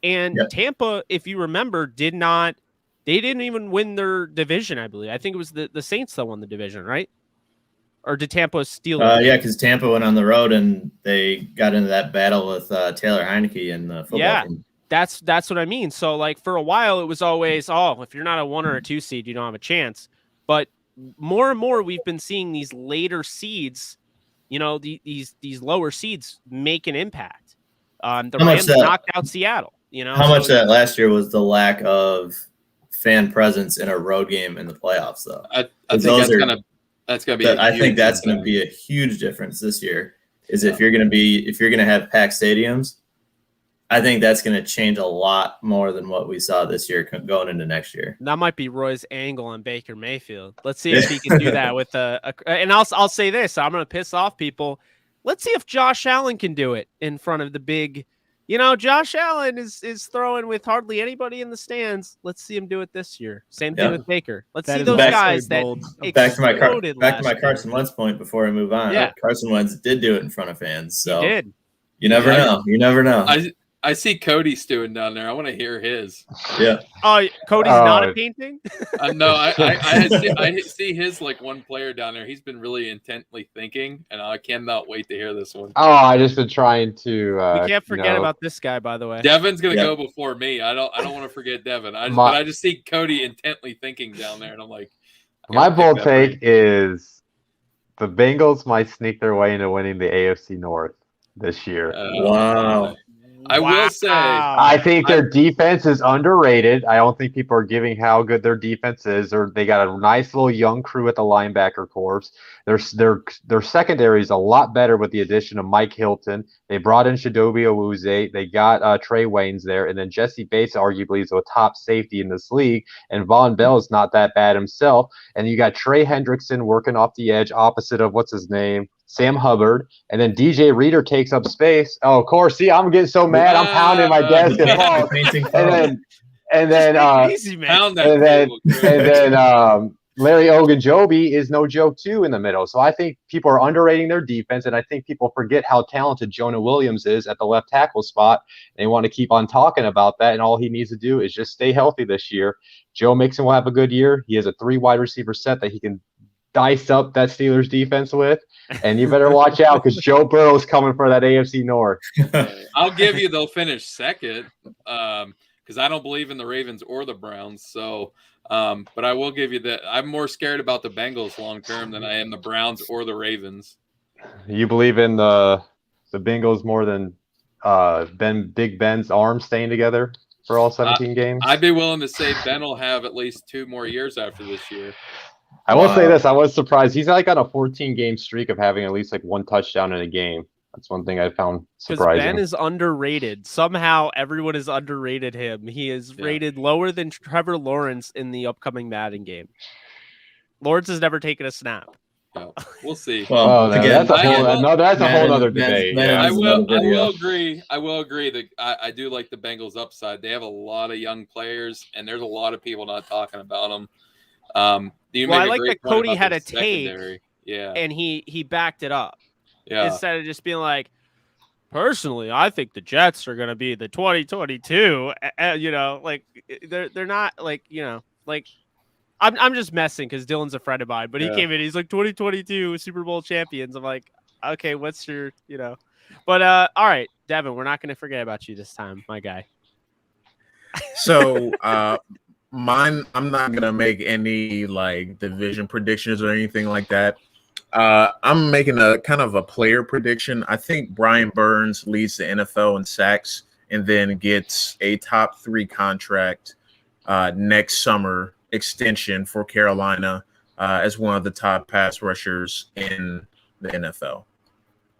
And Tampa, if you remember, they didn't even win their division, I believe. I think it was the Saints that won the division, right? Or did Tampa steal it? Yeah, because Tampa went on the road and they got into that battle with Taylor Heineke and the football team. That's what I mean. So, for a while, it was always, if you're not a 1 or a 2 seed, you don't have a chance. But more and more, we've been seeing these later seeds, you know, these lower seeds make an impact. The How much Rams that- knocked out Seattle. You know, How much that last year was the lack of fan presence in a road game in the playoffs, though. I think that's gonna be. I think that's going to be a huge difference this year. Is if you're going to have packed stadiums, I think that's going to change a lot more than what we saw this year going into next year. That might be Roy's angle on Baker Mayfield. Let's see if he can do that with and I'll say this. I'm going to piss off people. Let's see if Josh Allen can do it in front of the big. You know, Josh Allen is throwing with hardly anybody in the stands. Let's see him do it this year. Same thing with Baker. Let's see those guys that back to my Carson Wentz point before I move on. Yeah. Carson Wentz did do it in front of fans. So he did. You never know. You never know. I see Cody stewing down there. I want to hear his. Yeah. Oh, Cody's not a painting? No, I see his like one player down there. He's been really intently thinking, and I cannot wait to hear this one. Oh, I just been trying to. We can't forget about this guy, by the way. Devin's gonna go before me. I don't want to forget Devin. But I just see Cody intently thinking down there, and I'm like, my bold take is the Bengals might sneak their way into winning the AFC North this year. Wow. I will say, I think their defense is underrated. I don't think people are giving how good their defense is. Or they got a nice little young crew at the linebacker corps. Their secondary is a lot better with the addition of Mike Hilton. They brought in Chidobe Awuzie. They got Trey Waynes there, and then Jesse Bates arguably is a top safety in this league. And Von Bell is not that bad himself. And you got Trey Hendrickson working off the edge, opposite of what's his name. Sam Hubbard, and then DJ Reader takes up space. Oh, of course. See, I'm getting so mad. I'm pounding my desk and Larry Ogunjobi is no joke too in the middle. So I think people are underrating their defense, and I think people forget how talented Jonah Williams is at the left tackle spot. They want to keep on talking about that, and all he needs to do is just stay healthy this year. Joe Mixon will have a good year. He has a 3 wide receiver set that he can dice up that Steelers defense with, and you better watch out because Joe Burrow's coming for that AFC North. I'll give you they'll finish second because I don't believe in the Ravens or the Browns. So, but I will give you that I'm more scared about the Bengals long term than I am the Browns or the Ravens. You believe in the Bengals more than Big Ben's arms staying together for all 17 games? I'd be willing to say Ben will have at least 2 more years after this year. I will say this. I was surprised. He's like on a 14-game streak of having at least like 1 touchdown in a game. That's one thing I found surprising. Ben is underrated. Somehow everyone has underrated him. He is rated lower than Trevor Lawrence in the upcoming Madden game. Lawrence has never taken a snap. No, we'll see. Well, that's a whole other debate. I will agree. I will agree that I do like the Bengals upside. They have a lot of young players, and there's a lot of people not talking about them. I like that Cody had a take, and he backed it up. Yeah, instead of just being like, personally, I think the Jets are going to be the 2022. You know, like they're not like, you know, like I'm just messing because Dylan's a friend of mine, but he came in, he's like 2022 Super Bowl champions. I'm like, okay, what's your, you know, but all right, Devin, we're not going to forget about you this time, my guy. So mine, I'm not gonna make any like division predictions or anything like that. I'm making a kind of a player prediction. I think Brian Burns leads the NFL in sacks and then gets a top 3 contract next summer extension for Carolina as one of the top pass rushers in the NFL.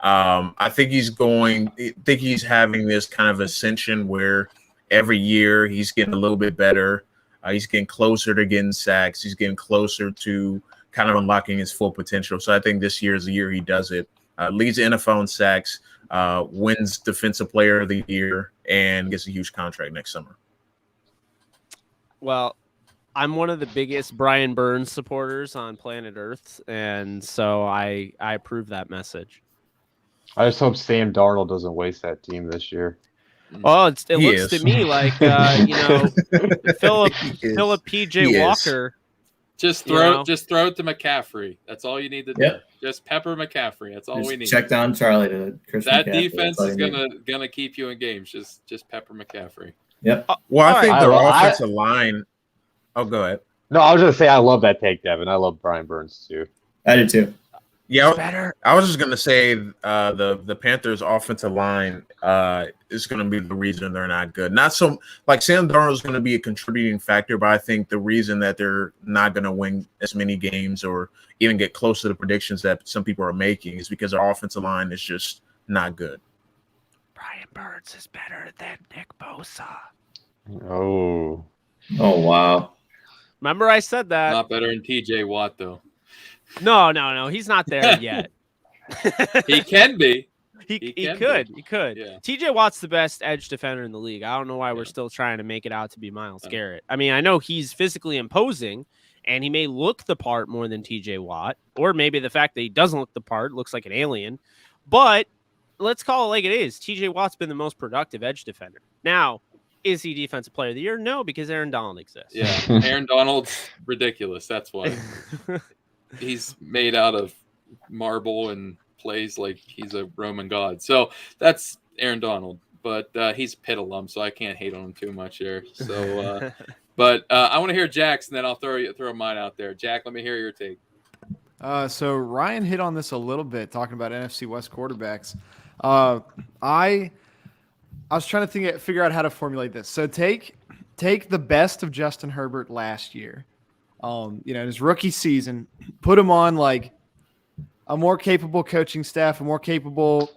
I think he's having this kind of ascension where every year he's getting a little bit better. He's getting closer to getting sacks. He's getting closer to kind of unlocking his full potential. So I think this year is the year he does it. Leads the NFL in sacks, wins Defensive Player of the Year, and gets a huge contract next summer. Well, I'm one of the biggest Brian Burns supporters on planet Earth, and so I approve that message. I just hope Sam Darnold doesn't waste that team this year. Oh, it looks to me like you know, Philip P.J. Walker. Just throw it to McCaffrey. That's all you need to do. Just pepper McCaffrey. That's all we need. Check down Charlie to Christian that McCaffrey. Defense is gonna keep you in games. Just pepper McCaffrey. Yep. Well, I think their offensive line. Oh, go ahead. No, I was gonna say I love that take, Devin. I love Brian Burns too. I do too. Yeah, better. I was just gonna say the Panthers' offensive line is gonna be the reason they're not good. Not so like Sam Darnold is gonna be a contributing factor, but I think the reason that they're not gonna win as many games or even get close to the predictions that some people are making is because our offensive line is just not good. Brian Burns is better than Nick Bosa. Oh. Oh wow. Remember I said that. Not better than TJ Watt though. No. He's not there yet. He can be. He can could. be. He could. Yeah. TJ Watt's the best edge defender in the league. I don't know why we're still trying to make it out to be Myles Garrett. I mean, I know he's physically imposing, and he may look the part more than TJ Watt, or maybe the fact that he doesn't look the part, looks like an alien. But let's call it like it is. TJ Watt's been the most productive edge defender. Now, is he Defensive Player of the Year? No, because Aaron Donald exists. Yeah, Aaron Donald's ridiculous. That's why. He's made out of marble and plays like he's a Roman god. So that's Aaron Donald, but he's a Pitt alum, so I can't hate on him too much there. So, but I want to hear Jack's, and then I'll throw mine out there. Jack, let me hear your take. So Ryan hit on this a little bit, talking about NFC West quarterbacks. I was trying to figure out how to formulate this. So take the best of Justin Herbert last year. In his rookie season, put him on like a more capable coaching staff, a more capable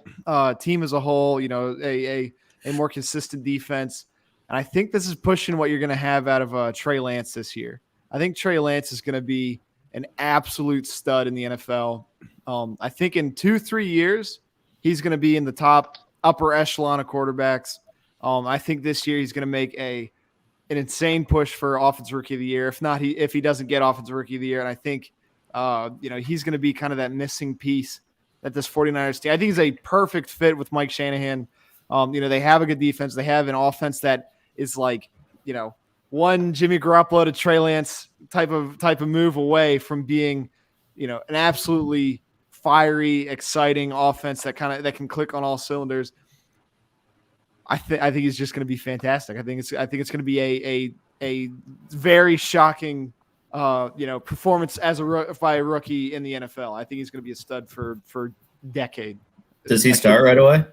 team as a whole, a more consistent defense. And I think this is pushing what you're going to have out of Trey Lance this year. I think Trey Lance is going to be an absolute stud in the NFL. I think in 2-3 years, he's going to be in the top upper echelon of quarterbacks. I think this year he's going to make an insane push for Offensive Rookie of the Year. If he doesn't get Offensive Rookie of the Year, and I think he's going to be kind of that missing piece that this 49ers team. I think he's a perfect fit with Mike Shanahan. They have a good defense. They have an offense that is like, one Jimmy Garoppolo to Trey Lance type of move away from being, an absolutely fiery, exciting offense that can click on all cylinders. I think he's just going to be fantastic. I think it's going to be a very shocking, performance by a rookie in the NFL. I think he's going to be a stud for decade. Does he start right away?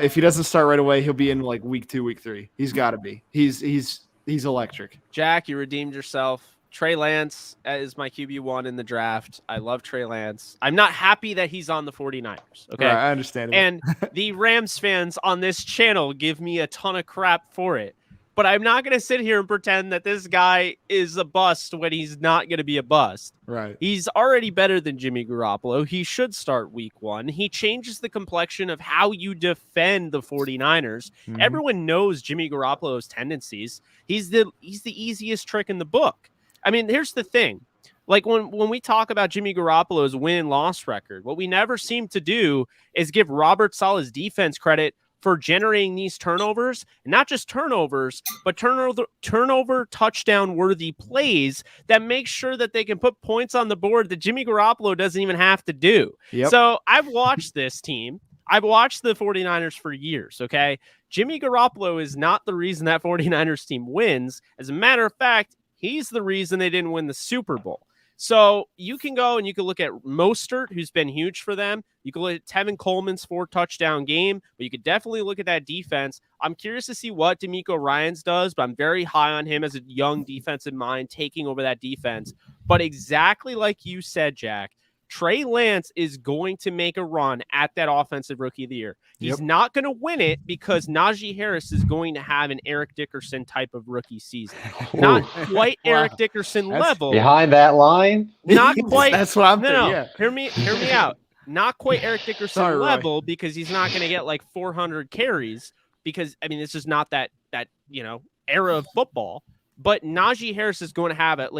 If he doesn't start right away, he'll be in like week 2, week 3. He's got to be. He's electric. Jack, you redeemed yourself. Trey Lance is my QB1 in the draft. I love Trey Lance. I'm not happy that he's on the 49ers. Okay, right, I understand. And the Rams fans on this channel give me a ton of crap for it. But I'm not going to sit here and pretend that this guy is a bust when he's not going to be a bust. Right. He's already better than Jimmy Garoppolo. He should start week 1. He changes the complexion of how you defend the 49ers. Mm-hmm. Everyone knows Jimmy Garoppolo's tendencies. He's the easiest trick in the book. I mean, here's the thing. Like when we talk about Jimmy Garoppolo's win-loss record, what we never seem to do is give Robert Saleh's defense credit for generating these turnovers, and not just turnovers, but turnover touchdown-worthy plays that make sure that they can put points on the board that Jimmy Garoppolo doesn't even have to do. Yep. So I've watched this team. I've watched the 49ers for years, okay? Jimmy Garoppolo is not the reason that 49ers team wins. As a matter of fact, he's the reason they didn't win the Super Bowl. So you can go and you can look at Mostert, who's been huge for them. You can look at Tevin Coleman's 4-touchdown game, but you could definitely look at that defense. I'm curious to see what DeMeco Ryans does, but I'm very high on him as a young defensive mind taking over that defense. But exactly like you said, Jack, Trey Lance is going to make a run at that Offensive Rookie of the Year. He's not going to win it because Najee Harris is going to have an Eric Dickerson type of rookie season. Not quite Eric Dickerson level. Behind that line? Not quite. That's what I'm thinking. No. Yeah. Hear me out. Not quite Eric Dickerson level because he's not going to get like 400 carries because, I mean, this is not that era of football. But Najee Harris is going to have it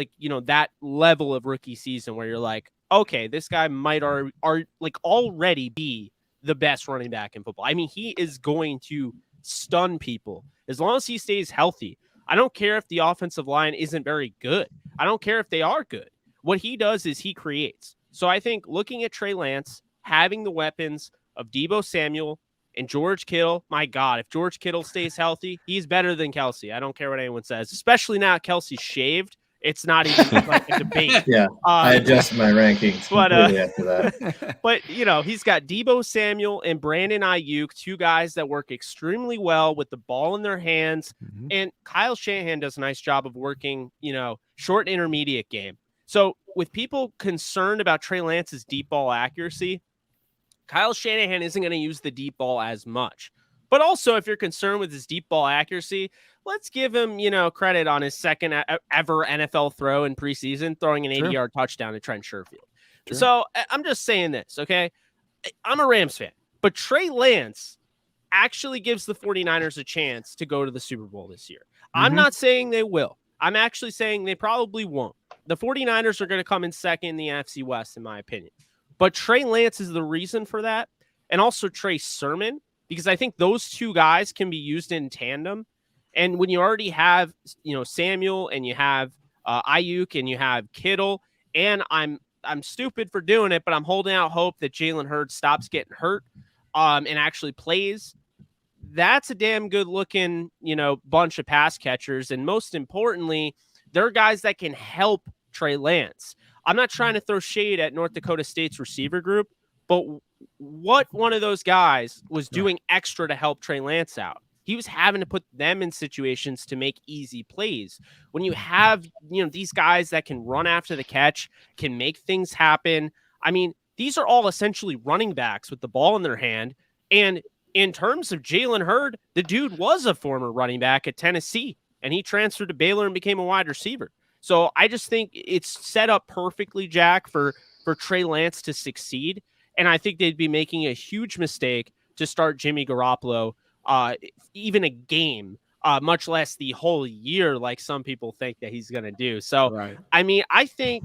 that level of rookie season where you're like, okay, this guy might already be the best running back in football. I mean, he is going to stun people as long as he stays healthy. I don't care if the offensive line isn't very good. I don't care if they are good. What he does is he creates. So I think looking at Trey Lance, having the weapons of Deebo Samuel and George Kittle, my God, if George Kittle stays healthy, he's better than Kelsey. I don't care what anyone says, especially now Kelsey's shaved. It's not even like a debate. Yeah, I adjusted my rankings completely after that. But he's got Deebo Samuel and Brandon Ayuk, two guys that work extremely well with the ball in their hands. Mhm. And Kyle Shanahan does a nice job of working, short and intermediate game. So with people concerned about Trey Lance's deep ball accuracy, Kyle Shanahan isn't going to use the deep ball as much. But also, if you're concerned with his deep ball accuracy, let's give him, credit on his second ever NFL throw in preseason, throwing an 80-yard touchdown to Trent Sherfield. Sure. So I'm just saying this, okay? I'm a Rams fan, but Trey Lance actually gives the 49ers a chance to go to the Super Bowl this year. I'm not saying they will. I'm actually saying they probably won't. The 49ers are going to come in second in the NFC West, in my opinion. But Trey Lance is the reason for that, and also Trey Sermon, because I think those two guys can be used in tandem. And when you already have, Samuel and you have Ayuk and you have Kittle, and I'm stupid for doing it, but I'm holding out hope that Jalen Hurts stops getting hurt and actually plays. That's a damn good looking, bunch of pass catchers. And most importantly, they're guys that can help Trey Lance. I'm not trying to throw shade at North Dakota State's receiver group, but what one of those guys was doing extra to help Trey Lance out? He was having to put them in situations to make easy plays. When you have, these guys that can run after the catch, can make things happen. I mean, these are all essentially running backs with the ball in their hand. And in terms of Jalen Hurts, the dude was a former running back at Tennessee, and he transferred to Baylor and became a wide receiver. So I just think it's set up perfectly, Jack, for Trey Lance to succeed. And I think they'd be making a huge mistake to start Jimmy Garoppolo even a game, much less the whole year, like some people think that he's going to do. So, I mean, I think,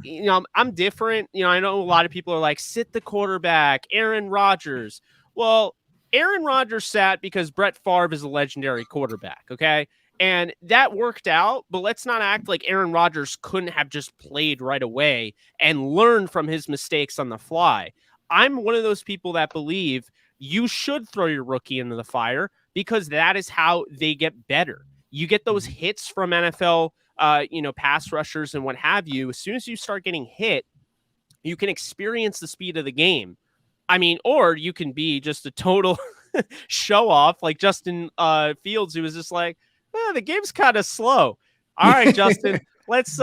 I'm different. I know a lot of people are like, sit the quarterback, Aaron Rodgers. Well, Aaron Rodgers sat because Brett Favre is a legendary quarterback, okay? And that worked out, but let's not act like Aaron Rodgers couldn't have just played right away and learned from his mistakes on the fly. I'm one of those people that believe you should throw your rookie into the fire because that is how they get better. You get those hits from NFL, pass rushers and what have you. As soon as you start getting hit, you can experience the speed of the game. I mean, or you can be just a total show off like Justin Fields, who was just like, the game's kind of slow. All right, Justin, let's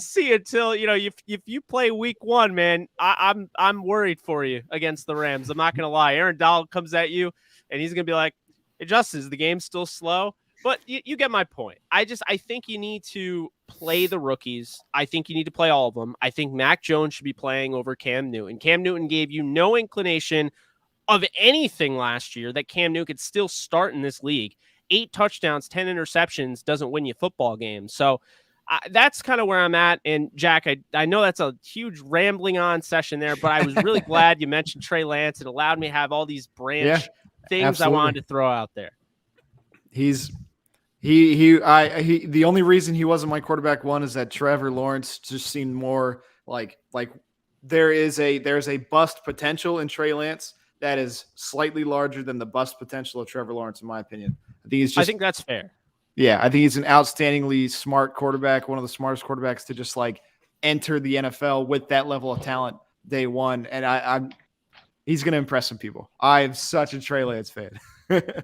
see until if you play week 1, man. I'm worried for you against the Rams. I'm not gonna lie. Aaron Donald comes at you, and he's gonna be like, "Hey, Justin, is the game still slow?" But you get my point. I think you need to play the rookies. I think you need to play all of them. I think Mac Jones should be playing over Cam Newton. Cam Newton gave you no inclination of anything last year that Cam Newton could still start in this league. 8 touchdowns, 10 interceptions doesn't win you football games. So that's kind of where I'm at. And Jack, I know that's a huge rambling on session there, but I was really glad you mentioned Trey Lance. It allowed me to have all these branch things absolutely. I wanted to throw out there. The only reason he wasn't my quarterback 1 is that Trevor Lawrence just seemed more like there's a bust potential in Trey Lance that is slightly larger than the bust potential of Trevor Lawrence, in my opinion. I think that's fair. Yeah, I think he's an outstandingly smart quarterback, one of the smartest quarterbacks to just enter the NFL with that level of talent day one. And he's going to impress some people. I am such a Trey Lance fan.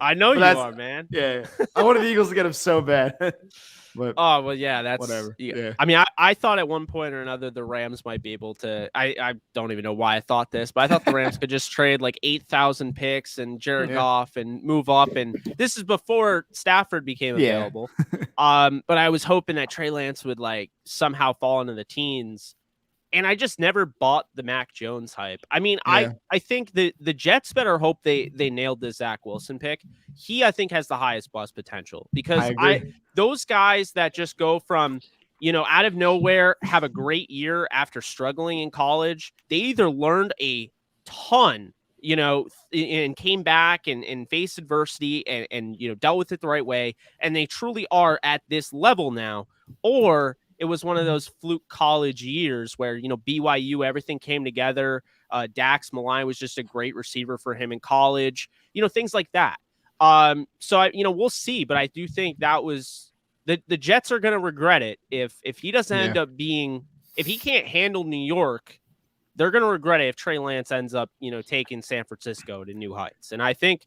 I know you are, man. Yeah. I wanted the Eagles to get him so bad. But oh, well, yeah, that's whatever. Yeah. I mean, I thought at one point or another the Rams might be able to. I don't even know why I thought this, but I thought the Rams could just trade 8,000 picks and Jared Goff and move up. And this is before Stafford became available. But I was hoping that Trey Lance would somehow fall into the teens. And I just never bought the Mac Jones hype. I mean, I think the Jets better hope they nailed the Zach Wilson pick. He, I think, has the highest bust potential because those guys that just go from, out of nowhere, have a great year after struggling in college. They either learned a ton, and came back and faced adversity and dealt with it the right way. And they truly are at this level now, or it was one of those fluke college years where, BYU, everything came together. Dax Milne was just a great receiver for him in college, things like that. So we'll see, but I do think that was the Jets are going to regret it if he doesn't end up being, if he can't handle New York, they're going to regret it if Trey Lance ends up, taking San Francisco to new heights. And I think,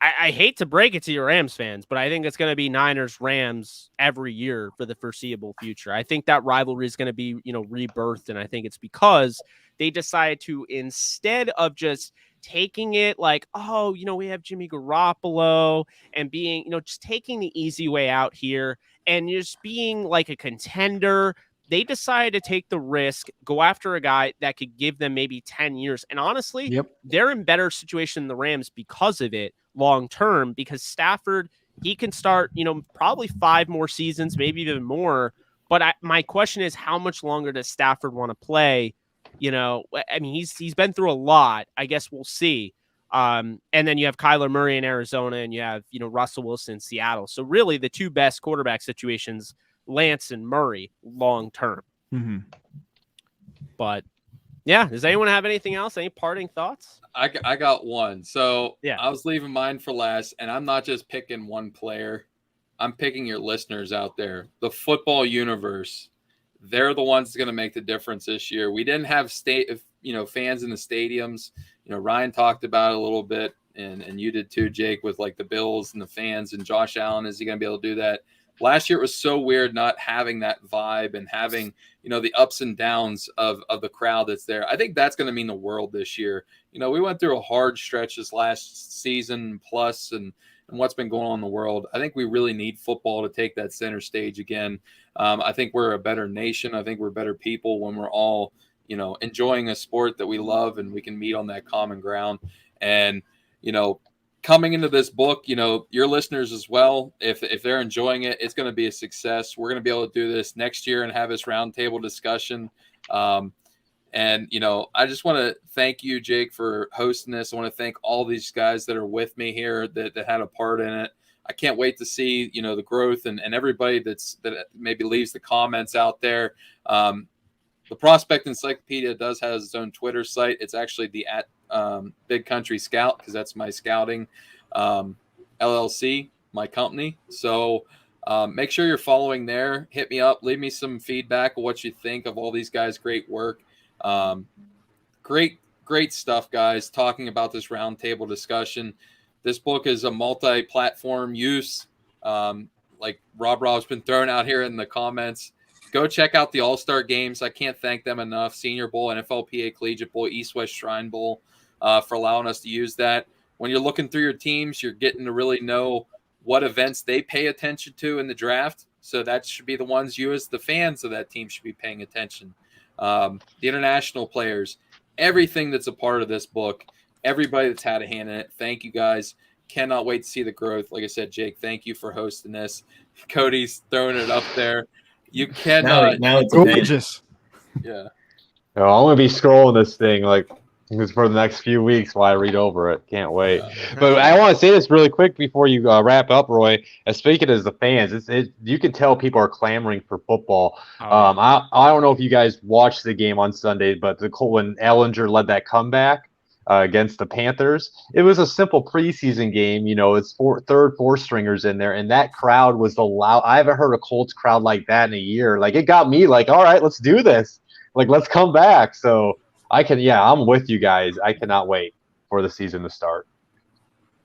I hate to break it to your Rams fans, but I think it's going to be Niners-Rams every year for the foreseeable future. I think that rivalry is going to be, rebirthed, and I think it's because they decided to, instead of just taking it like, oh, we have Jimmy Garoppolo and being, just taking the easy way out here and just being like a contender, they decided to take the risk, go after a guy that could give them maybe 10 years. And honestly, they're in better situation than the Rams because of it long term, because Stafford, he can start, probably 5 more seasons, maybe even more. But my question is, how much longer does Stafford want to play? I mean, he's been through a lot. I guess we'll see. And then you have Kyler Murray in Arizona, and you have, Russell Wilson in Seattle. So really the 2 best quarterback situations, Lance and Murray, long term. But yeah, does anyone have anything else? Any parting thoughts? I got one. So yeah, I was leaving mine for last, and I'm not just picking one player. I'm picking your listeners out there. The football universe, they're the ones going to make the difference this year. We didn't have fans in the stadiums. Ryan talked about it a little bit, and you did too, Jake, with like the Bills and the fans and Josh Allen. Is he going to be able to do that? Last year it was so weird not having that vibe and having, the ups and downs of the crowd that's there. I think that's going to mean the world this year. We went through a hard stretch this last season plus and what's been going on in the world. I think we really need football to take that center stage again. I think we're a better nation. I think we're better people when we're all, enjoying a sport that we love and we can meet on that common ground. And, coming into this book, your listeners as well, if they're enjoying it, it's going to be a success. We're going to be able to do this next year and have this roundtable discussion. And, I just want to thank you, Jake, for hosting this. I want to thank all these guys that are with me here that had a part in it. I can't wait to see, the growth and everybody that maybe leaves the comments out there. The Prospect Encyclopedia does have its own Twitter site. It's actually the Big Country Scout, because that's my scouting LLC, my company. So make sure you're following there. Hit me up. Leave me some feedback of what you think of all these guys' great work. Great stuff, guys, talking about this roundtable discussion. This book is a multi-platform use. Like Rob's been thrown out here in the comments. Go check out the All-Star games. I can't thank them enough. Senior Bowl, NFLPA Collegiate Bowl, East-West Shrine Bowl, for allowing us to use that. When you're looking through your teams, you're getting to really know what events they pay attention to in the draft. So that should be the ones you as the fans of that team should be paying attention. The international players, everything that's a part of this book, everybody that's had a hand in it. Thank you, guys. Cannot wait to see the growth. Like I said, Jake, thank you for hosting this. Cody's throwing it up there. You cannot. Now it's gorgeous. Yeah. I'm going to be scrolling this thing for the next few weeks while I read over it. Can't wait. But I want to say this really quick before you wrap up, Roy. Speaking as the fans, you can tell people are clamoring for football. I don't know if you guys watched the game on Sunday, but when Ehlinger led that comeback against the Panthers, it was a simple preseason game. It's four stringers in there, and that crowd was the loud. I haven't heard a Colts crowd like that in a year. It got me all right, let's do this. Let's come back. So I'm with you guys. I cannot wait for the season to start.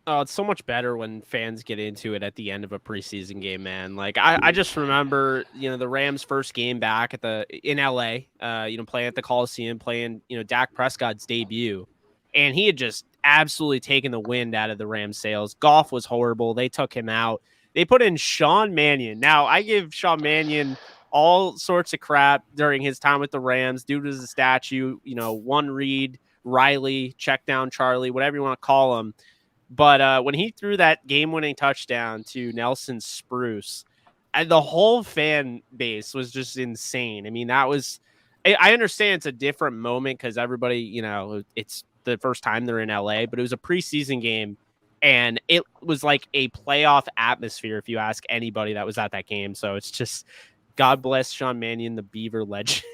Oh, it's so much better when fans get into it at the end of a preseason game, man. I just remember, the Rams' first game back in LA, playing at the Coliseum, playing, Dak Prescott's debut. And he had just absolutely taken the wind out of the Rams' sails. Goff was horrible. They took him out. They put in Sean Mannion. Now, I give Sean Mannion all sorts of crap during his time with the Rams. Dude was a statue, one read, Riley, check down Charlie, whatever you want to call him. But when he threw that game-winning touchdown to Nelson Spruce, the whole fan base was just insane. I mean, I understand it's a different moment because everybody, it's the first time they're in LA, but it was a preseason game and it was like a playoff atmosphere if you ask anybody that was at that game. So it's just, God bless Sean Mannion, the Beaver legend.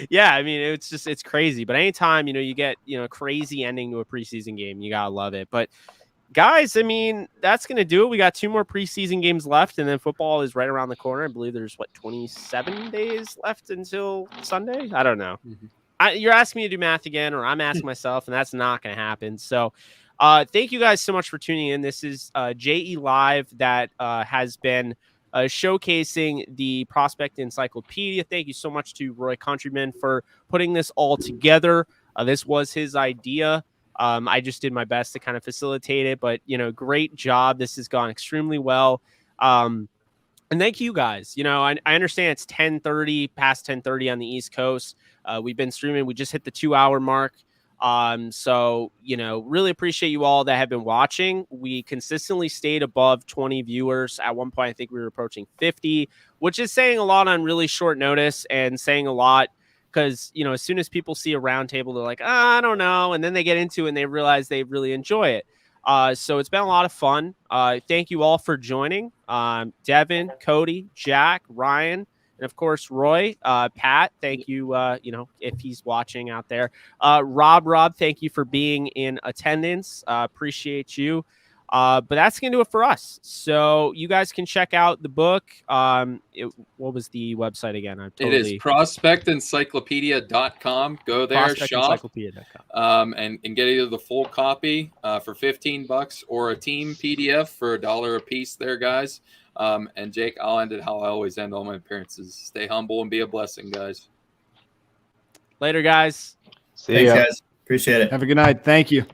Yeah, I mean, it's crazy. But anytime, you get, crazy ending to a preseason game, you gotta love it. But guys, I mean, that's going to do it. We got 2 more preseason games left, and then football is right around the corner. I believe there's, 27 days left until Sunday? I don't know. You're asking me to do math again, or I'm asking myself, and that's not going to happen. So thank you guys so much for tuning in. This is JE Live that has been showcasing the Prospect Encyclopedia. Thank you so much to Roy Countryman for putting this all together. This was his idea. I just did my best to kind of facilitate it, but great job. This has gone extremely well. And thank you guys. I understand it's 10:30, past 10:30 on the East Coast. We've been streaming. We just hit the 2-hour mark. So, really appreciate you all that have been watching. We consistently stayed above 20 viewers. At one point, I think we were approaching 50, which is saying a lot on really short notice and saying a lot because, as soon as people see a roundtable, they're like, I don't know. And then they get into it and they realize they really enjoy it. So it's been a lot of fun. Thank you all for joining. Devin, Cody, Jack, Ryan, and of course, Roy, Pat, thank you. If he's watching out there, Rob, thank you for being in attendance. Appreciate you. But that's going to do it for us. So you guys can check out the book. What was the website again? It is prospectencyclopedia.com. Go there, shop, and get either the full copy for $15 or a team PDF for $1 a piece there, guys. And Jake, I'll end it how I always end all my appearances. Stay humble and be a blessing, guys. Later, guys. Thanks, guys. Appreciate it. Have a good night. Thank you.